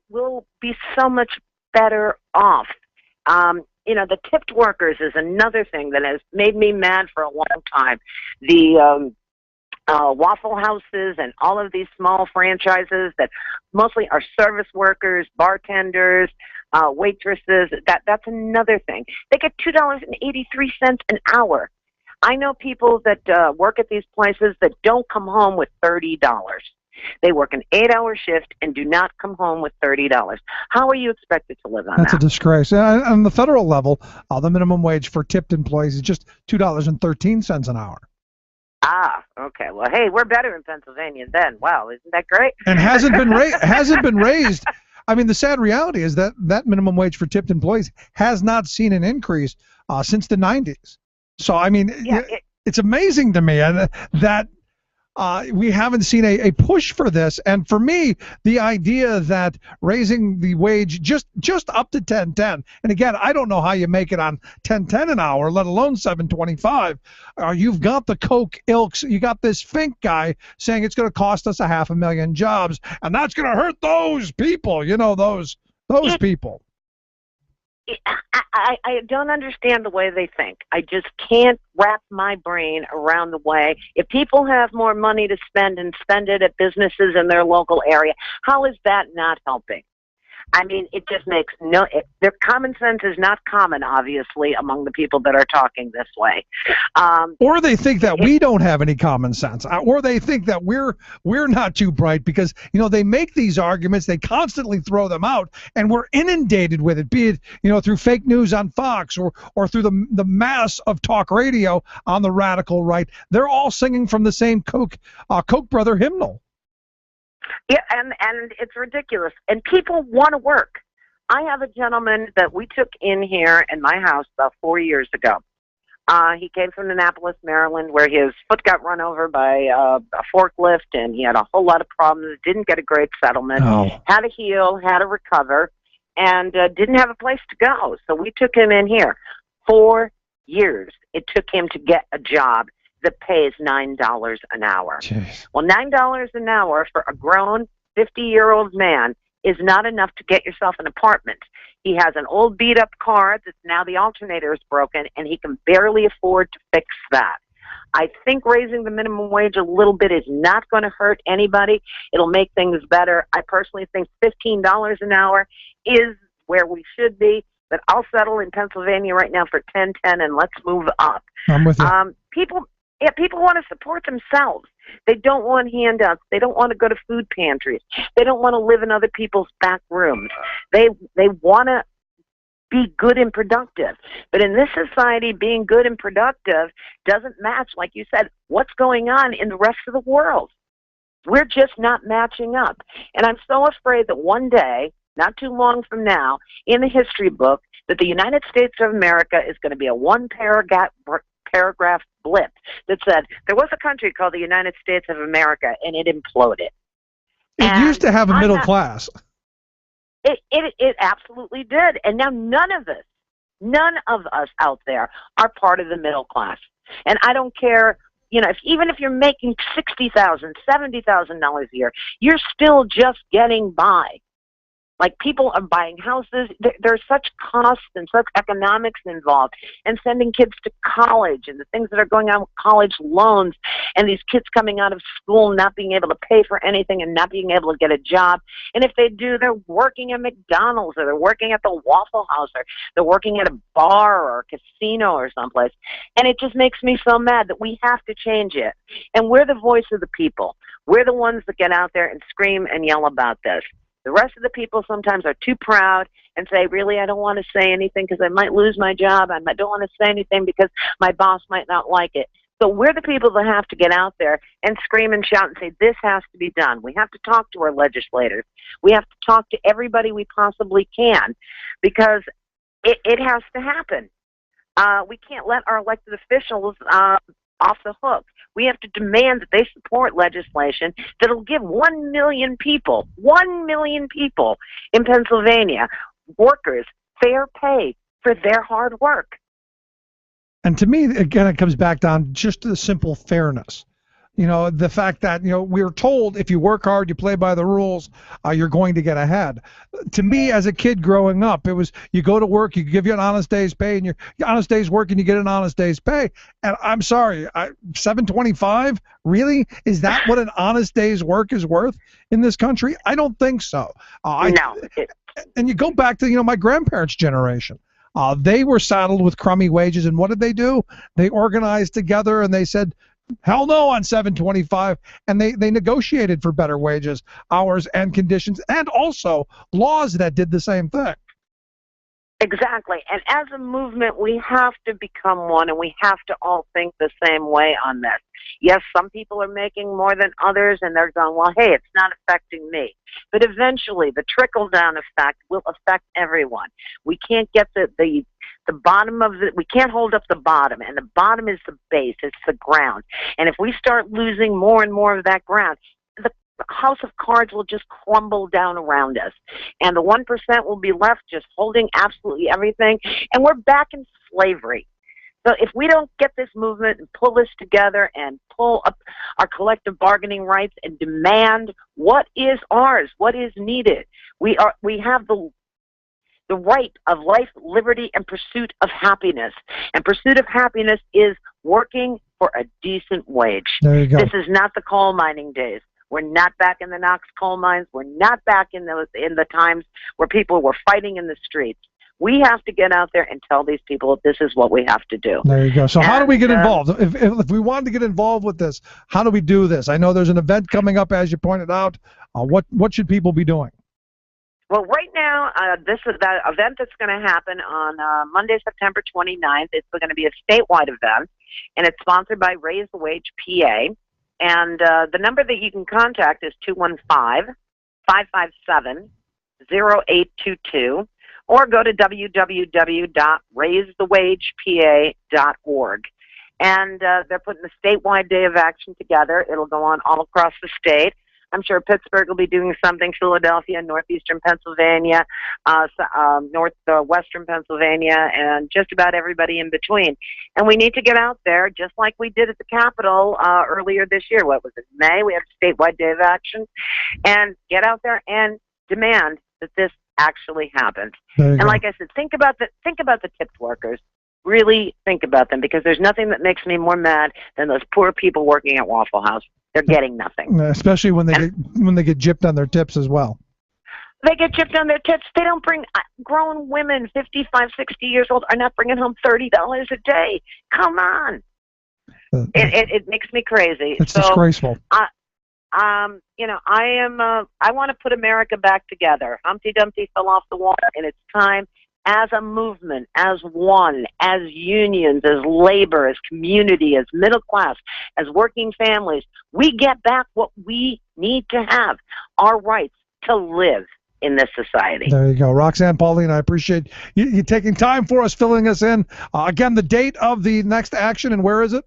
Speaker 2: we'll be so much better off. The tipped workers is another thing that has made me mad for a long time. The Waffle Houses and all of these small franchises that mostly are service workers, bartenders, waitresses, that's another thing. They get $2.83 an hour. I know people that work at these places that don't come home with $30. They work an 8-hour shift and do not come home with $30. How are you expected to live on that?
Speaker 9: That's a disgrace. On the federal level, the minimum wage for tipped employees is just $2.13 an hour.
Speaker 2: Ah, okay. Well, hey, we're better in Pennsylvania then. Wow, isn't that great?
Speaker 9: And hasn't been raised. I mean, the sad reality is that minimum wage for tipped employees has not seen an increase since the 90s. So, I mean, it's amazing to me that we haven't seen a push for this. And for me, the idea that raising the wage just up to $10.10, and again, I don't know how you make it on $10.10 an hour, let alone $7.25. You've got the Koch ilks, you got this Fink guy saying it's going to cost us 500,000 jobs, and that's going to hurt those people. Those people.
Speaker 2: I don't understand the way they think. I just can't wrap my brain around the way. If people have more money to spend and spend it at businesses in their local area, how is that not helping? I mean, it just makes their common sense is not common, obviously, among the people that are talking this way.
Speaker 9: Or they think that we don't have any common sense, or they think that we're not too bright because they make these arguments, they constantly throw them out, and we're inundated with it, be it through fake news on Fox or through the mass of talk radio on the radical right. They're all singing from the same Koch brother hymnal.
Speaker 2: Yeah, and it's ridiculous. And people want to work. I have a gentleman that we took in here in my house about 4 years ago. He came from Annapolis, Maryland, where his foot got run over by a forklift, and he had a whole lot of problems, didn't get a great settlement, had to heal, had to recover, and didn't have a place to go. So we took him in here. 4 years it took him to get a job that pays $9 an hour.
Speaker 9: Jeez.
Speaker 2: Well, $9 an hour for a grown 50-year-old man is not enough to get yourself an apartment. He has an old beat-up car that's now the alternator is broken, and he can barely afford to fix that. I think raising the minimum wage a little bit is not going to hurt anybody. It'll make things better. I personally think $15 an hour is where we should be, but I'll settle in Pennsylvania right now for $10.10, and let's move up.
Speaker 9: I'm with you.
Speaker 2: People want to support themselves. They don't want handouts. They don't want to go to food pantries. They don't want to live in other people's back rooms. They want to be good and productive. But in this society, being good and productive doesn't match, like you said, what's going on in the rest of the world. We're just not matching up. And I'm so afraid that one day, not too long from now, in the history book, that the United States of America is going to be a one-paragraph blip that said there was a country called the United States of America, and it imploded.
Speaker 9: It used to have a middle class.
Speaker 2: It absolutely did. And now none of us out there are part of the middle class. And I don't care, even if you're making $60,000, $70,000 a year, you're still just getting by. Like, people are buying houses. There's such costs and such economics involved, and sending kids to college and the things that are going on with college loans, and these kids coming out of school not being able to pay for anything and not being able to get a job. And if they do, they're working at McDonald's, or they're working at the Waffle House, or they're working at a bar or a casino or someplace. And it just makes me so mad that we have to change it. And we're the voice of the people. We're the ones that get out there and scream and yell about this. The rest of the people sometimes are too proud and say, really, I don't want to say anything because I might lose my job. I don't want to say anything because my boss might not like it. So we're the people that have to get out there and scream and shout and say, this has to be done. We have to talk to our legislators. We have to talk to everybody we possibly can, because it has to happen. We can't let our elected officials off the hook. We have to demand that they support legislation that will give 1 million people in Pennsylvania, workers, fair pay for their hard work.
Speaker 9: And to me, again, it comes back down just to the simple fairness. The fact that, we're told if you work hard, you play by the rules, you're going to get ahead. To me, as a kid growing up, it was you go to work, you give you an honest day's pay, and your honest day's work, and you get an honest day's pay. And I'm sorry, $7.25? Really? Is that what an honest day's work is worth in this country? I don't think so.
Speaker 2: No.
Speaker 9: And you go back to, my grandparents' generation. They were saddled with crummy wages, and what did they do? They organized together, and they said, hell no on $7.25, and they negotiated for better wages, hours, and conditions, and also laws that did the same thing.
Speaker 2: Exactly. And as a movement, we have to become one, and we have to all think the same way on this. Yes, some people are making more than others, and they're going, well, hey, it's not affecting me. But eventually, the trickle-down effect will affect everyone. We can't get the bottom of it. We can't hold up the bottom, and the bottom is the base. It's the ground. And if we start losing more and more of that ground, the house of cards will just crumble down around us, and the 1% will be left just holding absolutely everything, and we're back in slavery. So if we don't get this movement and pull this together and pull up our collective bargaining rights and demand what is ours, what is needed, we have the right of life, liberty, and pursuit of happiness. And pursuit of happiness is working for a decent wage.
Speaker 9: There you go.
Speaker 2: This is not the coal mining days. We're not back in the Knox coal mines. We're not back in the times where people were fighting in the streets. We have to get out there and tell these people this is what we have to do.
Speaker 9: There you go. So how do we get involved? If we wanted to get involved with this, how do we do this? I know there's an event coming up, as you pointed out. What should people be doing?
Speaker 2: Well, right now, this is the event that's going to happen on Monday, September 29th. It's going to be a statewide event, and it's sponsored by Raise the Wage PA. And the number that you can contact is 215-557-0822, or go to www.raisethewagepa.org. And they're putting a statewide day of action together. It'll go on all across the state. I'm sure Pittsburgh will be doing something, Philadelphia, northeastern Pennsylvania, northwestern Pennsylvania, and just about everybody in between. And we need to get out there, just like we did at the Capitol earlier this year. What was it, May? We had a statewide day of action. And get out there and demand that this actually happens. And like I said, think about the tipped workers. Really think about them, because there's nothing that makes me more mad than those poor people working at Waffle House. They're getting nothing.
Speaker 9: Especially when they get gypped on their tips as well.
Speaker 2: They get gypped on their tips. They don't bring grown women, 55, 60 years old, are not bringing home $30 a day. Come on. It makes me crazy.
Speaker 9: It's disgraceful.
Speaker 2: I want to put America back together. Humpty Dumpty fell off the wall, and it's time, as a movement, as one, as unions, as labor, as community, as middle class, as working families, we get back what we need to have, our rights to live in this society.
Speaker 9: There you go. Roxanne Pauline, I appreciate you taking time for us, filling us in. Again, the date of the next action, and where is it?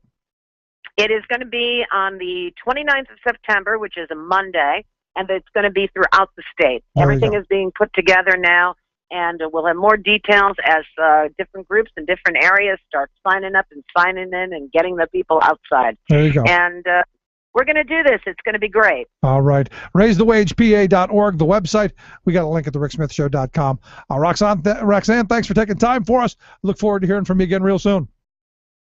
Speaker 2: It is going to be on the 29th of September, which is a Monday, and it's going to be throughout the state. Everything is being put together now, and we'll have more details as different groups in different areas start signing up and signing in and getting the people outside.
Speaker 9: There you go.
Speaker 2: And we're going to do this. It's going to be great.
Speaker 9: All right. RaiseTheWagePA.org, the website. We got a link at thericksmithshow.com. Roxanne, thanks for taking time for us. Look forward to hearing from you again real soon.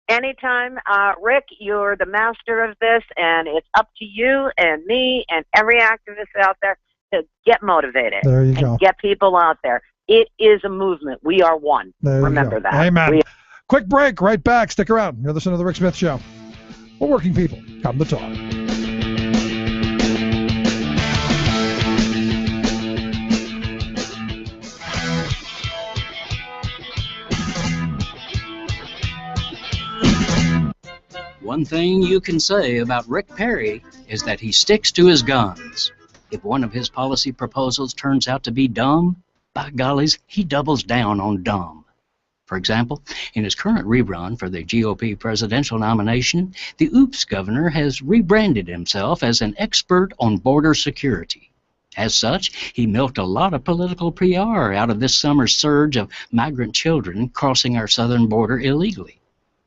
Speaker 2: Anytime, Rick, you're the master of this, and it's up to you and me and every activist out there to get motivated.
Speaker 9: There you go.
Speaker 2: And get people out there. It is a movement. We are one. Remember that.
Speaker 9: Amen. Quick break. Right back. Stick around. You're listening to The Rick Smith Show. We're working people. Come to talk.
Speaker 3: One thing you can say about Rick Perry is that he sticks to his guns. If one of his policy proposals turns out to be dumb, by gollies, he doubles down on dumb. For example, in his current rerun for the GOP presidential nomination, the Oops governor has rebranded himself as an expert on border security. As such, he milked a lot of political PR out of this summer's surge of migrant children crossing our southern border illegally.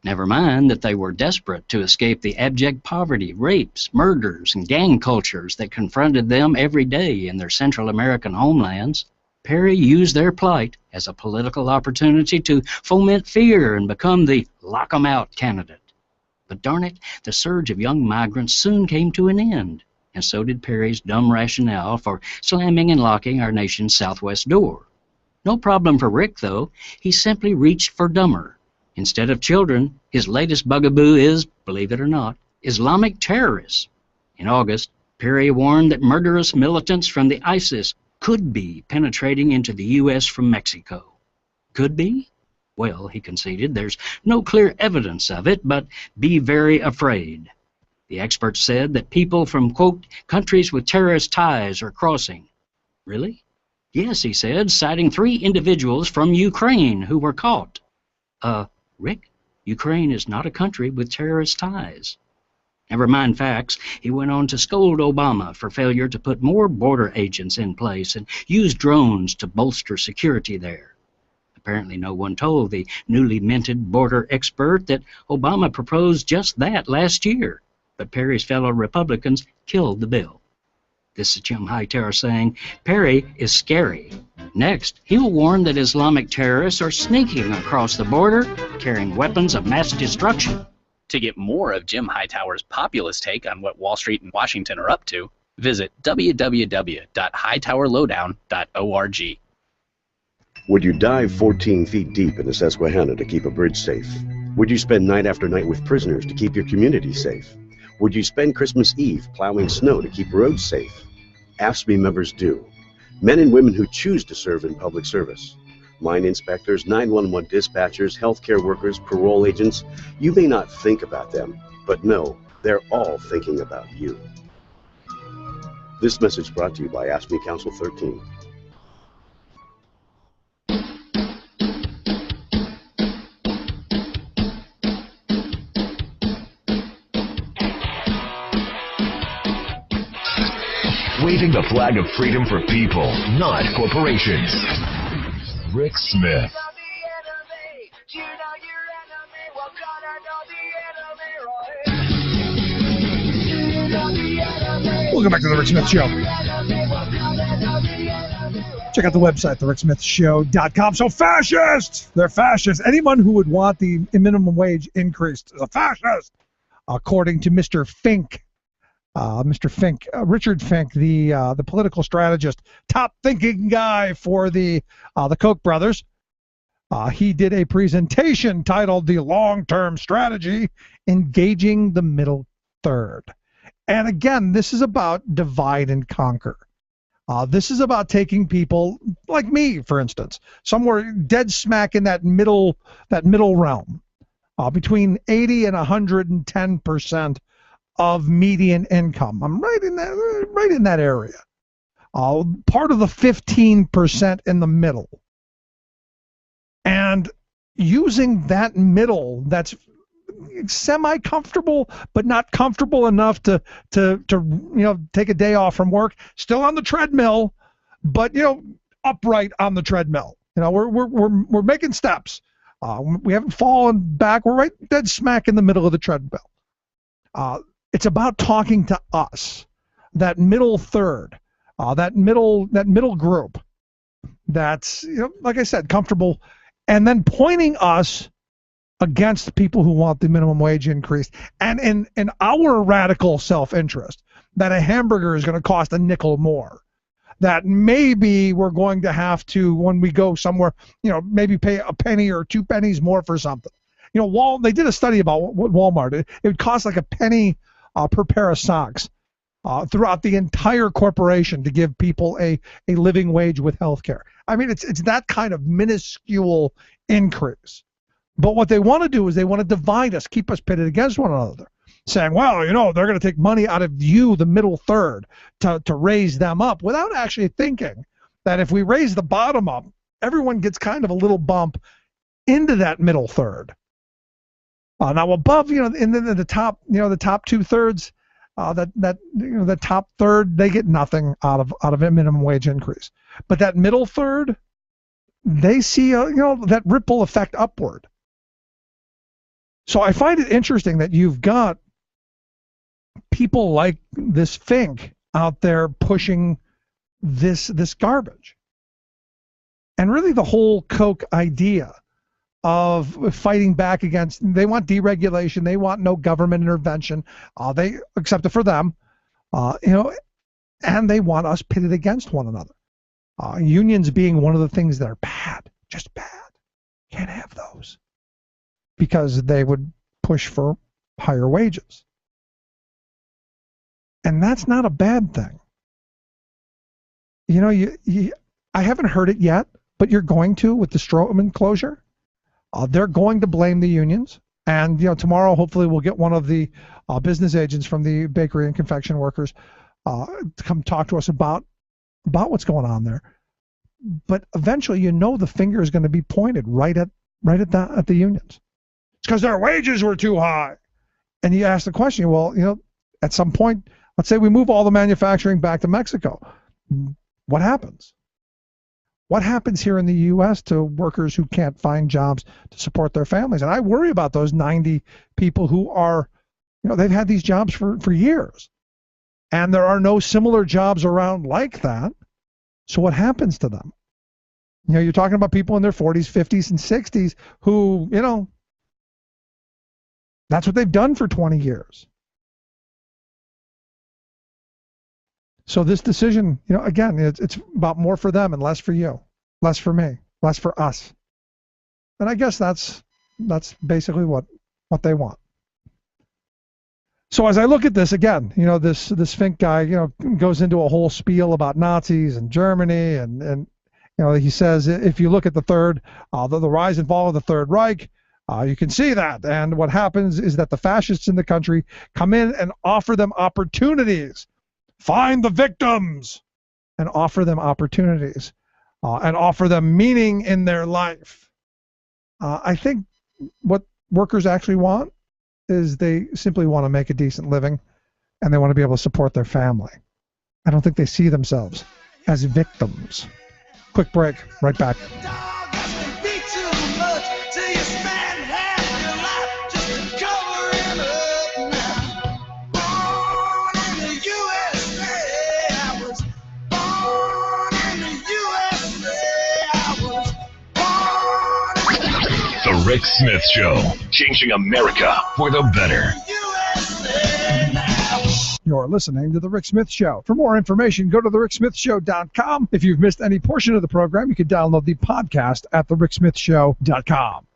Speaker 3: Never mind that they were desperate to escape the abject poverty, rapes, murders, and gang cultures that confronted them every day in their Central American homelands. Perry used their plight as a political opportunity to foment fear and become the lock 'em out candidate. But darn it, the surge of young migrants soon came to an end, and so did Perry's dumb rationale for slamming and locking our nation's southwest door. No problem for Rick, though. He simply reached for dumber. Instead of children, his latest bugaboo is, believe it or not, Islamic terrorists. In August, Perry warned that murderous militants from the ISIS could be penetrating into the U.S. from Mexico. Could be? Well, he conceded, there's no clear evidence of it, but be very afraid. The experts said that people from, quote, countries with terrorist ties are crossing. Really? Yes, he said, citing 3 individuals from Ukraine who were caught. Rick, Ukraine is not a country with terrorist ties. Never mind facts, he went on to scold Obama for failure to put more border agents in place and use drones to bolster security there. Apparently no one told the newly minted border expert that Obama proposed just that last year, but Perry's fellow Republicans killed the bill. This is Jim Hightower saying Perry is scary. Next, he'll warn that Islamic terrorists are sneaking across the border, carrying weapons of mass destruction.
Speaker 6: To get more of Jim Hightower's populist take on what Wall Street and Washington are up to,
Speaker 5: Visit www.hightowerlowdown.org.
Speaker 6: Would you dive 14 feet deep in the Susquehanna to keep a bridge safe? Would you spend night after night with prisoners to keep your community safe? Would you spend Christmas Eve plowing snow to keep roads safe? AFSCME members do. Men and women who choose to serve in public service. Mine inspectors, 911 dispatchers, healthcare workers, parole agents. You may not think about them, but no, they're all thinking about you. This message brought to you by AFSCME Council 13.
Speaker 4: Waving the flag of freedom for people, not corporations. Rick Smith.
Speaker 9: Welcome back to the Rick Smith Show. Check out the website, thericksmithshow.com. So fascists! They're fascists. Anyone who would want the minimum wage increased is a fascist, according to Mr. Fink. Richard Fink, the political strategist, top thinking guy for the Koch brothers. He did a presentation titled "The Long-Term Strategy: Engaging the Middle Third." And again, this is about divide and conquer. This is about taking people like me, for instance, somewhere dead smack in that middle realm, between 80 and 110% of median income. I'm right in that area. Part of the 15% in the middle. And using that middle that's semi-comfortable but not comfortable enough to take a day off from work, still on the treadmill, but upright on the treadmill. We're making steps. We haven't fallen back. We're right dead smack in the middle of the treadmill. It's about talking to us, that middle third, that middle group that's, like I said, comfortable, and then pointing us against people who want the minimum wage increase, and in our radical self-interest, that a hamburger is going to cost a nickel more, that maybe we're going to have to, when we go somewhere, maybe pay a penny or 2 pennies more for something. They did a study about what Walmart, it would cost like a penny per pair of socks throughout the entire corporation to give people a living wage with health care. I mean, it's that kind of minuscule increase. But what they want to do is they want to divide us, keep us pitted against one another, saying, well, they're going to take money out of you, the middle third, to raise them up, without actually thinking that if we raise the bottom up, everyone gets kind of a little bump into that middle third. Now above, in the top, the top 2/3, the top third, they get nothing out of a minimum wage increase. But that middle third, they see that ripple effect upward. So I find it interesting that you've got people like this Fink out there pushing this garbage. And really the whole Koch idea of fighting back against, they want deregulation, they want no government intervention, except for them, and they want us pitted against one another. Unions being one of the things that are bad, just bad. Can't have those, because they would push for higher wages. And that's not a bad thing. I haven't heard it yet, but you're going to with the Stroman closure. They're going to blame the unions. And tomorrow, hopefully, we'll get one of the business agents from the bakery and confection workers to come talk to us about what's going on there. But eventually, the finger is going to be pointed right at the unions. It's because their wages were too high. And you ask the question, well, at some point, let's say we move all the manufacturing back to Mexico. What happens? What happens here in the U.S. to workers who can't find jobs to support their families? And I worry about those 90 people who are, they've had these jobs for years. And there are no similar jobs around like that. So what happens to them? You're talking about people in their 40s, 50s, and 60s who, that's what they've done for 20 years. So this decision, again, it's about more for them and less for you, less for me, less for us. And I guess that's basically what they want. So as I look at this again, this Fink guy, goes into a whole spiel about Nazis and Germany, and he says if you look at the rise and fall of the Third Reich, you can see that. And what happens is that the fascists in the country come in and offer them opportunities. Find the victims and offer them opportunities and offer them meaning in their life. I think what workers actually want is they simply want to make a decent living and they want to be able to support their family. I don't think they see themselves as victims. Quick break, right back.
Speaker 4: The Rick Smith Show, changing America for the better.
Speaker 9: You're listening to The Rick Smith Show. For more information, go to thericksmithshow.com. If you've missed any portion of the program, you can download the podcast at thericksmithshow.com.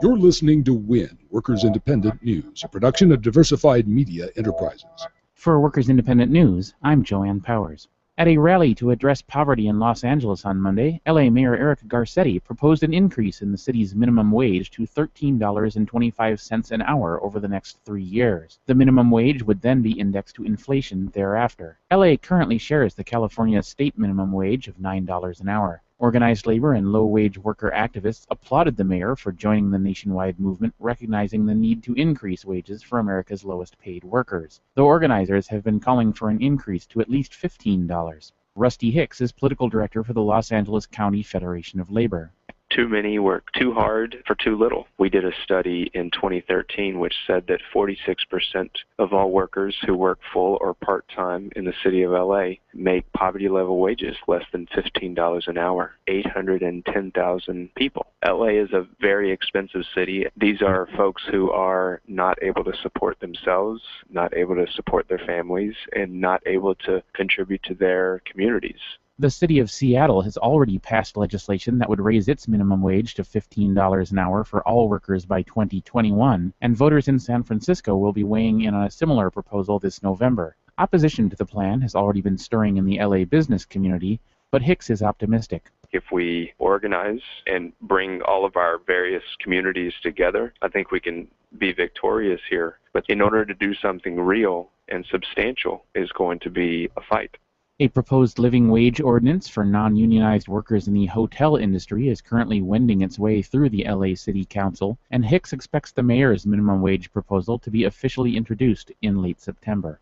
Speaker 5: You're listening to WIN, Workers Independent News, a production of Diversified Media Enterprises.
Speaker 7: For Workers Independent News, I'm Joanne Powers. At a rally to address poverty in Los Angeles on Monday, LA Mayor Eric Garcetti proposed an increase in the city's minimum wage to $13.25 an hour over the next 3 years. The minimum wage would then be indexed to inflation thereafter. LA currently shares the California state minimum wage of $9 an hour. Organized labor and low-wage worker activists applauded the mayor for joining the nationwide movement, recognizing the need to increase wages for America's lowest-paid workers. Though organizers have been calling for an increase to at least $15. Rusty Hicks is political director for the Los Angeles County Federation of Labor.
Speaker 10: Too many work too hard for too little. We did a study in 2013 which said that 46% of all workers who work full or part-time in the city of LA make poverty-level wages less than $15 an hour. 810,000 people. LA is a very expensive city. These are folks who are not able to support themselves, not able to support their families, and not able to contribute to their communities.
Speaker 7: The city of Seattle has already passed legislation that would raise its minimum wage to $15 an hour for all workers by 2021, and voters in San Francisco will be weighing in on a similar proposal this November. Opposition to the plan has already been stirring in the LA business community, but Hicks is optimistic.
Speaker 10: If we organize and bring all of our various communities together, I think we can be victorious here. But in order to do something real and substantial is going to be a fight.
Speaker 7: A proposed living wage ordinance for non-unionized workers in the hotel industry is currently wending its way through the LA City Council, and Hicks expects the mayor's minimum wage proposal to be officially introduced in late September.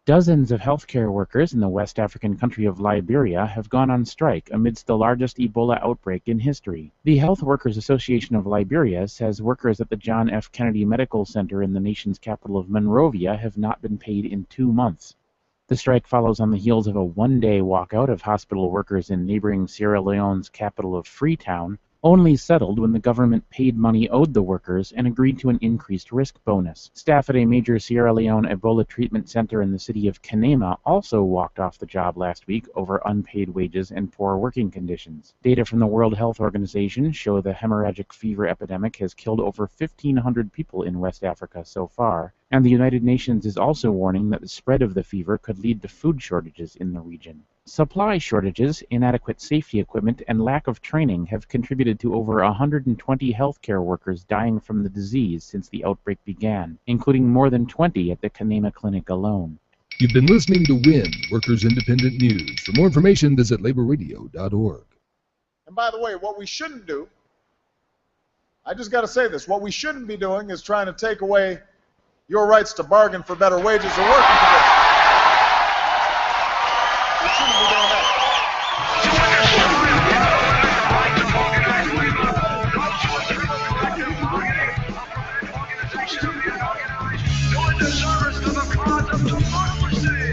Speaker 7: Dozens of healthcare workers in the West African country of Liberia have gone on strike amidst the largest Ebola outbreak in history. The Health Workers Association of Liberia says workers at the John F. Kennedy Medical Center in the nation's capital of Monrovia have not been paid in 2 months. The strike follows on the heels of a one-day walkout of hospital workers in neighboring Sierra Leone's capital of Freetown, only settled when the government paid money owed the workers and agreed to an increased risk bonus. Staff at a major Sierra Leone Ebola treatment center in the city of Kanema also walked off the job last week over unpaid wages and poor working conditions. Data from the World Health Organization show the hemorrhagic fever epidemic has killed over 1,500 people in West Africa so far, and the United Nations is also warning that the spread of the fever could lead to food shortages in the region. Supply shortages, inadequate safety equipment, and lack of training have contributed to over 120 healthcare workers dying from the disease since the outbreak began, including more than 20 at the Kanema Clinic alone.
Speaker 5: You've been listening to WIN, Workers Independent News. For more information, visit laborradio.org.
Speaker 1: And by the way, what we shouldn't do, I just got to say this, what we shouldn't be doing is trying to take away your rights to bargain for better wages or working conditions. We shouldn't be doing that.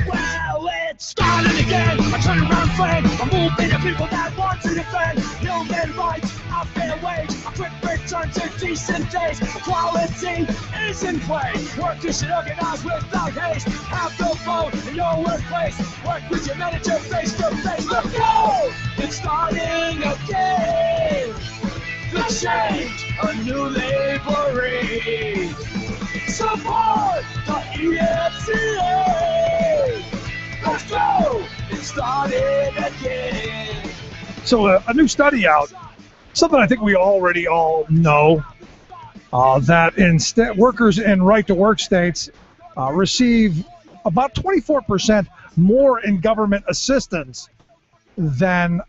Speaker 8: Well, it's starting again. I turn around flame. I'm moving to people that want to defend human rights, a fair wage, a quick break return to decent days. Equality is in play. Workers should organize without haste. Have the vote in your workplace. Work with your manager face to face. Let's go! It's starting again. The change, a new labor rate. Support the EFCA. Let's go! It's starting again.
Speaker 9: So a new study out, something I think we already all know, that workers in right-to-work states receive about 24% more in government assistance than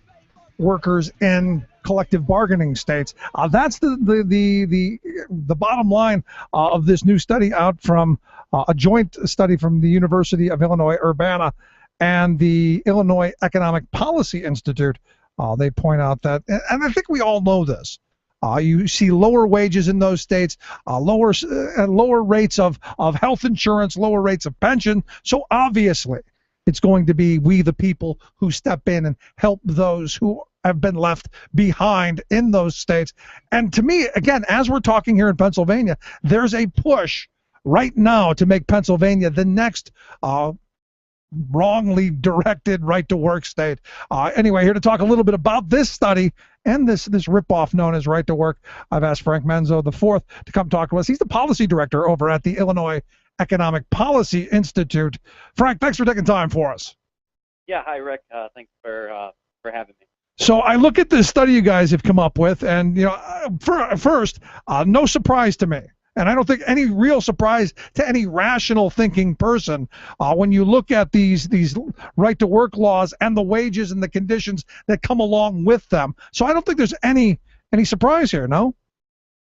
Speaker 9: workers in collective bargaining states. That's the bottom line of this new study out from a joint study from the University of Illinois Urbana and the Illinois Economic Policy Institute. They point out that, and I think we all know this, you see lower wages in those states, lower rates of health insurance, lower rates of pension. So obviously, it's going to be we the people who step in and help those who have been left behind in those states. And to me, again, as we're talking here in Pennsylvania, there's a push right now to make Pennsylvania the next wrongly directed right-to-work state. Anyway, here to talk a little bit about this study and this ripoff known as Right to Work, I've asked Frank Menzo IV to come talk to us. He's the policy director over at the Illinois Economic Policy Institute. Frank, thanks for taking time for us.
Speaker 11: Yeah, hi Rick. Thanks for having me.
Speaker 9: So I look at this study you guys have come up with, and first, no surprise to me. And I don't think any real surprise to any rational thinking person when you look at these right-to-work laws and the wages and the conditions that come along with them. So I don't think there's any surprise here, no?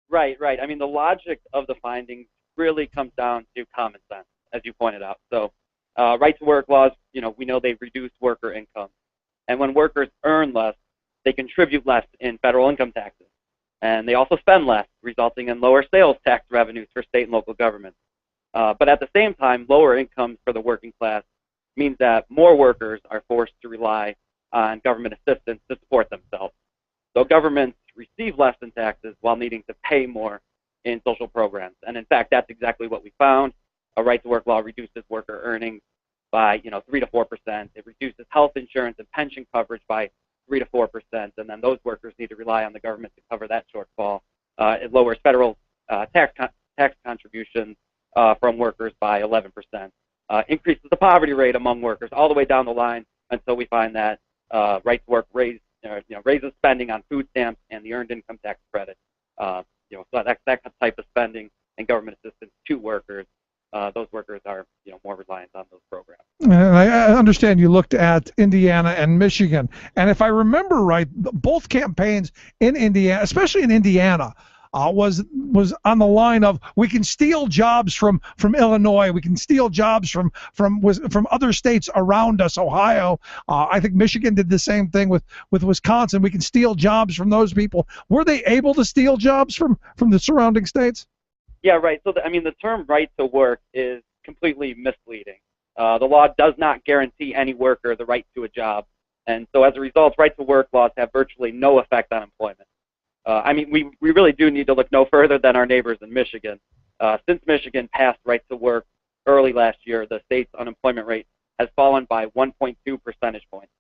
Speaker 11: Right. I mean, the logic of the findings really comes down to common sense, as you pointed out. So right-to-work laws, we know they reduce worker income. And when workers earn less, they contribute less in federal income taxes. And they also spend less, resulting in lower sales tax revenues for state and local governments. But at the same time, lower incomes for the working class means that more workers are forced to rely on government assistance to support themselves. So governments receive less in taxes while needing to pay more in social programs. And in fact, that's exactly what we found. A right-to-work law reduces worker earnings by 3 to 4%. It reduces health insurance and pension coverage by 3 to 4%, and then those workers need to rely on the government to cover that shortfall. It lowers federal tax contributions from workers by 11%. Increases the poverty rate among workers all the way down the line until we find that right-to-work raises spending on food stamps and the earned income tax credit. So that type of spending and government assistance to workers. Those workers are, more reliant on those programs.
Speaker 9: And I understand you looked at Indiana and Michigan, and if I remember right, both campaigns in Indiana, especially in Indiana, was on the line of we can steal jobs from Illinois, we can steal jobs from other states around us, Ohio. I think Michigan did the same thing with Wisconsin. We can steal jobs from those people. Were they able to steal jobs from the surrounding states?
Speaker 11: Yeah, right. So, the term right to work is completely misleading. The law does not guarantee any worker the right to a job. And so as a result, right to work laws have virtually no effect on employment. We really do need to look no further than our neighbors in Michigan. Since Michigan passed right to work early last year, the state's unemployment rate has fallen by 1.2 percentage points.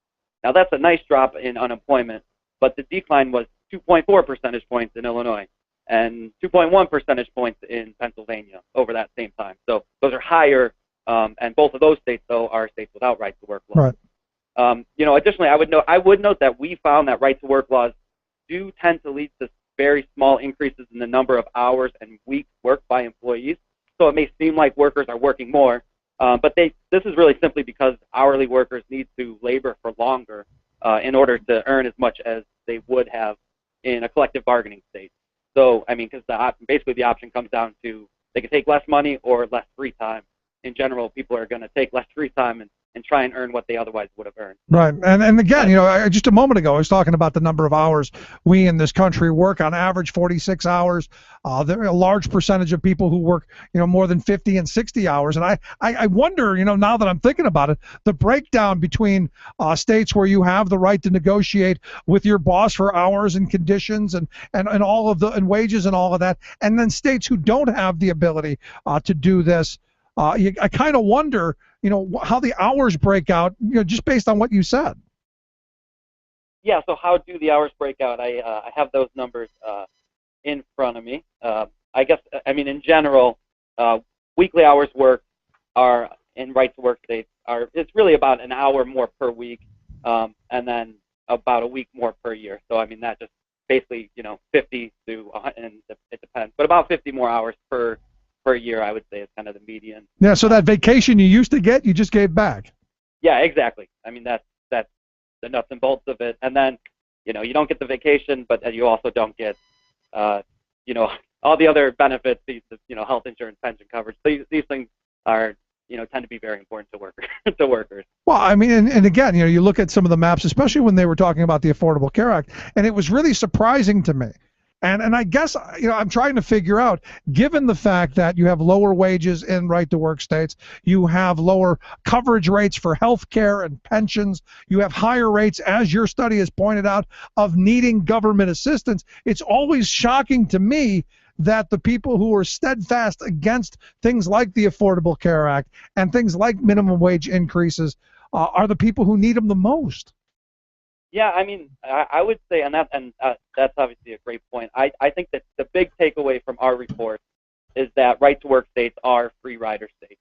Speaker 11: Now, that's a nice drop in unemployment, but the decline was 2.4 percentage points in Illinois and 2.1 percentage points in Pennsylvania over that same time. So those are higher, and both of those states, though, are states without right to work laws.
Speaker 9: Right.
Speaker 11: Additionally, I would note that we found that right to work laws do tend to lead to very small increases in the number of hours and weeks worked by employees. So it may seem like workers are working more, but this is really simply because hourly workers need to labor for longer in order to earn as much as they would have in a collective bargaining state. So, because basically the option comes down to they can take less money or less free time. In general, people are going to take less free time and and try and earn what they otherwise would have earned.
Speaker 9: Right, and again, just a moment ago, I was talking about the number of hours we in this country work. On average, 46 hours. There are a large percentage of people who work, more than 50 and 60 hours. And I wonder, now that I'm thinking about it, the breakdown between states where you have the right to negotiate with your boss for hours and conditions and all of and wages and all of that, and then states who don't have the ability to do this. I kind of wonder, how the hours break out, just based on what you said.
Speaker 11: Yeah, so how do the hours break out? I have those numbers in front of me. I guess, in general, weekly hours worked are in right-to-work states it's really about an hour more per week, and then about a week more per year. So, that just basically, 50 to, and it depends, but about 50 more hours per year, I would say, is kind of the median.
Speaker 9: Yeah, so that vacation you used to get, you just gave back.
Speaker 11: Yeah, exactly. That's the nuts and bolts of it. And then, you don't get the vacation, but you also don't get, all the other benefits, health insurance, pension coverage. These things are, tend to be very important to workers.
Speaker 9: Well, and again, you look at some of the maps, especially when they were talking about the Affordable Care Act, and it was really surprising to me. And I guess, I'm trying to figure out, given the fact that you have lower wages in right-to-work states, you have lower coverage rates for health care and pensions, you have higher rates, as your study has pointed out, of needing government assistance. It's always shocking to me that the people who are steadfast against things like the Affordable Care Act and things like minimum wage increases are the people who need them the most.
Speaker 11: Yeah, I would say, and that's obviously a great point. I think that the big takeaway from our report is that right-to-work states are free rider states.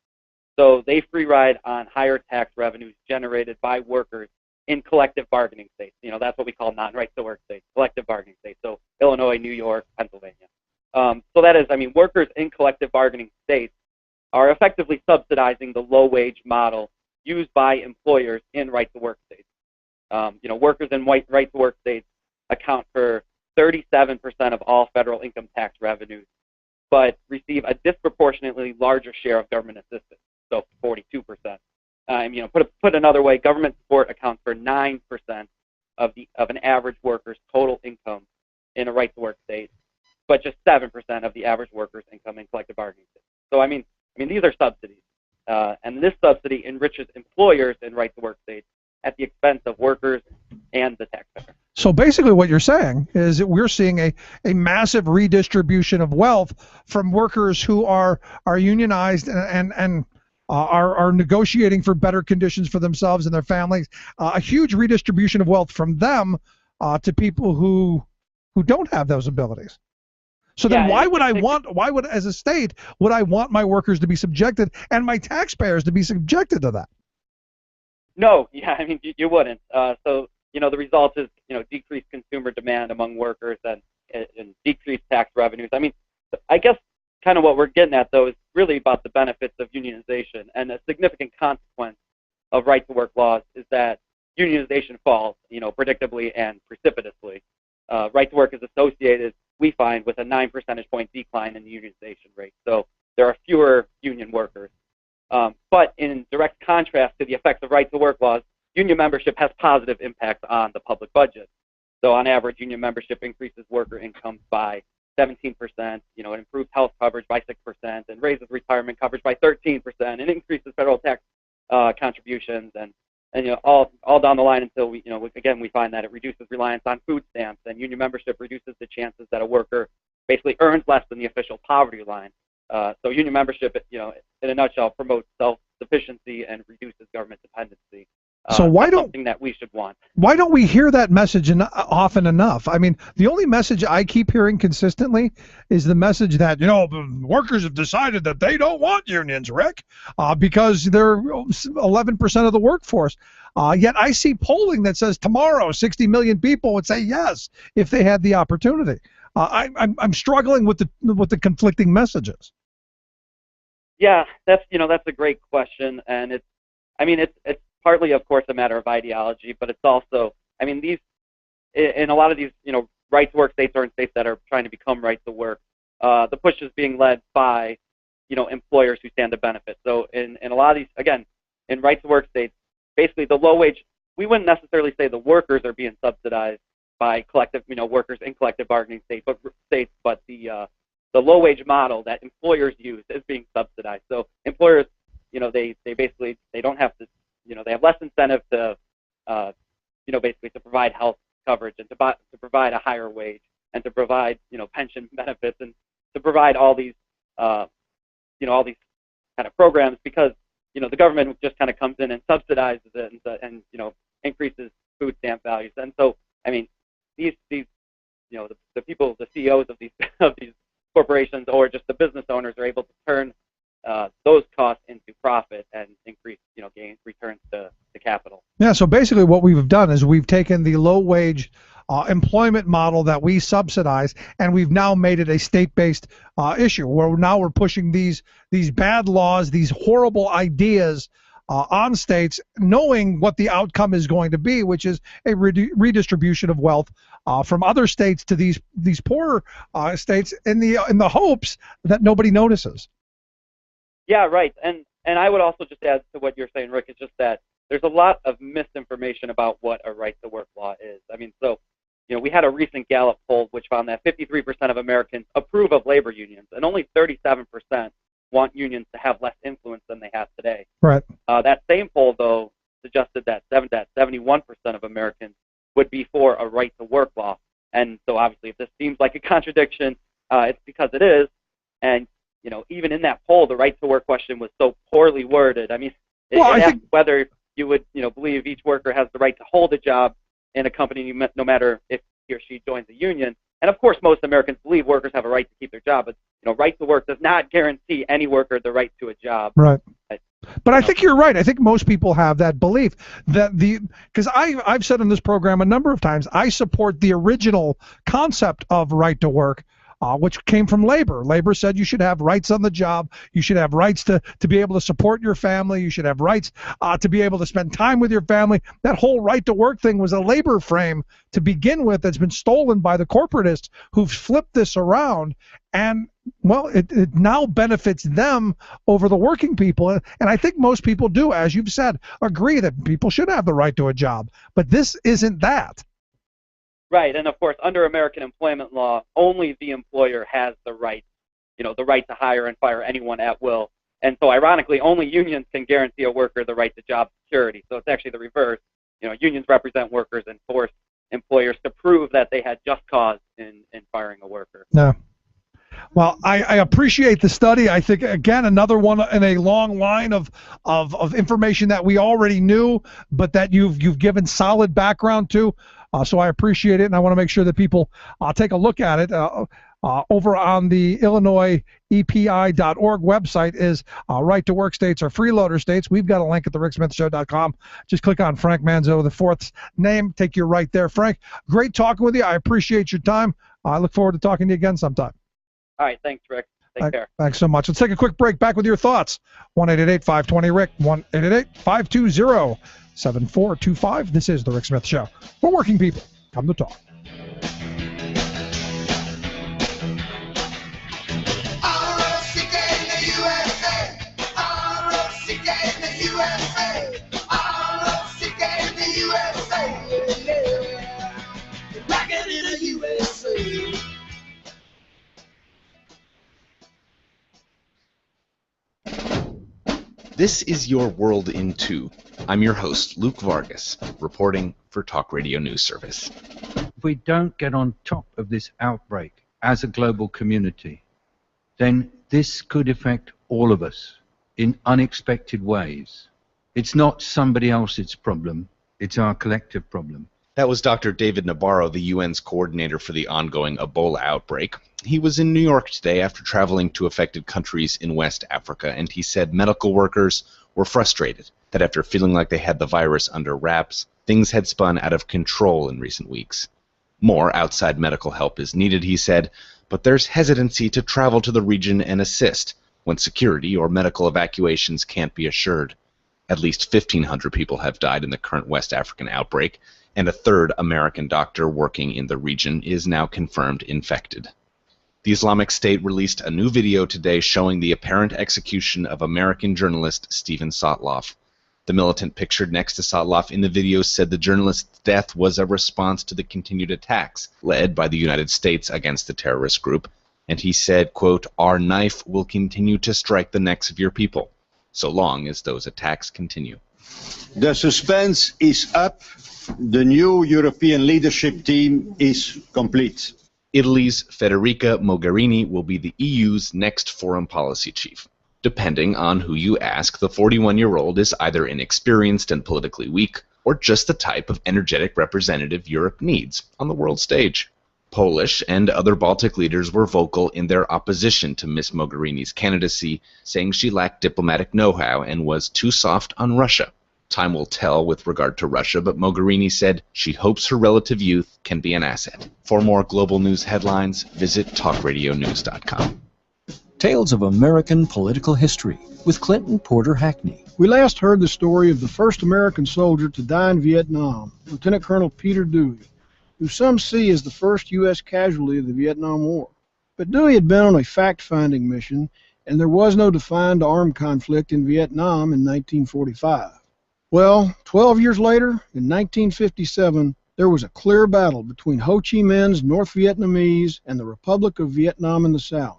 Speaker 11: So they free ride on higher tax revenues generated by workers in collective bargaining states. That's what we call non-right-to-work states, collective bargaining states. So Illinois, New York, Pennsylvania. So that is, workers in collective bargaining states are effectively subsidizing the low-wage model used by employers in right-to-work states. Workers in right-to-work states account for 37% of all federal income tax revenues, but receive a disproportionately larger share of government assistance, so 42%. Put another way, government support accounts for 9% of an average worker's total income in a right-to-work state, but just 7% of the average worker's income in collective bargaining states. So these are subsidies, and this subsidy enriches employers in right-to-work states at the expense of workers and the taxpayer.
Speaker 9: So basically what you're saying is that we're seeing a massive redistribution of wealth from workers who are unionized and are negotiating for better conditions for themselves and their families, a huge redistribution of wealth from them to people who don't have those abilities. So then why would as a state, would I want my workers to be subjected and my taxpayers to be subjected to that?
Speaker 11: No, you wouldn't. So, the result is, decreased consumer demand among workers and decreased tax revenues. I guess kind of what we're getting at, though, is really about the benefits of unionization. And a significant consequence of right-to-work laws is that unionization falls, predictably and precipitously. Right-to-work is associated, we find, with a 9 percentage point decline in the unionization rate. So there are fewer union workers. But in direct contrast to the effects of right-to-work laws, union membership has positive impact on the public budget. So on average, union membership increases worker incomes by 17%, it improves health coverage by 6%, and raises retirement coverage by 13%, and increases federal tax contributions, and all down the line until we find that it reduces reliance on food stamps, and union membership reduces the chances that a worker basically earns less than the official poverty line. So union membership, in a nutshell, promotes self-sufficiency and reduces government dependency.
Speaker 9: So
Speaker 11: something that we should want.
Speaker 9: Why don't we hear that message often enough? The only message I keep hearing consistently is the message that, workers have decided that they don't want unions, Rick, because they're 11% of the workforce. Yet I see polling that says tomorrow 60 million people would say yes if they had the opportunity. I'm struggling with the conflicting messages.
Speaker 11: Yeah, that's a great question, and it's partly, of course, a matter of ideology, but it's also, these, in a lot of these, right-to-work states or in states that are trying to become right-to-work, the push is being led by, employers who stand to benefit. So in a lot of these, again, in right-to-work states, basically the low wage, we wouldn't necessarily say the workers are being subsidized by collective, workers in collective bargaining states, but the low wage model that employers use is being subsidized. So employers, they basically, they don't have to, they have less incentive to, basically to provide health coverage and to provide a higher wage and to provide, pension benefits and to provide all these, all these kind of programs, because the government just kind of comes in and subsidizes it and increases food stamp values. And so, I mean, these the people, the CEOs of these corporations or just the business owners are able to turn those costs into profit and increase, gains, returns to capital.
Speaker 9: Yeah, so basically what we've done is we've taken the low-wage employment model that we subsidize, and we've now made it a state-based issue, where now we're pushing these bad laws, these horrible ideas on states, knowing what the outcome is going to be, which is a redistribution of wealth from other states to these poorer states in the hopes that nobody notices.
Speaker 11: Yeah, right. And I would also just add to what you're saying, Rick, is just that there's a lot of misinformation about what a right-to-work law is. I mean, so, we had a recent Gallup poll which found that 53% of Americans approve of labor unions, and only 37% want unions to have less influence than they have today.
Speaker 9: Right.
Speaker 11: That same poll, though, suggested that 71% of Americans would be for a right-to-work law. And so, obviously, if this seems like a contradiction, it's because it is. And even in that poll, the right-to-work question was so poorly worded. I mean, it asked whether you would, believe each worker has the right to hold a job in a company, no matter if he or she joins a union. And of course, most Americans believe workers have a right to keep their job, but right to work does not guarantee any worker the right to a job.
Speaker 9: Right. But I think you're right. I think most people have that belief that because I've said in this program a number of times, I support the original concept of right to work, which came from labor. Labor said you should have rights on the job. You should have rights to be able to support your family. You should have rights to be able to spend time with your family. That whole right to work thing was a labor frame to begin with that's been stolen by the corporatists who've flipped this around. And, well, it now benefits them over the working people. And I think most people do, as you've said, agree that people should have the right to a job. But this isn't that.
Speaker 11: Right, and of course, under American employment law, only the employer has the right, the right to hire and fire anyone at will. And so, ironically, only unions can guarantee a worker the right to job security. So it's actually the reverse. Unions represent workers and force employers to prove that they had just cause in firing a worker.
Speaker 9: No. Well, I appreciate the study. I think, again, another one in a long line of information that we already knew, but that you've given solid background to. So I appreciate it, and I want to make sure that people take a look at it. Over on the IllinoisEPI.org website is right to work states or freeloader states. We've got a link at thericksmithshow.com. Just click on Frank Manzo, the fourth's name, take you right there. Frank, great talking with you. I appreciate your time. I look forward to talking to you again sometime.
Speaker 11: All right, thanks, Rick. Take care.
Speaker 9: Thanks so much. Let's take a quick break. Back with your thoughts. 1-888-520-RICK, 1-888-520-7425. This is The Rick Smith Show. For working people, come to talk.
Speaker 12: This is Your World in 2. I'm your host, Luke Vargas, reporting for Talk Radio News Service.
Speaker 13: If we don't get on top of this outbreak as a global community, then this could affect all of us in unexpected ways. It's not somebody else's problem, it's our collective problem.
Speaker 12: That was Dr. David Nabarro, the UN's coordinator for the ongoing Ebola outbreak. He was in New York today after traveling to affected countries in West Africa, and he said medical workers were frustrated that after feeling like they had the virus under wraps, things had spun out of control in recent weeks. More outside medical help is needed, he said, but there's hesitancy to travel to the region and assist when security or medical evacuations can't be assured. At least 1,500 people have died in the current West African outbreak, and a third American doctor working in the region is now confirmed infected. The Islamic State released a new video today showing the apparent execution of American journalist Steven Sotloff. The The militant pictured next to Sadlov in the video said the journalist's death was a response to the continued attacks led by the United States against the terrorist group, and he said, quote, "Our knife will continue to strike the necks of your people, so long as those attacks continue."
Speaker 14: The suspense is up. The new European leadership team is complete.
Speaker 12: Italy's Federica Mogherini will be the EU's next foreign policy chief. Depending on who you ask, the 41-year-old is either inexperienced and politically weak, or just the type of energetic representative Europe needs on the world stage. Polish and other Baltic leaders were vocal in their opposition to Ms. Mogherini's candidacy, saying she lacked diplomatic know-how and was too soft on Russia. Time will tell with regard to Russia, but Mogherini said she hopes her relative youth can be an asset. For more global news headlines, visit talkradionews.com.
Speaker 15: Tales of American Political History with Clinton Porter Hackney.
Speaker 16: We last heard the story of the first American soldier to die in Vietnam, Lieutenant Colonel Peter Dewey, who some see as the first U.S. casualty of the Vietnam War. But Dewey had been on a fact-finding mission, and there was no defined armed conflict in Vietnam in 1945. Well, 12 years later, in 1957, there was a clear battle between Ho Chi Minh's North Vietnamese and the Republic of Vietnam in the South.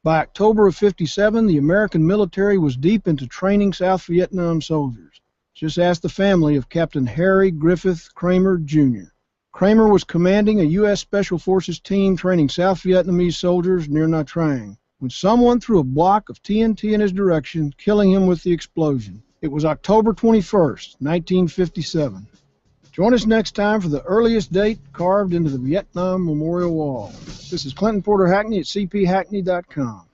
Speaker 16: By October of '57, the American military was deep into training South Vietnam soldiers. Just ask the family of Captain Harry Griffith Kramer, Jr. Kramer was commanding a U.S. Special Forces team training South Vietnamese soldiers near Nha Trang when someone threw a block of TNT in his direction, killing him with the explosion. It was October 21st, 1957. Join us next time for the earliest date carved into the Vietnam Memorial Wall. This is Clinton Porter Hackney at cphackney.com.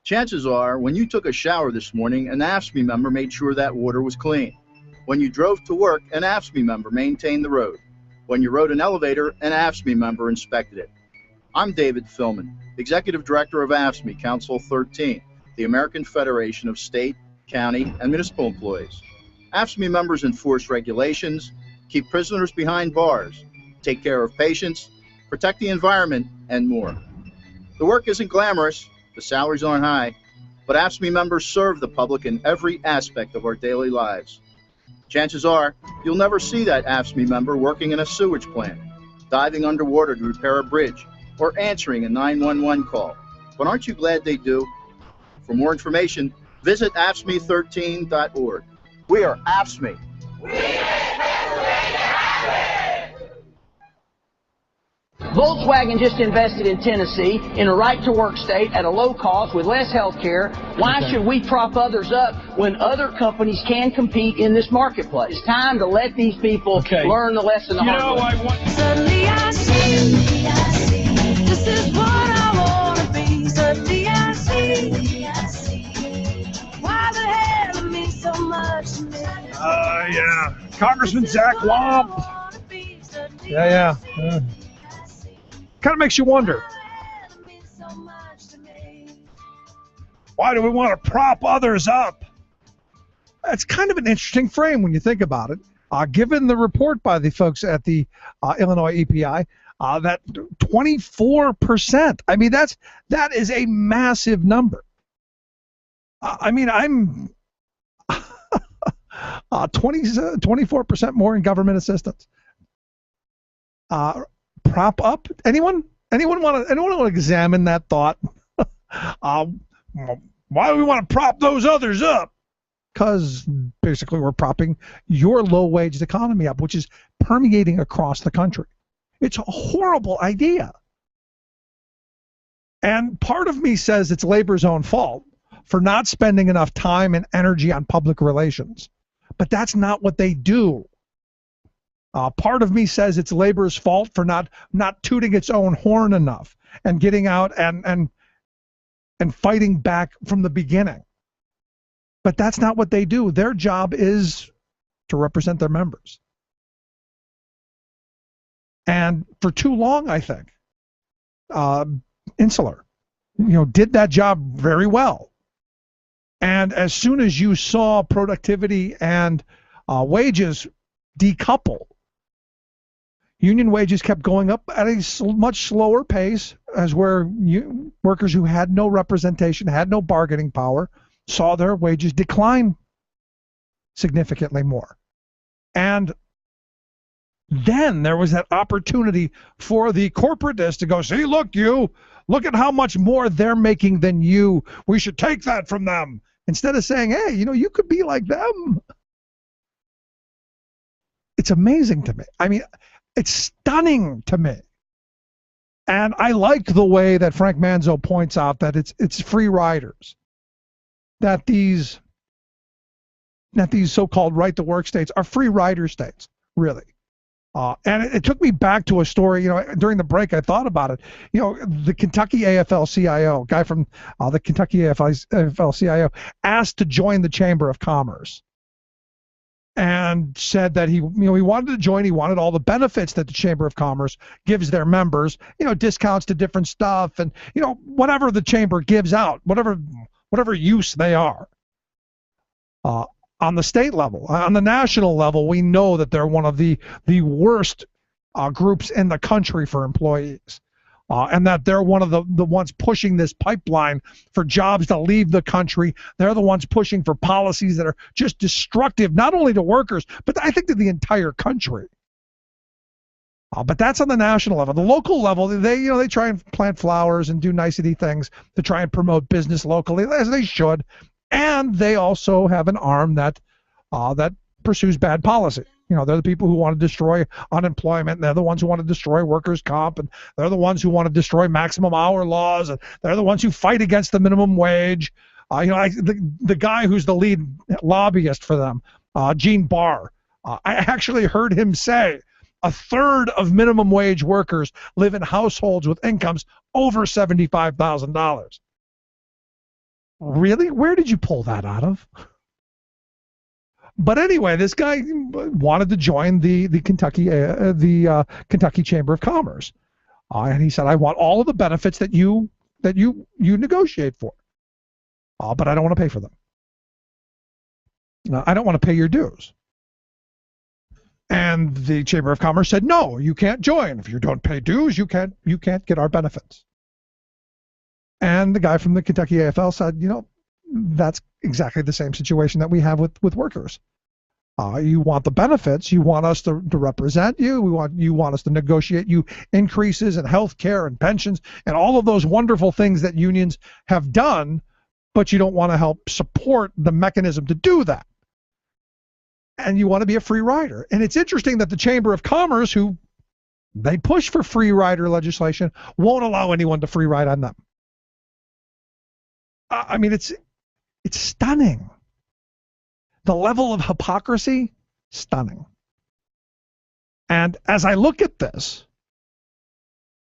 Speaker 24: Chances are, when you took a shower this morning, an AFSCME member made sure that water was clean. When you drove to work, an AFSCME member maintained the road. When you rode an elevator, an AFSCME member inspected it. I'm David Philman, Executive Director of AFSCME Council 13, the American Federation of State, County, and Municipal Employees. AFSCME members enforce regulations, keep prisoners behind bars, take care of patients, protect the environment, and more. The work isn't glamorous, the salaries aren't high, but AFSCME members serve the public in every aspect of our daily lives. Chances are, you'll never see that AFSCME member working in a sewage plant, diving underwater to repair a bridge, or answering a 911 call. But aren't you glad they do? For more information, visit AFSCME13.org. We are AFSCME.
Speaker 25: Volkswagen just invested in Tennessee in a right-to-work state at a low cost with less health care. Why should we prop others up when other companies can compete in this marketplace? It's time to let these people learn the lesson the hard way.
Speaker 8: Suddenly I see, this is what I want to be. Suddenly I see, why the hell it means so much to me.
Speaker 9: Yeah. Congressman Zach Wamp. Yeah. Kind of makes you wonder. Why do we want to prop others up? That's kind of an interesting frame when you think about it. Given the report by the folks at the Illinois EPI, that 24%. I mean, that is a massive number. I'm 24% more in government assistance. Prop up? Anyone want to examine that thought? Why do we want to prop those others up? Because basically we're propping your low-wage economy up, which is permeating across the country. It's a horrible idea. And part of me says it's labor's own fault for not spending enough time and energy on public relations. But that's not what they do. Part of me says it's labor's fault for not tooting its own horn enough and getting out and fighting back from the beginning. But that's not what they do. Their job is to represent their members. And for too long, I think, Insular, did that job very well. And as soon as you saw productivity and wages decouple, union wages kept going up at a much slower pace, as where workers who had no representation, had no bargaining power, saw their wages decline significantly more. And then there was that opportunity for the corporatists to go, see, look at how much more they're making than you. We should take that from them. Instead of saying, hey, you could be like them. It's amazing to me. I mean, it's stunning to me. And I like the way that Frank Manzo points out that it's free riders. That these so-called right-to-work states are free rider states, really. And it took me back to a story, during the break I thought about it. The Kentucky AFL-CIO, guy from the Kentucky AFL-CIO, asked to join the Chamber of Commerce and said that he wanted to join. He wanted all the benefits that the Chamber of Commerce gives their members, discounts to different stuff and, whatever the Chamber gives out, whatever use they are. On the state level, on the national level, we know that they're one of the worst groups in the country for employees, and that they're one of the ones pushing this pipeline for jobs to leave the country. They're the ones pushing for policies that are just destructive, not only to workers, but I think to the entire country. But that's on the national level. The local level, they try and plant flowers and do nicety things to try and promote business locally, as they should. And they also have an arm that pursues bad policy. They're the people who want to destroy unemployment, and they're the ones who want to destroy workers' comp, and they're the ones who want to destroy maximum hour laws, and they're the ones who fight against the minimum wage. The guy who's the lead lobbyist for them, Gene Barr, I actually heard him say a third of minimum wage workers live in households with incomes over $75,000. Really? Where did you pull that out of? But anyway, this guy wanted to join the Kentucky Chamber of Commerce, and he said, "I want all of the benefits that you negotiate for, but I don't want to pay for them. I don't want to pay your dues." And the Chamber of Commerce said, "No, you can't join. If you don't pay dues, you can't get our benefits." And the guy from the Kentucky AFL said, that's exactly the same situation that we have with workers. You want the benefits. You want us to represent you. You want us to negotiate you increases in health care and pensions and all of those wonderful things that unions have done, but you don't want to help support the mechanism to do that. And you want to be a free rider. And it's interesting that the Chamber of Commerce, who they push for free rider legislation, won't allow anyone to free ride on them. I mean, it's stunning. The level of hypocrisy, stunning. And as I look at this,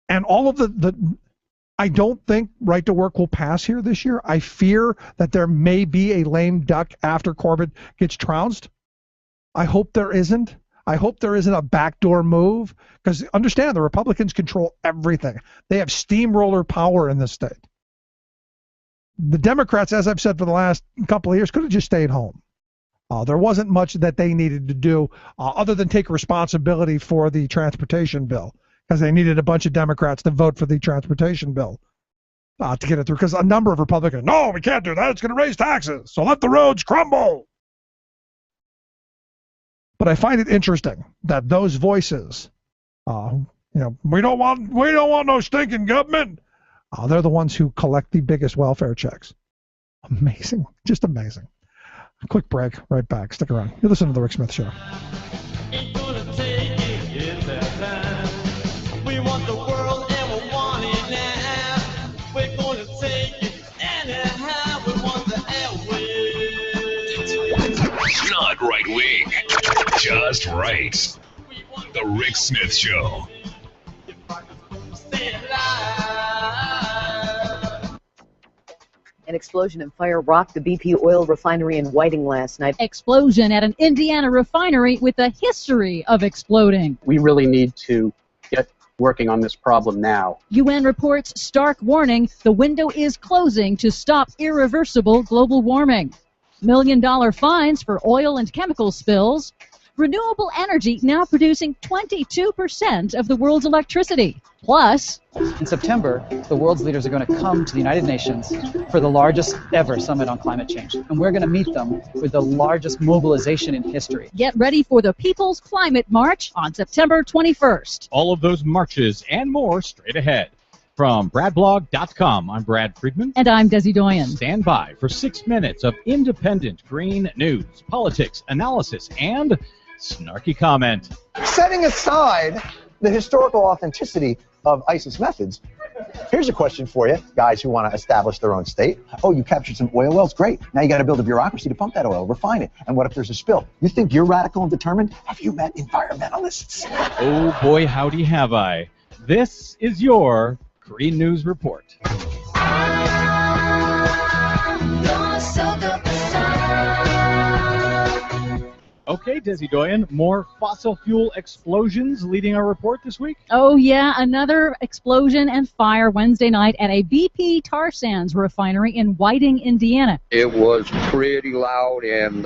Speaker 9: and all of I don't think right to work will pass here this year. I fear that there may be a lame duck after Corbett gets trounced. I hope there isn't. I hope there isn't a backdoor move, because understand, the Republicans control everything. They have steamroller power in this state. The Democrats, as I've said for the last couple of years, could have just stayed home. There wasn't much that they needed to do other than take responsibility for the transportation bill, because they needed a bunch of Democrats to vote for the transportation bill to get it through. Because a number of Republicans, no, we can't do that. It's going to raise taxes. So let the roads crumble. But I find it interesting that those voices, we don't want no stinking government. They're the ones who collect the biggest welfare checks. Amazing. Just amazing. A quick break. Right back. Stick around. You're listening to The Rick Smith Show.
Speaker 8: We want the world and we want it now. We're going to take it anyhow. We want the airwaves.
Speaker 4: Not right wing, just right. The Rick Smith Show.
Speaker 17: An explosion and fire rocked the BP oil refinery in Whiting last night.
Speaker 19: Explosion at an Indiana refinery with a history of exploding.
Speaker 18: We really need to get working on this problem now.
Speaker 19: UN reports stark warning the window is closing to stop irreversible global warming. $1 million fines for oil and chemical spills. Renewable energy now producing 22% of the world's electricity. Plus,
Speaker 2: in September, the world's leaders are going to come to the United Nations for the largest ever summit on climate change. And we're going to meet them with the largest mobilization in history.
Speaker 19: get ready for the People's Climate March on September 21st.
Speaker 20: All of those marches and more straight ahead. From BradBlog.com, I'm Brad Friedman.
Speaker 19: And I'm Desi Doyen.
Speaker 20: Stand by for 6 minutes of independent green news, politics, analysis, and snarky comment.
Speaker 21: Setting aside the historical authenticity of ISIS methods, here's a question for you, guys who want to establish their own state. Oh, you captured some oil wells? Great. Now you got to build a bureaucracy to pump that oil, refine it. And what if there's a spill? You think you're radical and determined? Have you met environmentalists?
Speaker 20: Oh boy, howdy have I. This is your Green News Report. Okay, Desi Doyen, more fossil fuel explosions leading our report this week?
Speaker 19: Oh, yeah, another explosion and fire Wednesday night at a BP tar sands refinery in Whiting, Indiana.
Speaker 22: It was pretty loud, and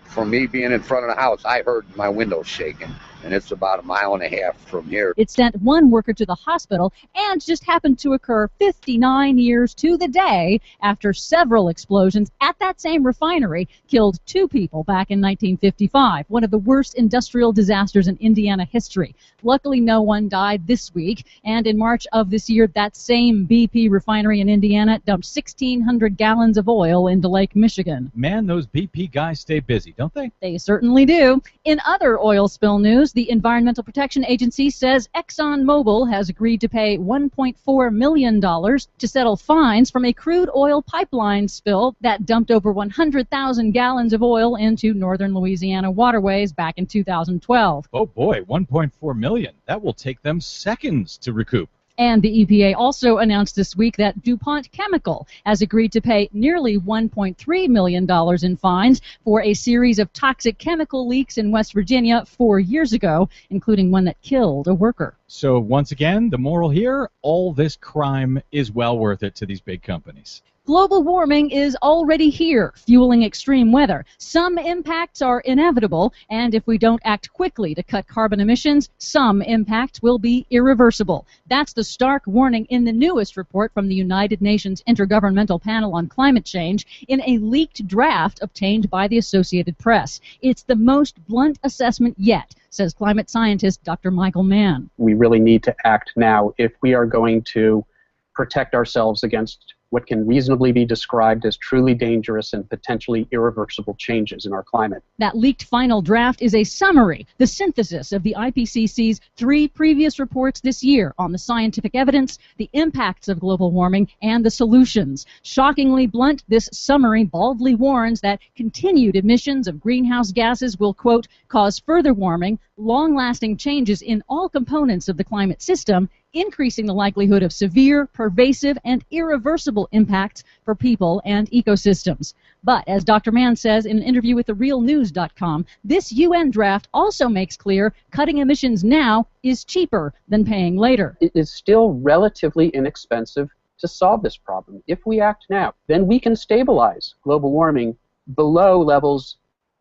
Speaker 22: for me being in front of the house, I heard my windows shaking. And it's about 1.5 miles from here.
Speaker 19: It sent one worker to the hospital and just happened to occur 59 years to the day after several explosions at that same refinery killed 2 people back in 1955, one of the worst industrial disasters in Indiana history. Luckily, no one died this week, and in March of this year, that same BP refinery in Indiana dumped 1,600 gallons of oil into Lake Michigan.
Speaker 20: Man, those BP guys stay busy, don't they?
Speaker 19: They certainly do. In other oil spill news, the Environmental Protection Agency says ExxonMobil has agreed to pay $1.4 million to settle fines from a crude oil pipeline spill that dumped over 100,000 gallons of oil into northern Louisiana waterways back in 2012.
Speaker 20: Oh boy, 1.4 million. That will take them seconds to recoup.
Speaker 19: And the EPA also announced this week that DuPont Chemical has agreed to pay nearly $1.3 million in fines for a series of toxic chemical leaks in West Virginia 4 years ago, including one that killed a worker.
Speaker 20: So once again, the moral here, all this crime is well worth it to these big companies.
Speaker 19: Global warming is already here, fueling extreme weather. Some impacts are inevitable, and if we don't act quickly to cut carbon emissions, some impacts will be irreversible. That's the stark warning in the newest report from the United Nations Intergovernmental Panel on Climate Change in a leaked draft obtained by the Associated Press. It's the most blunt assessment yet, says climate scientist Dr. Michael Mann.
Speaker 18: We really need to act now if we are going to protect ourselves against what can reasonably be described as truly dangerous and potentially irreversible changes in our climate.
Speaker 19: That leaked final draft is a summary, the synthesis of the IPCC's 3 previous reports this year on the scientific evidence, the impacts of global warming, and the solutions. Shockingly blunt, this summary baldly warns that continued emissions of greenhouse gases will, quote, cause further warming, long-lasting changes in all components of the climate system, increasing the likelihood of severe, pervasive, and irreversible impacts for people and ecosystems. But, as Dr. Mann says in an interview with TheRealNews.com, this UN draft also makes clear cutting emissions now is cheaper than paying later.
Speaker 18: It is still relatively inexpensive to solve this problem. If we act now, then we can stabilize global warming below levels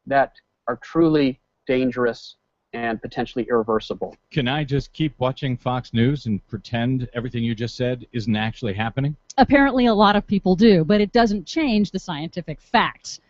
Speaker 18: that are truly dangerous and potentially irreversible.
Speaker 20: Can I just keep watching Fox News and pretend everything you just said isn't actually happening?
Speaker 19: Apparently a lot of people do, but it doesn't change the scientific facts.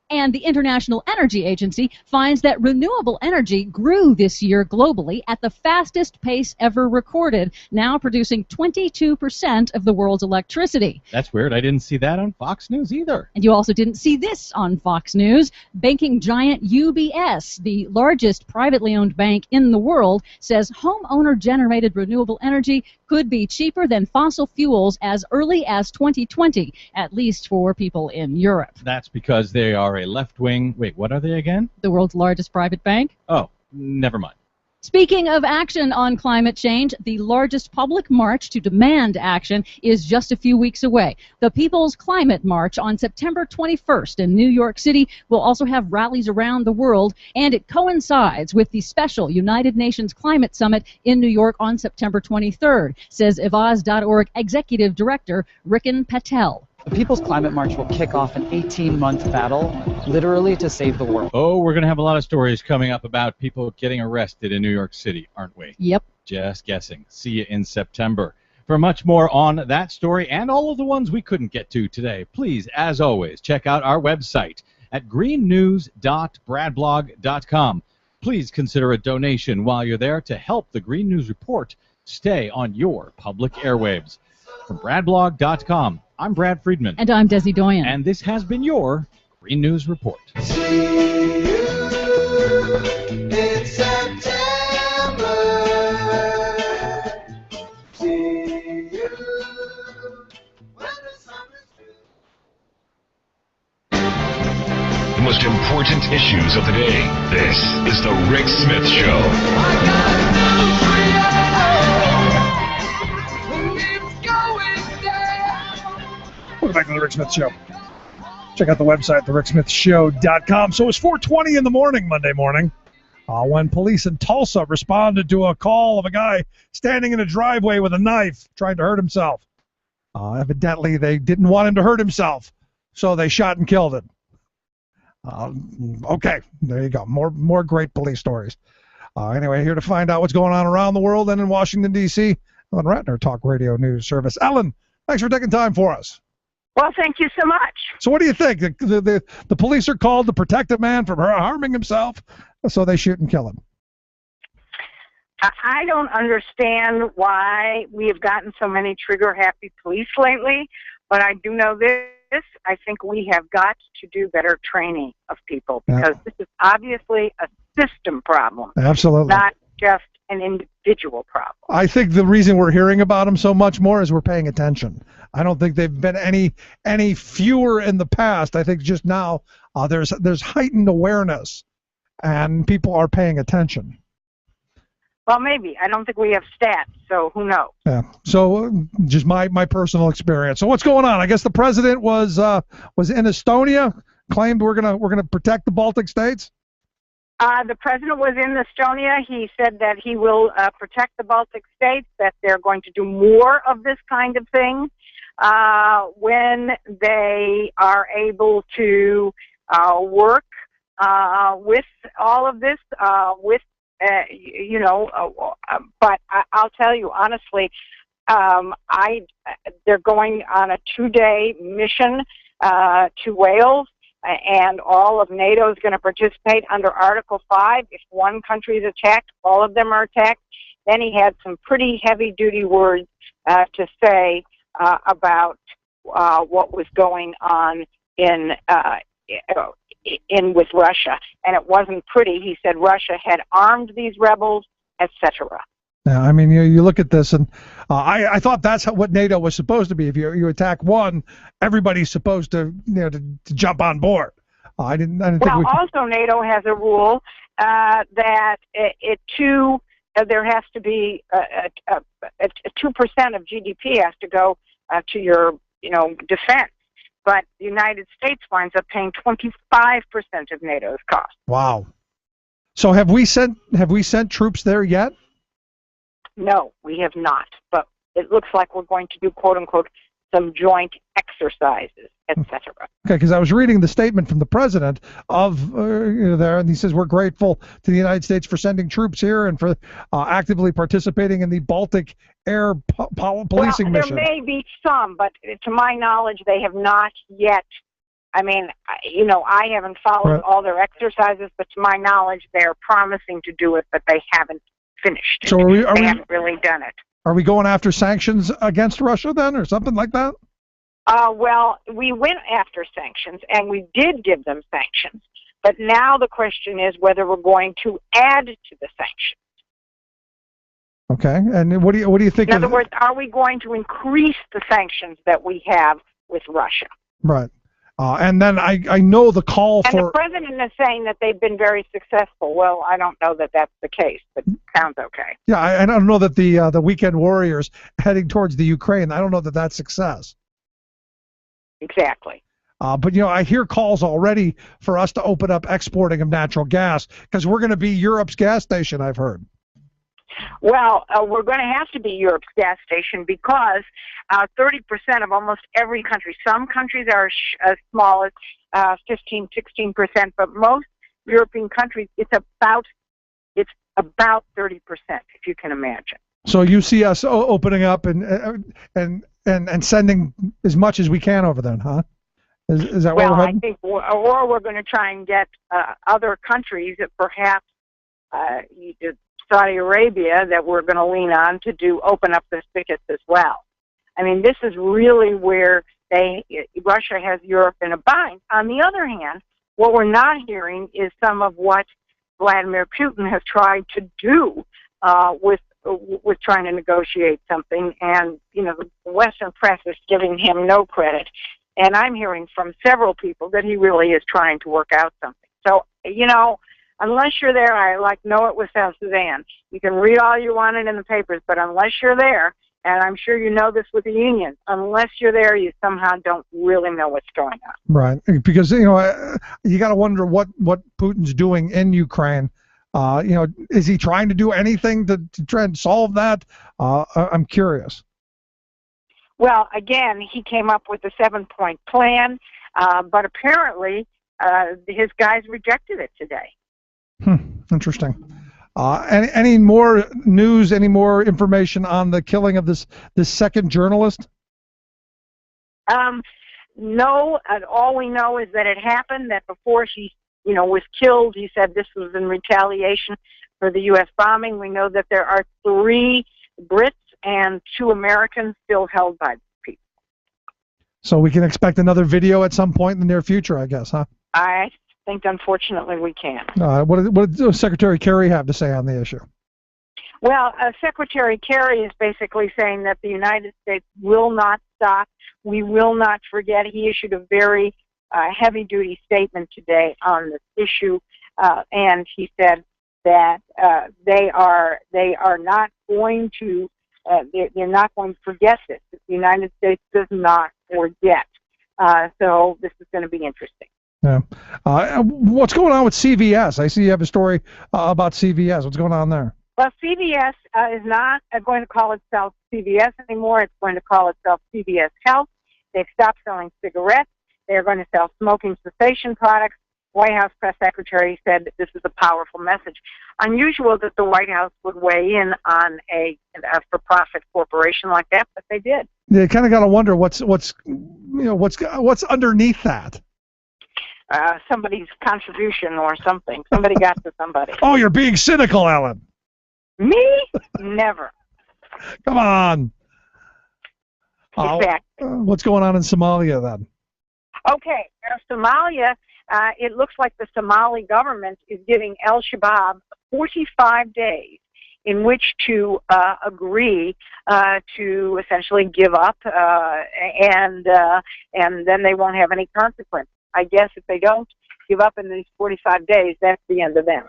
Speaker 19: And the International Energy Agency finds that renewable energy grew this year globally at the fastest pace ever recorded, now producing 22% of the world's electricity.
Speaker 20: That's weird. I didn't see that on Fox News either.
Speaker 19: And you also didn't see this on Fox News. Banking giant UBS, the largest privately owned bank in the world, says homeowner-generated renewable energy could be cheaper than fossil fuels as early as 2020, at least for people in Europe.
Speaker 20: That's because they are a left-wing... Wait, what are they again?
Speaker 19: The world's largest private bank.
Speaker 20: Oh, never mind.
Speaker 19: Speaking of action on climate change, the largest public march to demand action is just a few weeks away. The People's Climate March on September 21st in New York City will also have rallies around the world, and it coincides with the special United Nations Climate Summit in New York on September 23rd, says Evaz.org Executive Director Rikin Patel.
Speaker 2: The People's Climate March will kick off an 18-month battle, literally to save the world.
Speaker 20: Oh, we're going to have a lot of stories coming up about people getting arrested in New York City, aren't we?
Speaker 19: Yep.
Speaker 20: Just guessing. See you in September. For much more on that story and all of the ones we couldn't get to today, please, as always, check out our website at greennews.bradblog.com. Please consider a donation while you're there to help the Green News Report stay on your public airwaves. From bradblog.com, I'm Brad Friedman.
Speaker 19: And I'm Desi Doyen.
Speaker 20: And this has been your Green News Report.
Speaker 8: In September. See you when the summer's through.
Speaker 4: The most important issues of the day. This is the Rick Smith Show.
Speaker 9: Welcome back to the Rick Smith Show. Check out the website, thericksmithshow.com. So it was 4:20 in the morning, Monday morning, when police in Tulsa responded to a call of a guy standing in a driveway with a knife trying to hurt himself. Evidently, they didn't want him to hurt himself, so they shot and killed him. Okay, there you go. More great police stories. Anyway, here to find out what's going on around the world and in Washington, D.C., Ellen Ratner, Talk Radio News Service. Ellen, thanks for taking time for us.
Speaker 3: Well, thank you so much.
Speaker 9: So what do you think? The police are called to protect a man from harming himself, so they shoot and kill him.
Speaker 3: I don't understand why we have gotten so many trigger-happy police lately, but I do know this. I think we have got to do better training of people because this is obviously a system problem.
Speaker 9: Absolutely.
Speaker 3: Not just an individual problem.
Speaker 9: I think the reason we're hearing about them so much more is we're paying attention. I don't think they've been any fewer in the past. I think just now there's heightened awareness, and people are paying attention.
Speaker 3: Well, maybe. I don't think we have stats, so who knows?
Speaker 9: Yeah. So just my personal experience. So what's going on? I guess the president was in Estonia, claimed we're gonna protect the Baltic states.
Speaker 3: The president was in Estonia. He said that he will protect the Baltic states, that they're going to do more of this kind of thing when they are able to work with all of this, but I'll tell you honestly, they're going on a 2-day mission to Wales. And all of NATO is going to participate under Article 5. If one country is attacked, all of them are attacked. Then he had some pretty heavy-duty words to say about what was going on in with Russia, and it wasn't pretty. He said Russia had armed these rebels, etc.
Speaker 9: Yeah, I mean, you look at this, and I thought that's what NATO was supposed to be. If you attack one, everybody's supposed to to jump on board. I didn't think we could...
Speaker 3: Also, NATO has a rule that there has to be a 2% of GDP has to go to your defense. But the United States winds up paying 25% of NATO's cost.
Speaker 9: Wow. So have we sent troops there yet?
Speaker 3: No, we have not. But it looks like we're going to do, quote unquote, some joint exercises, etc.
Speaker 9: Okay, because I was reading the statement from the president of there, and he says we're grateful to the United States for sending troops here and for actively participating in the Baltic Air Policing mission.
Speaker 3: There may be some, but to my knowledge, they have not yet. I mean, I haven't followed all their exercises, but to my knowledge, they're promising to do it, but they haven't finished.
Speaker 9: So
Speaker 3: they haven't really done it.
Speaker 9: Are we going after sanctions against Russia then, or something like that?
Speaker 3: Well, we went after sanctions, and we did give them sanctions. But now the question is whether we're going to add to the sanctions.
Speaker 9: Okay, and what do you think?
Speaker 3: In other words, are we going to increase the sanctions that we have with Russia?
Speaker 9: Right. And then I know the call
Speaker 3: and
Speaker 9: for...
Speaker 3: the president is saying that they've been very successful. Well, I don't know that that's the case, but it sounds okay.
Speaker 9: Yeah, I don't know that the weekend warriors heading towards the Ukraine, I don't know that that's success.
Speaker 3: Exactly.
Speaker 9: But, I hear calls already for us to open up exporting of natural gas because we're going to be Europe's gas station, I've heard.
Speaker 3: Well, we're going to have to be Europe's gas station because 30% of almost every country, some countries are as small as 15, 16%, but most European countries, it's about 30%, if you can imagine.
Speaker 9: So you see us opening up and sending as much as we can over then, huh? Is that what we're heading?
Speaker 3: I think, or we're going to try and get other countries, perhaps Saudi Arabia, that we're going to lean on to open up the spigots as well. I mean, this is really where Russia has Europe in a bind. On the other hand, what we're not hearing is some of what Vladimir Putin has tried to do with trying to negotiate something, and the Western press is giving him no credit. And I'm hearing from several people that he really is trying to work out something. So, unless you're there, I know it with South Sudan. You can read all you want in the papers, but unless you're there, and I'm sure you know this with the unions, unless you're there, you somehow don't really know what's going on.
Speaker 9: Right, because you got to wonder what Putin's doing in Ukraine. Is he trying to do anything to try and solve that? I'm curious.
Speaker 3: Well, again, he came up with a 7-point plan, but apparently his guys rejected it today.
Speaker 9: Interesting. Any more news, any more information on the killing of this second journalist?
Speaker 3: No, all we know is that it happened, that before she was killed, he said this was in retaliation for the U.S. bombing. We know that there are 3 Brits and 2 Americans still held by people.
Speaker 9: So we can expect another video at some point in the near future, I guess, huh?
Speaker 3: I think, unfortunately, we can.
Speaker 9: What did Secretary Kerry have to say on the issue?
Speaker 3: Well, Secretary Kerry is basically saying that the United States will not stop. We will not forget. He issued a very heavy-duty statement today on this issue, and he said that they are not going to they're not going to forget this. The United States does not forget. So this is going to be interesting.
Speaker 9: Yeah. What's going on with CVS? I see you have a story about CVS. What's going on there?
Speaker 3: Well, CVS is not going to call itself CVS anymore. It's going to call itself CVS Health. They've stopped selling cigarettes. They're going to sell smoking cessation products. White House press secretary said that this is a powerful message. Unusual that the White House would weigh in on a for-profit corporation like that, but they did.
Speaker 9: You kind of got to wonder what's underneath that.
Speaker 3: Somebody's contribution or something. Somebody got to somebody.
Speaker 9: Oh, you're being cynical, Ellen.
Speaker 3: Me? Never.
Speaker 9: Come on.
Speaker 3: Exactly.
Speaker 9: What's going on in Somalia then?
Speaker 3: Okay, Somalia, it looks like the Somali government is giving Al-Shabaab 45 days in which to agree to essentially give up, and then they won't have any consequence. I guess if they don't give up in these 45 days, that's the end of them.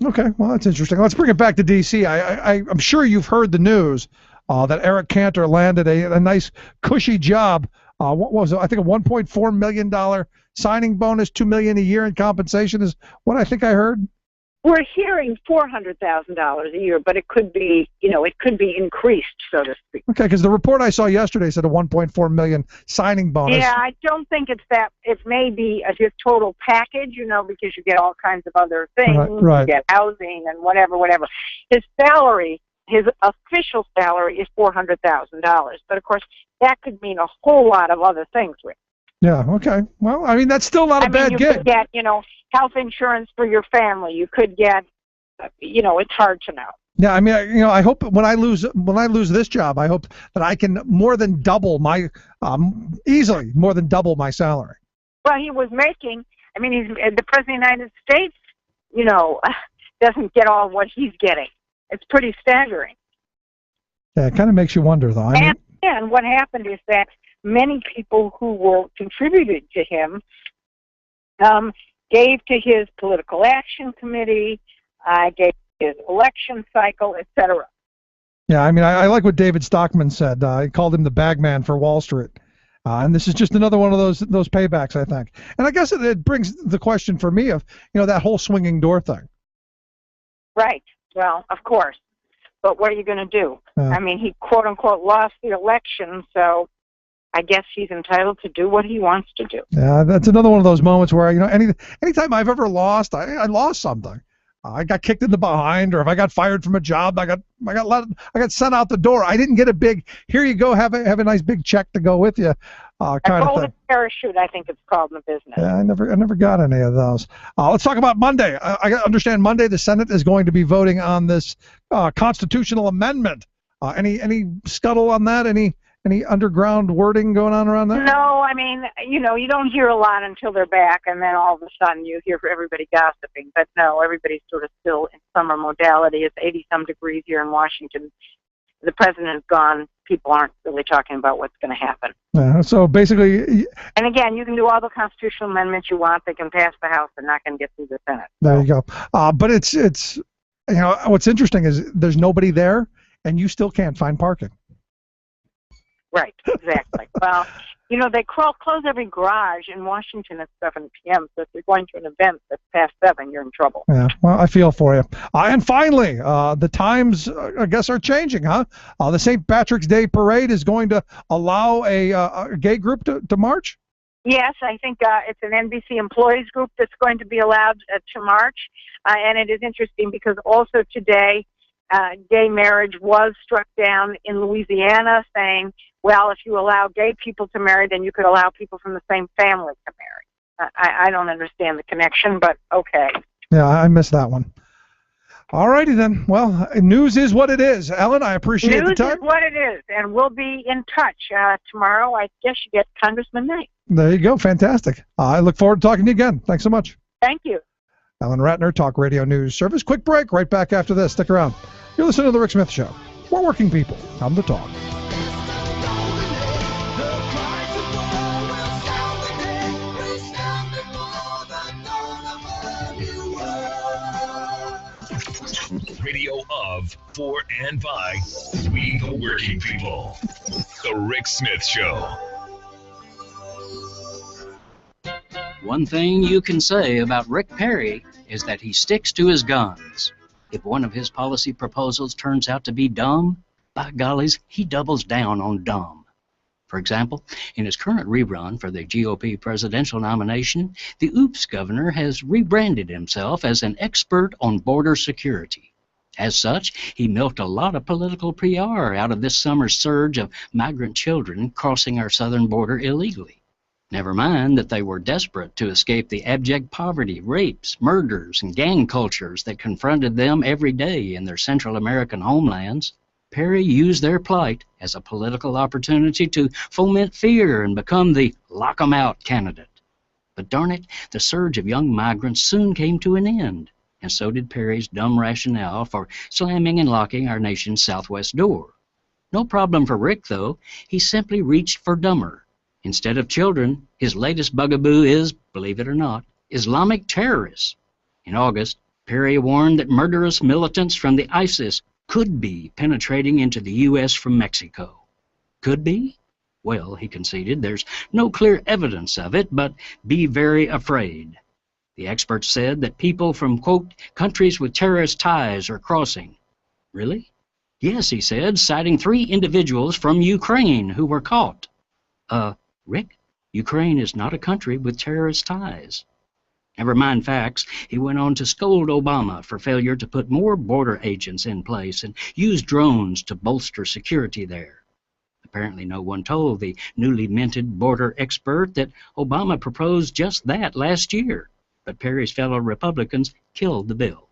Speaker 9: Okay, well, that's interesting. Let's bring it back to D.C. I'm sure you've heard the news that Eric Cantor landed a nice, cushy job. What was it? I think a $1.4 million signing bonus, $2 million a year in compensation is what I think I heard.
Speaker 3: We're hearing $400,000 a year, but it could be, it could be increased, so to speak.
Speaker 9: Okay, because the report I saw yesterday said a $1.4 million signing bonus.
Speaker 3: Yeah, I don't think it's that. It may be his total package, because you get all kinds of other things.
Speaker 9: Right.
Speaker 3: You get housing and whatever. His salary, his official salary is $400,000, but of course that could mean a whole lot of other things, Rick.
Speaker 9: Yeah. Okay. Well, I mean that's still not a bad gig.
Speaker 3: You could get, health insurance for your family. You could get, it's hard to know.
Speaker 9: Yeah, I mean, I hope when I lose this job, I hope that I can more than double my, easily more than double my salary.
Speaker 3: Well, he was making. I mean, he's the president of the United States. Doesn't get all what he's getting. It's pretty staggering.
Speaker 9: Yeah, it kind of makes you wonder, though.
Speaker 3: And what happened is that many people who were contributed to him gave to his political action committee, gave to his election cycle, etc.
Speaker 9: Yeah, I mean, I like what David Stockman said. He called him the bagman for Wall Street. And this is just another one of those paybacks, I think. And I guess it brings the question for me of, that whole swinging door thing.
Speaker 3: Right. Well, of course. But what are you going to do? I mean, he quote-unquote lost the election, so I guess he's entitled to do what he wants to do.
Speaker 9: Yeah, that's another one of those moments where, you know, anytime I've ever lost, I lost something. I got kicked in the behind, or if I got fired from a job, I got sent out the door. I didn't get a big, here you go, have a nice big check to go with you, kind
Speaker 3: A
Speaker 9: of
Speaker 3: golden
Speaker 9: thing.
Speaker 3: parachute, I think it's called in the business.
Speaker 9: Yeah, I never got any of those. Let's talk about Monday. I understand Monday the Senate is going to be voting on this constitutional amendment. Any scuttle on that? Any underground wording going on around that?
Speaker 3: No, I mean, you know, you don't hear a lot until they're back, and then all of a sudden you hear everybody gossiping. But no, everybody's sort of still in summer modality. It's 80-some degrees here in Washington. The president's gone. People aren't really talking about what's going to happen.
Speaker 9: Yeah, so basically,
Speaker 3: And again, you can do all the constitutional amendments you want. They can pass the House. They're not going to get through the Senate.
Speaker 9: there you go. But it's you know, what's interesting is there's nobody there, and you still can't find parking.
Speaker 3: Right, exactly. Well, you know, they close every garage in Washington at 7 p.m., so if you're going to an event that's past 7, you're in trouble.
Speaker 9: Yeah, well, I feel for you. And finally, the times, I guess, are changing, huh? The St. Patrick's Day Parade is going to allow a gay group to march?
Speaker 3: Yes, I think it's an NBC employees group that's going to be allowed to march, and it is interesting because also today, gay marriage was struck down in Louisiana, saying, well, if you allow gay people to marry, then you could allow people from the same family to marry. I don't understand the connection, but okay.
Speaker 9: Yeah, I missed that one. All righty then. Well, news is what it is. Ellen, I appreciate the time.
Speaker 3: News is what it is, and we'll be in touch tomorrow. I guess you get Congressman Knight.
Speaker 9: There you go. Fantastic. I look forward to talking to you again. Thanks so much.
Speaker 3: Thank you.
Speaker 9: Ellen Ratner, Talk Radio News Service. Quick break. Right back after this. Stick around. You're listening to The Rick Smith Show. We're working people. Come to talk.
Speaker 4: Radio of, for, and by we the working people. The Rick Smith Show.
Speaker 5: One thing you can say about Rick Perry is that he sticks to his guns. If one of his policy proposals turns out to be dumb, by gollies, he doubles down on dumb. For example, in his current rerun for the GOP presidential nomination, the Oops governor has rebranded himself as an expert on border security. As such, he milked a lot of political PR out of this summer's surge of migrant children crossing our southern border illegally. Never mind that they were desperate to escape the abject poverty, rapes, murders, and gang cultures that confronted them every day in their Central American homelands. Perry used their plight as a political opportunity to foment fear and become the lock 'em out candidate. But darn it, the surge of young migrants soon came to an end, and so did Perry's dumb rationale for slamming and locking our nation's southwest door. No problem for Rick, though. He simply reached for dumber. Instead of children, his latest bugaboo is, believe it or not, Islamic terrorists. In August, Perry warned that murderous militants from the ISIS could be penetrating into the U.S. from Mexico. Could be? Well, he conceded, there's no clear evidence of it, but be very afraid. The experts said that people from, quote, countries with terrorist ties are crossing. Really? Yes, he said, citing 3 individuals from Ukraine who were caught. Rick, Ukraine is not a country with terrorist ties. Never mind facts, he went on to scold Obama for failure to put more border agents in place and use drones to bolster security there. Apparently no one told the newly minted border expert that Obama proposed just that last year, but Perry's fellow Republicans killed the bill.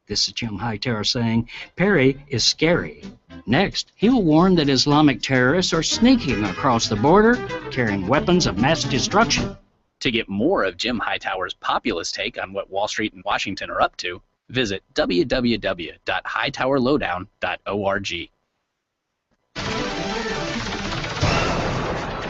Speaker 5: This is Jim Hightower saying Perry is scary. Next, he'll warn that Islamic terrorists are sneaking across the border, carrying weapons of mass destruction.
Speaker 6: To get more of Jim Hightower's populist take on what Wall Street and Washington are up to, visit www.hightowerlowdown.org.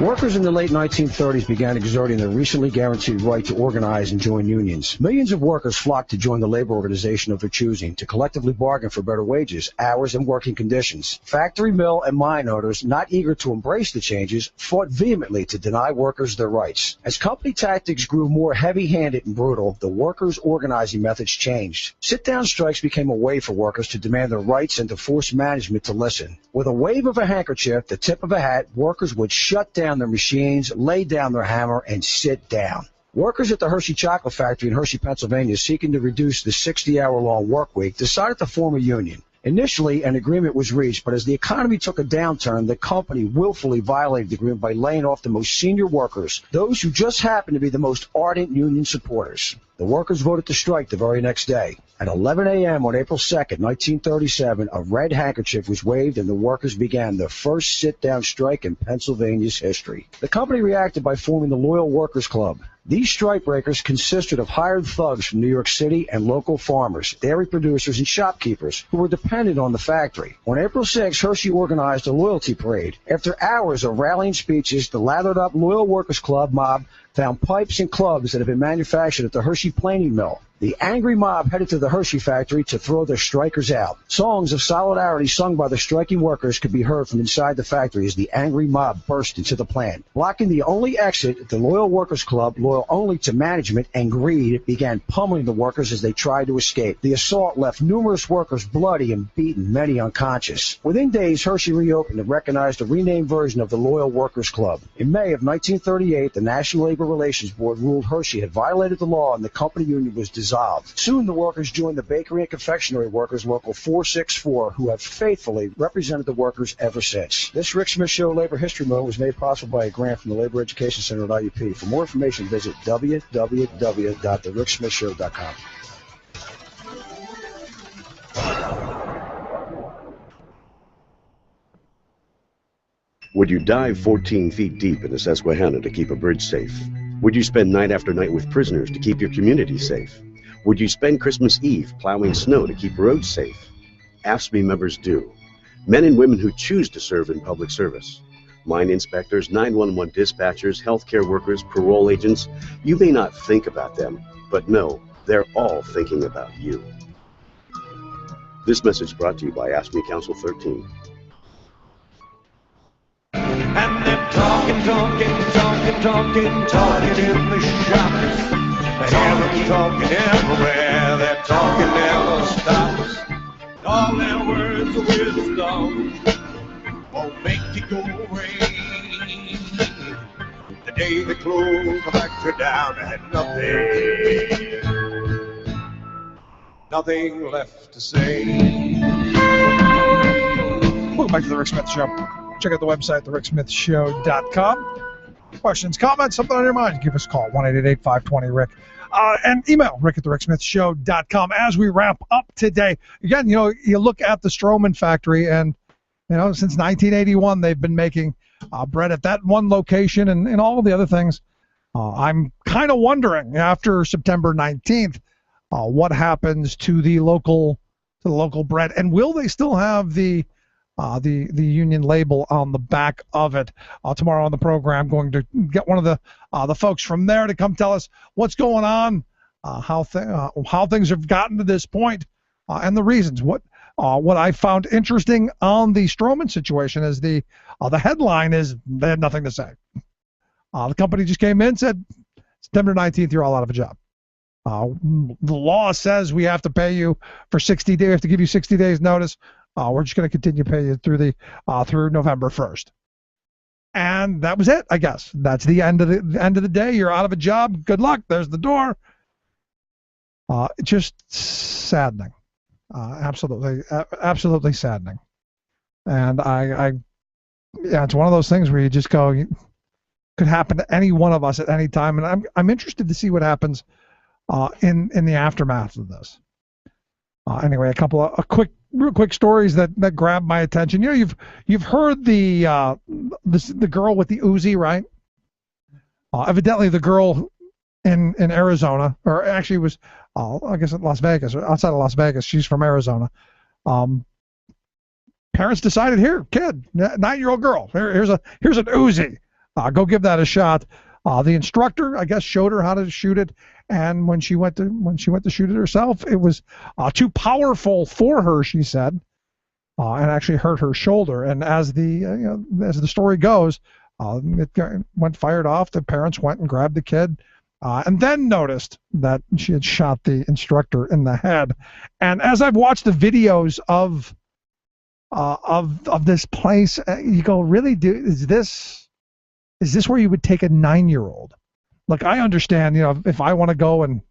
Speaker 1: Workers in the late 1930s began exerting their recently guaranteed right to organize and join unions. Millions of workers flocked to join the labor organization of their choosing to collectively bargain for better wages, hours, and working conditions. Factory, mill, and mine owners, not eager to embrace the changes, fought vehemently to deny workers their rights. As company tactics grew more heavy-handed and brutal, the workers' organizing methods changed. Sit-down strikes became a way for workers to demand their rights and to force management to listen. With a wave of a handkerchief, the tip of a hat, workers would shut down their machines, lay down their hammer, and sit down. Workers at the Hershey Chocolate Factory in Hershey, Pennsylvania, seeking to reduce the 60-hour-long work week, decided to form a union. Initially, an agreement was reached, but as the economy took a downturn, the company willfully violated the agreement by laying off the most senior workers, those who just happened to be the most ardent union supporters. The workers voted to strike the very next day. At 11 a.m. on April 2nd, 1937, a red handkerchief was waved and the workers began the first sit-down strike in Pennsylvania's history. The company reacted by forming the Loyal Workers Club. These strikebreakers consisted of hired thugs from New York City and local farmers, dairy producers, and shopkeepers who were dependent on the factory. On April 6, Hershey organized a loyalty parade. After hours of rallying speeches, the lathered-up Loyal Workers Club mob found pipes and clubs that had been manufactured at the Hershey planing mill. The angry mob headed to the Hershey factory to throw their strikers out. Songs of solidarity sung by the striking workers could be heard from inside the factory as the angry mob burst into the plant. Blocking the only exit, the Loyal Workers Club, loyal only to management and greed, began pummeling the workers as they tried to escape. The assault left numerous workers bloody and beaten, many unconscious. Within days, Hershey reopened and recognized a renamed version of the Loyal Workers Club. In May of 1938, the National Labor Relations Board ruled Hershey had violated the law and the company union was dissolved. Soon the workers joined the Bakery and Confectionery Workers Local 464, who have faithfully represented the workers ever since. This Rick Smith Show Labor History Moment was made possible by a grant from the Labor Education Center at IUP. For more information, visit www.thericksmithshow.com.
Speaker 7: Would you dive 14 feet deep in the Susquehanna to keep a bridge safe? Would you spend night after night with prisoners to keep your community safe? Would you spend Christmas Eve plowing snow to keep roads safe? AFSCME members do. Men and women who choose to serve in public service. Mine inspectors, 911 dispatchers, healthcare workers, parole agents. You may not think about them, but no, they're all thinking about you. This message brought to you by AFSCME Council 13.
Speaker 8: And they're talking in the shops. They hear them talking everywhere. Their talking never stops. All their words of wisdom won't make you go away. The day they close the factory down, I had nothing left to say.
Speaker 9: Welcome back to the Rick Smith Show. Check out the website, thericksmithshow.com. Questions, comments, something on your mind, give us a call, 1-888-520-RICK. And email, rick@thericksmithshow.com. As we wrap up today, again, you look at the Stroman factory, and, since 1981, they've been making bread at that one location and all of the other things. I'm kind of wondering, after September 19th, what happens to the local bread, and will they still have the union label on the back of it? Tomorrow on the program, going to get one of the folks from there to come tell us what's going on, how things have gotten to this point, and the reasons. What I found interesting on the Stroman situation is the headline is they had nothing to say. The company just came in, said September 19th, you're all out of a job. The law says we have to pay you for 60 days. We have to give you 60 days notice. We're just going to continue to pay you through November 1st, and that was it. I guess that's the end of the day. You're out of a job. Good luck. There's the door. Just saddening, absolutely saddening. And it's one of those things where you just go, it could happen to any one of us at any time. And I'm interested to see what happens in the aftermath of this. Anyway, a couple of real quick stories that grabbed my attention. You've heard the girl with the Uzi, right? Evidently, the girl in Arizona, or actually was I guess Las Vegas, or outside of Las Vegas. She's from Arizona. Parents decided, here, kid, 9-year-old girl, here's an Uzi. Go give that a shot. The instructor, I guess, showed her how to shoot it, and when she went to shoot it herself, it was too powerful for her, she said, and actually hurt her shoulder. And as the story goes, it fired off. The parents went and grabbed the kid, and then noticed that she had shot the instructor in the head. And as I've watched the videos of this place, you go, really, is this where you would take a 9-year-old? Like, I understand, if I want to go and,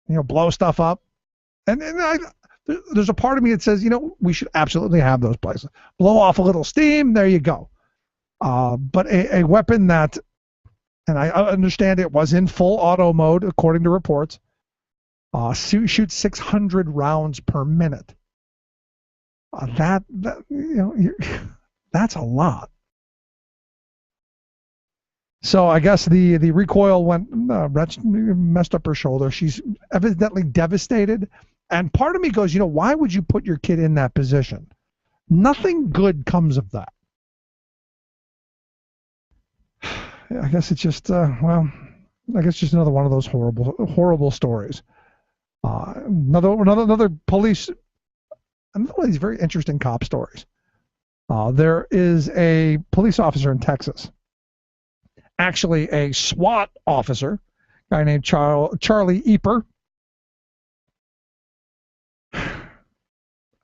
Speaker 9: blow stuff up, and there's a part of me that says, we should absolutely have those places. Blow off a little steam, there you go. But a weapon that, and I understand it was in full auto mode, according to reports, shoots 600 rounds per minute. That's a lot. So I guess the recoil messed up her shoulder. She's evidently devastated. And part of me goes, why would you put your kid in that position? Nothing good comes of that. I guess it's just, I guess just another one of those horrible stories. Another police, another one of these very interesting cop stories. There is a police officer in Texas, actually a SWAT officer, a guy named Charlie Eeper.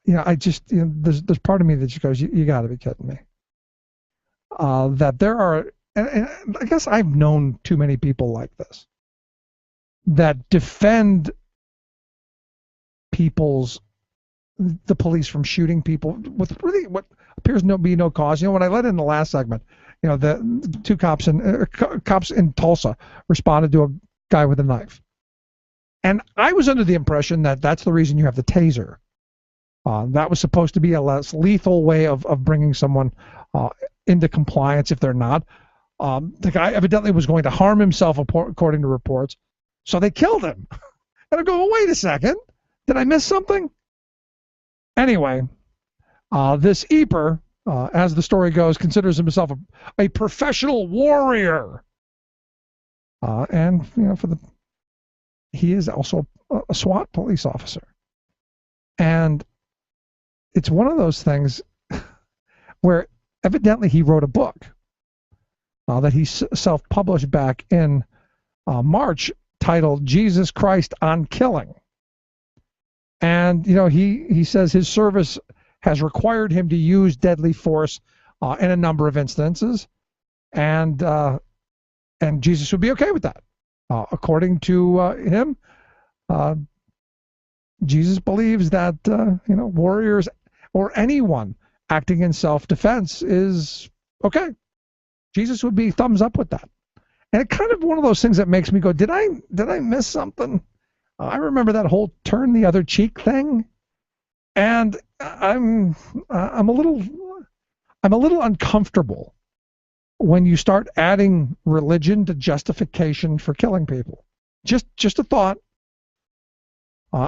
Speaker 9: There's part of me that just goes, you got to be kidding me. That there are, and I guess I've known too many people like this, that defend the police from shooting people with really what appears to be no cause. When I let in the last segment, the two cops in Tulsa responded to a guy with a knife. And I was under the impression that that's the reason you have the taser. That was supposed to be a less lethal way of bringing someone into compliance if they're not. The guy evidently was going to harm himself, according to reports, so they killed him. And I go, wait a second, did I miss something? Anyway, this Eeper, as the story goes, considers himself a professional warrior, and he is also a SWAT police officer. And it's one of those things where evidently he wrote a book that he self-published back in March, titled Jesus Christ on Killing. And he says his service has required him to use deadly force in a number of instances, and Jesus would be okay with that. According to him, Jesus believes that warriors or anyone acting in self-defense is okay. Jesus would be thumbs up with that. And it's kind of one of those things that makes me go, did I miss something? I remember that whole turn the other cheek thing, and I'm a little uncomfortable when you start adding religion to justification for killing people. Just a thought.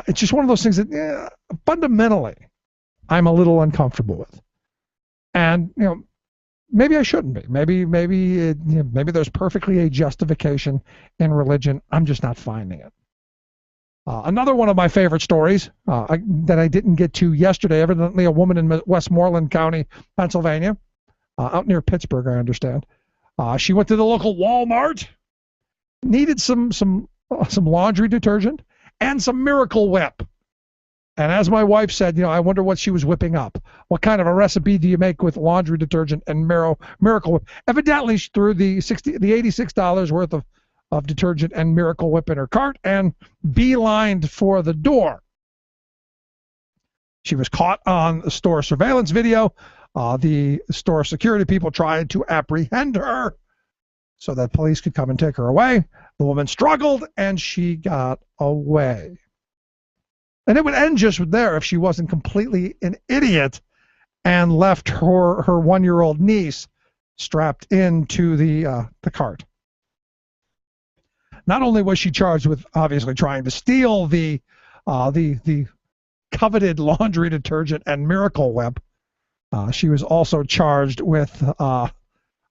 Speaker 9: It's just one of those things that fundamentally I'm a little uncomfortable with, and maybe I shouldn't be. Maybe there's perfectly a justification in religion. I'm just not finding it. Another one of my favorite stories that I didn't get to yesterday, evidently a woman in Westmoreland County, Pennsylvania, out near Pittsburgh, I understand. She went to the local Walmart, needed some laundry detergent and some Miracle Whip. And as my wife said, I wonder what she was whipping up. What kind of a recipe do you make with laundry detergent and Miracle Whip? Evidently, she threw the $86 worth of detergent and Miracle Whip in her cart and beelined for the door. She was caught on the store surveillance video. The store security people tried to apprehend her so that police could come and take her away. The woman struggled and she got away. And it would end just there if she wasn't completely an idiot and left her 1-year-old niece strapped into the cart. Not only was she charged with obviously trying to steal the coveted laundry detergent and Miracle Whip, she was also charged with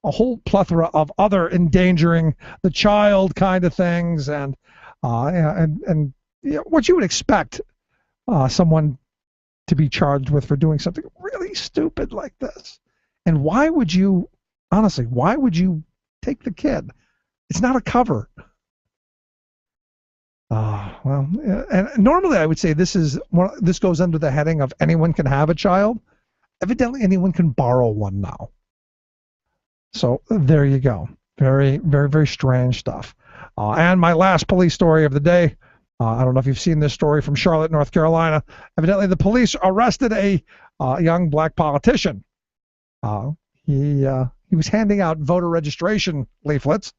Speaker 9: a whole plethora of other endangering the child kind of things, and what you would expect someone to be charged with for doing something really stupid like this. And why would you, honestly, why would you take the kid? It's not a cover. Well, and normally I would say this goes under the heading of anyone can have a child. Evidently, anyone can borrow one now. So there you go. Very, very, very strange stuff. And my last police story of the day. I don't know if you've seen this story from Charlotte, North Carolina. Evidently, the police arrested a young black politician. He was handing out voter registration leaflets,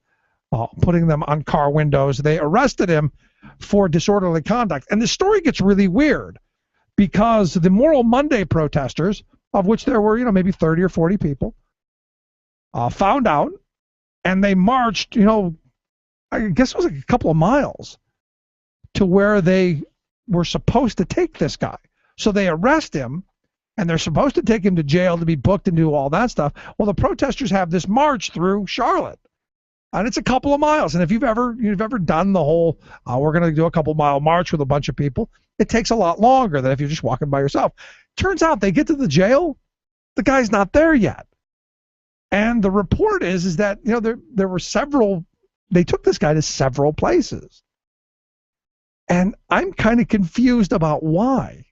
Speaker 9: putting them on car windows. They arrested him for disorderly conduct. And the story gets really weird because the Moral Monday protesters, of which there were, maybe 30 or 40 people, found out, and they marched, I guess it was like a couple of miles to where they were supposed to take this guy. So they arrest him, and they're supposed to take him to jail to be booked and do all that stuff. Well, the protesters have this march through Charlotte, and it's a couple of miles. And if you've ever done the whole, we're going to do a couple mile march with a bunch of people, it takes a lot longer than if you're just walking by yourself. Turns out they get to the jail, the guy's not there yet. And the report is that, there were several, they took this guy to several places. And I'm kind of confused about why.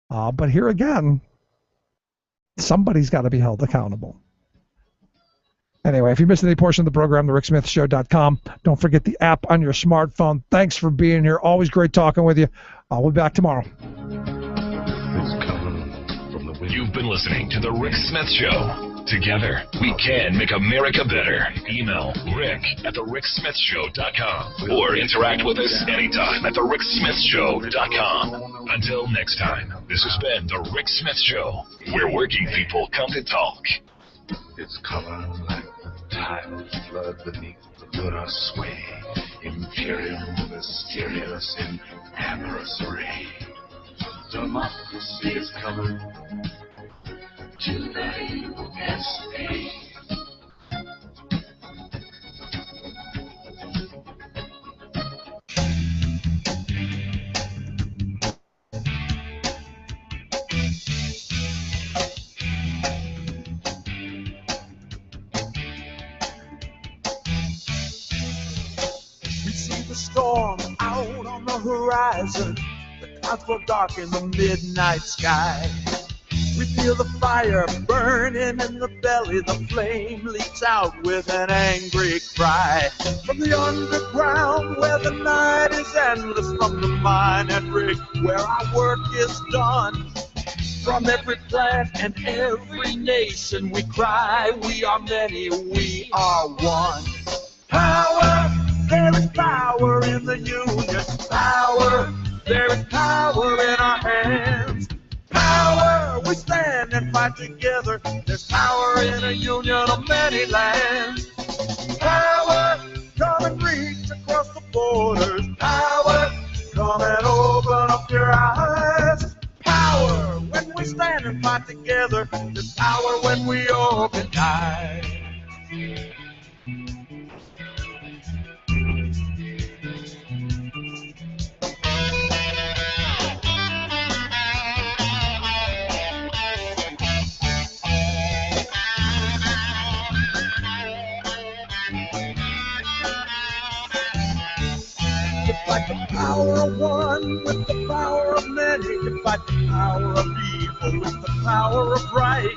Speaker 9: But here again, somebody's got to be held accountable. Anyway, if you missed any portion of the program, thericksmithshow.com. Don't forget the app on your smartphone. Thanks for being here. Always great talking with you. We'll be back tomorrow.
Speaker 4: You've been listening to The Rick Smith Show. Together, we can make America better. Email rick@thericksmithshow.com or interact with us anytime at thericksmithshow.com. Until next time, this has been The Rick Smith Show, where working people come to talk.
Speaker 8: Its color like the tide of flood beneath the lunar sway. Imperial, mysterious, in amorous array. Democracy is coming to the USA.
Speaker 10: We see the storm out on the horizon. The clouds grow dark in the midnight sky. We feel the fire burning in the belly. The flame leaps out with an angry cry. From the underground where the night is endless. From the mine and rig where our work is done. From every plant and every nation we cry. We are many, we are one. Power, there is power in the union. Power, there is power in our hands. Power, we stand and fight together. There's power in a union of many lands. Power, come and reach across the borders. Power, come and open up your eyes. Power, when we stand and fight together. There's power when we organize. To fight the power of one with the power of many. To fight the power of evil with the power of right.